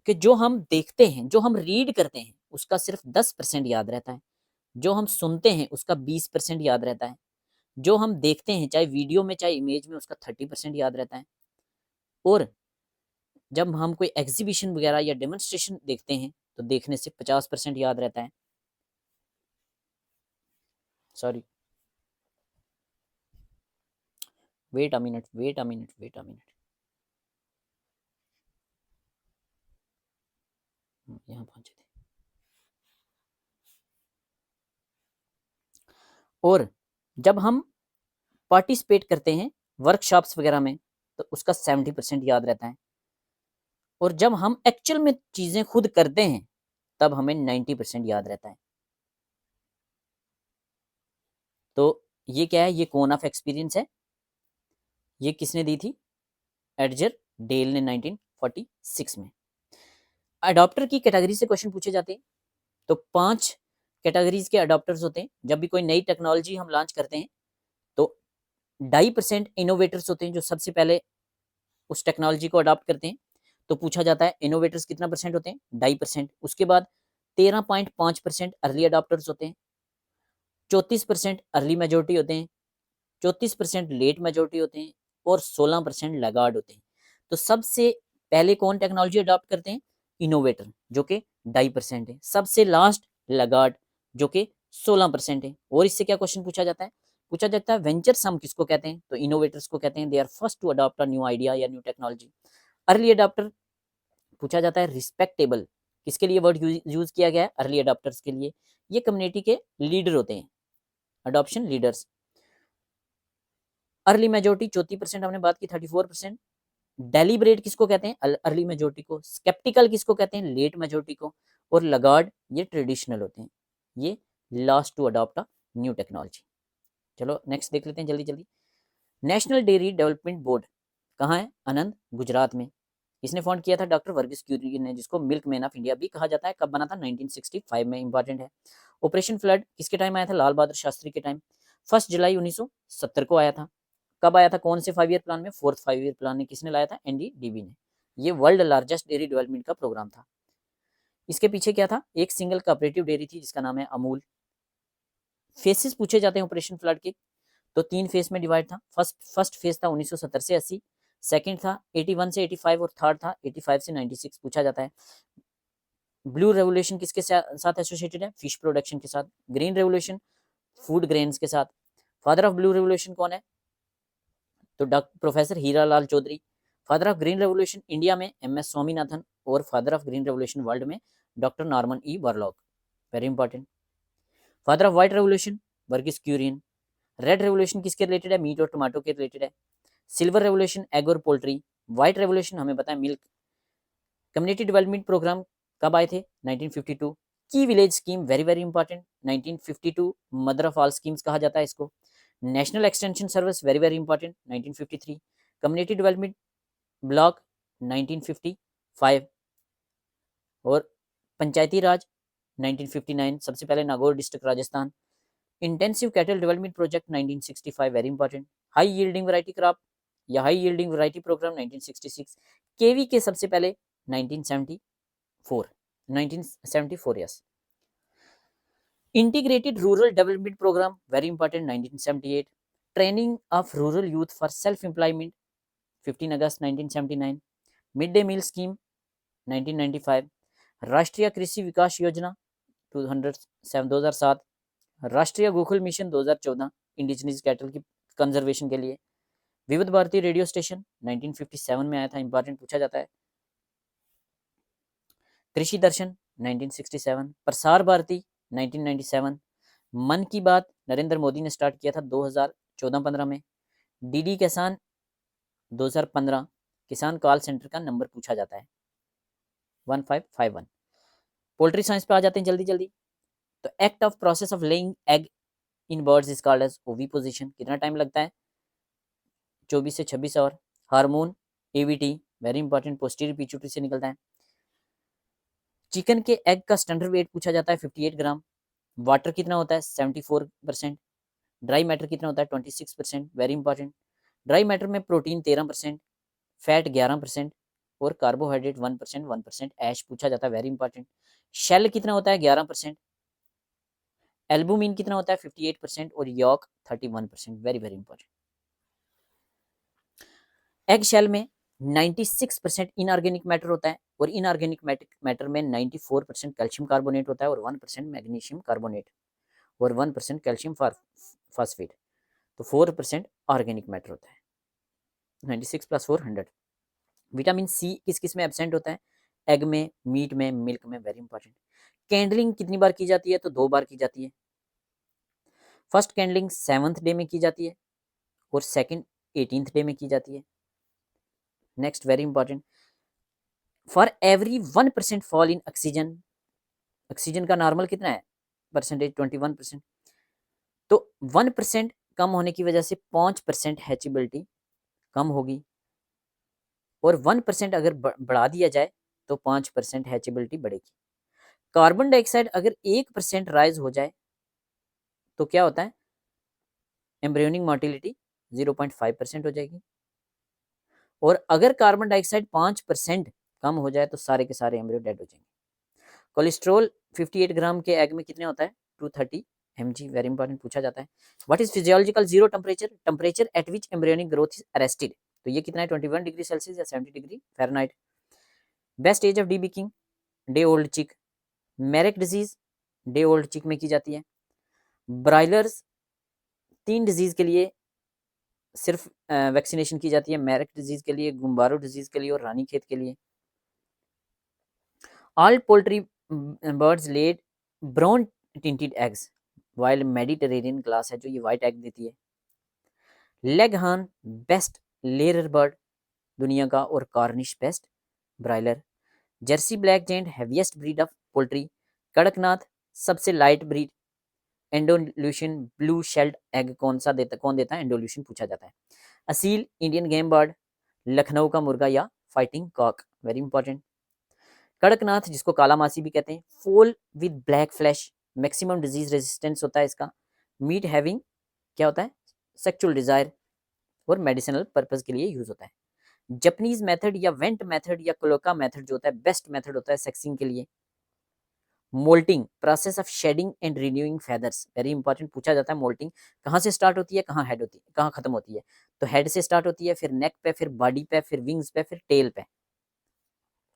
S1: कि जो हम देखते हैं, जो हम रीड करते हैं उसका सिर्फ 10% याद रहता है, जो हम सुनते हैं उसका 20% याद रहता है, जो हम देखते हैं चाहे वीडियो में चाहे इमेज में उसका 30% याद रहता है, और जब हम कोई एग्जीबिशन वगैरह या डेमोन्स्ट्रेशन देखते हैं तो देखने से 50% याद रहता है। Sorry, wait a minute, wait a minute, wait a minute, यहाँ पहुंचे थे। और जब हम पार्टिसिपेट करते हैं वर्कशॉप्स वगैरह में तो उसका 70% याद रहता है, और जब हम एक्चुअल में चीजें खुद करते हैं तब हमें 90% याद रहता है। तो ये क्या है, ये कोन ऑफ एक्सपीरियंस है, ये किसने दी थी, एडजर डेल ने 1946 में। अडॉप्टर की कैटेगरी से क्वेश्चन पूछे जाते हैं, तो 5 कैटेगरीज के अडॉप्टर्स होते हैं। जब भी कोई नई टेक्नोलॉजी हम लॉन्च करते हैं तो 2.5% इनोवेटर्स होते हैं जो सबसे पहले उस टेक्नोलॉजी को अडॉप्ट करते हैं, तो पूछा जाता है इनोवेटर्स कितना परसेंट होते हैं, 2.5%। उसके बाद 13.5% अर्ली अडॉप्टर्स होते हैं, 34% अर्ली मेजोरिटी होते हैं, 34% लेट मेजोरिटी होते हैं, और 16% लैगार्ड होते हैं। तो सबसे पहले कौन टेक्नोलॉजी अडॉप्ट करते हैं, इनोवेटर, जो कि 2.5% है। सबसे लास्ट लैगार्ड, जो कि 16% है। और इससे क्या क्वेश्चन पूछा जाता है, पूछा जाता है वेंचर सम किसको कहते हैं, तो इनोवेटर्स को कहते हैं, they are first to adopt a new idea या न्यू टेक्नोलॉजी। अर्ली अडॉप्टर पूछा जाता है रिस्पेक्टेबल, किसके लिए वर्ड यूज किया गया है, अर्ली अडॉप्टर्स के लिए, ये कम्युनिटी के लीडर होते हैं, अडॉप्शन लीडर्स। अर्ली मेजोरिटी 34%, हमने बात की 34%। डेलिब्रेट किसको कहते हैं, अर्ली मेजोरिटी को। स्केप्टिकल किसको कहते हैं, लेट मेजोरिटी को। और लगार्ड ये ट्रेडिशनल होते हैं, ये last to adopt a new technology. चलो नेक्स्ट देख लेते हैं जल्दी जल्दी। नेशनल डेयरी डेवलपमेंट बोर्ड कहाँ है, आनंद, गुजरात में। इसने फाउंड किया था डॉक्टर वर्गीस कुरियन ने, जिसको मिल्क मैन ऑफ इंडिया भी कहा जाता है। कब बना था, 1965 में, इंपॉर्टेंट है। ऑपरेशन फ्लड किसके टाइम आया था, लाल बहादुर शास्त्री के टाइम, 1 जुलाई 1970 को आया था। कब आया था, कौन से 5 ईयर प्लान में, 4th 5 ईयर प्लान में। किसने लाया था, एनडीडीबी ने। ये वर्ल्ड लार्जेस्ट डेयरी डेवलपमेंट का प्रोग्राम था। इसके पीछे क्या था, एक सिंगल कोऑपरेटिव डेयरी थी जिसका नाम है अमूल। फेसेस पूछे जाते हैं ऑपरेशन फ्लड के, तो 3 फेज में डिवाइड था। फर्स्ट फेज था 1970 से 80, सेकंड था 81 से 85, और थर्ड था 85 से 96 पूछा जाता है। ब्लू रेवोल्यूशन किसके साथ एसोसिएटेड है, फिश प्रोडक्शन के साथ। ग्रीन रेवोल्यूशन फूड ग्रेन्स के साथ। फादर ऑफ ब्लू रेवोल्यूशन कौन है, तो doctor professor Hira Lal Chaudhary. Father of green revolution India में एमएस स्वामीनाथन, और father of green revolution world में doctor Norman E Borlaug, very important. Father of white revolution Verghese Kurien. Red revolution किसके रिलेटेड है, मीट और टमाटो के रिलेटेड है। सिल्वर रेवोल्यूशन एग और पोल्ट्री। व्हाइट रेवोल्यूशन हमें पता है मिल्क। कम्युनिटी डेवलपमेंट प्रोग्राम कब आए थे, 1952। की village scheme very very important, 1952 mother of all schemes कहा जाता है इसको। National extension service very very important, 1953। Community development block 1955। और पंचायती राज 1959, सबसे पहले Nagaur district Rajasthan. Intensive cattle development project 1965, very important. High yielding variety crop या high yielding variety programme 1966। KVK सबसे पहले 1974 yes. Integrated rural development programme very important, 1978। Training of rural youth for self employment 15 अगस्त 1979। Mid day meal scheme 1995। Rashtriya Krishi Vikas Yojana 2007। Rashtriya Gokul mission 2014 indigenous cattle की कंजर्वेशन के लिए। विविध भारती रेडियो स्टेशन 1957 में आया था, इंपॉर्टेंट पूछा जाता है। कृषि दर्शन 1967, प्रसार भारती 1997, मन की बात नरेंद्र मोदी ने स्टार्ट किया था 2014-15 में। डीडी किसान 2015, किसान कॉल सेंटर का नंबर पूछा जाता है 1551। पोल्ट्री साइंस पे आ जाते हैं जल्दी जल्दी। तो act of process of laying egg in birds is called as oviposition. कितना टाइम लगता है? 24 से 26 hour. Hormone AVT, very important, posterior pituitary से निकलता है। चिकन के एग का स्टैंडर्ड वेट पूछा जाता है 58 ग्राम। वाटर कितना होता है? 74%। ड्राई मैटर कितना होता है? 26%, वेरी इंपॉर्टेंट। ड्राई मैटर में प्रोटीन 13%, फैट 11% और कार्बोहाइड्रेट 1%, 1% ऐश पूछा जाता है, वेरी इंपॉर्टेंट। शेल कितना होता है? 11%। एल्बुमिन कितना होता है? 58% और yolk 31%, very very important. Egg shell में 96% इनऑर्गेनिक मैटर होता है और इनऑर्गेनिक मैटर में 94% कैल्शियम कार्बोनेट होता है और 1% मैग्नीशियम कार्बोनेट और 1% कैल्शियम फॉस्फेट। तो 4% ऑर्गेनिक मैटर होता है। 96 + 4 100। विटामिन सी किस किस में एब्सेंट होता है? एग में, मीट में, मिल्क में, वेरी इंपॉर्टेंट। कैंडलिंग कितनी बार की जाती है? तो 2 बार की जाती है। फर्स्ट कैंडलिंग 7th डे में की जाती है और सेकंड 18th डे में की जाती है। Next, very important, for every 1% fall in oxygen, oxygen का नॉर्मल कितना है परसेंटेज? 21%। तो 1% कम होने की वजह से 5% हैचेबिलिटी कम होगी और 1% अगर बढ़ा दिया जाए तो 5% हैचेबिलिटी बढ़ेगी। कार्बन डाइऑक्साइड अगर 1% राइज हो जाए तो क्या होता है? एम्ब्रियोनिक मोटिलिटी 0.5% हो जाएगी और अगर कार्बन डाइऑक्साइड 5% कम हो जाए तो सारे के सारे एम्ब्रियो डेड हो जाएंगे। कोलेस्ट्रॉल 58 ग्राम के एग में कितने होता है? 230 mg, वेरी इंपॉर्टेंट पूछा जाता है। What is physiological zero temperature? Temperature at which embryonic growth is arrested. तो ये कितना है? 21 डिग्री सेल्सियस या 70 degree Fahrenheit. Best age of debeaking, day old chick. Marek disease day old चिक में की जाती है। ब्राइलर्स 3 डिजीज के लिए सिर्फ वैक्सीनेशन की जाती है, मेरिक डिजीज के लिए, गुम्बारो डिजीज के लिए और रानीखेत के लिए। All poultry birds laid brown tinted eggs while Mediterranean glass है जो ये वाइट एग देती है। लेगहार्न बेस्ट लेयर बर्ड दुनिया का और Cornish best broiler. Jersey black giant heaviest breed of poultry. Kadaknath सबसे light breed. Andalusian blue shelled egg कौन देता है? एंडोल्यूशन पूछा जाता है। Aseel Indian game bird, Lucknow का मुर्गा या fighting cock, very important. Kadaknath जिसको काला मासी भी कहते हैं, fowl with black flesh, maximum disease resistance होता है इसका। मीट हैविंग क्या होता है? सेक्सुअल डिजायर और मेडिसिनल पर्पज के लिए यूज होता है। जपनीज मेथड या वेंट मेथड या क्लोका मेथड जो होता है बेस्ट मेथड होता है सेक्सिंग के लिए। Moulting process of shedding and renewing feathers, very important पूछा जाता है। मोल्टिंग कहाँ से स्टार्ट होती है, कहाँ हेड होती है, कहाँ खत्म होती है? तो हेड से स्टार्ट होती है, फिर नेक पे, फिर बॉडी पे, फिर विंग्स पे, फिर टेल पे।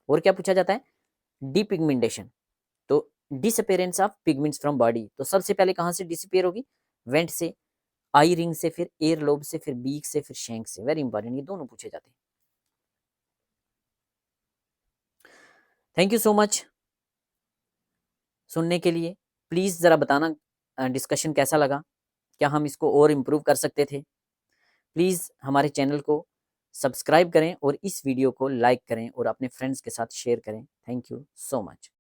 S1: और क्या पूछा जाता है? डीपिगमेंटेशन, तो disappearance of pigments from body. तो सबसे पहले कहाँ से डिसअपेयर होगी? वेंट से, आई रिंग से, फिर एयर लोब से, फिर बीक से, फिर शैंक से, वेरी इंपॉर्टेंट, ये दोनों पूछे जाते हैं। थैंक यू सो मच सुनने के लिए। प्लीज़ ज़रा बताना डिस्कशन कैसा लगा, क्या हम इसको और इम्प्रूव कर सकते थे? प्लीज़ हमारे चैनल को सब्सक्राइब करें और इस वीडियो को लाइक करें और अपने फ्रेंड्स के साथ शेयर करें। Thank you so much.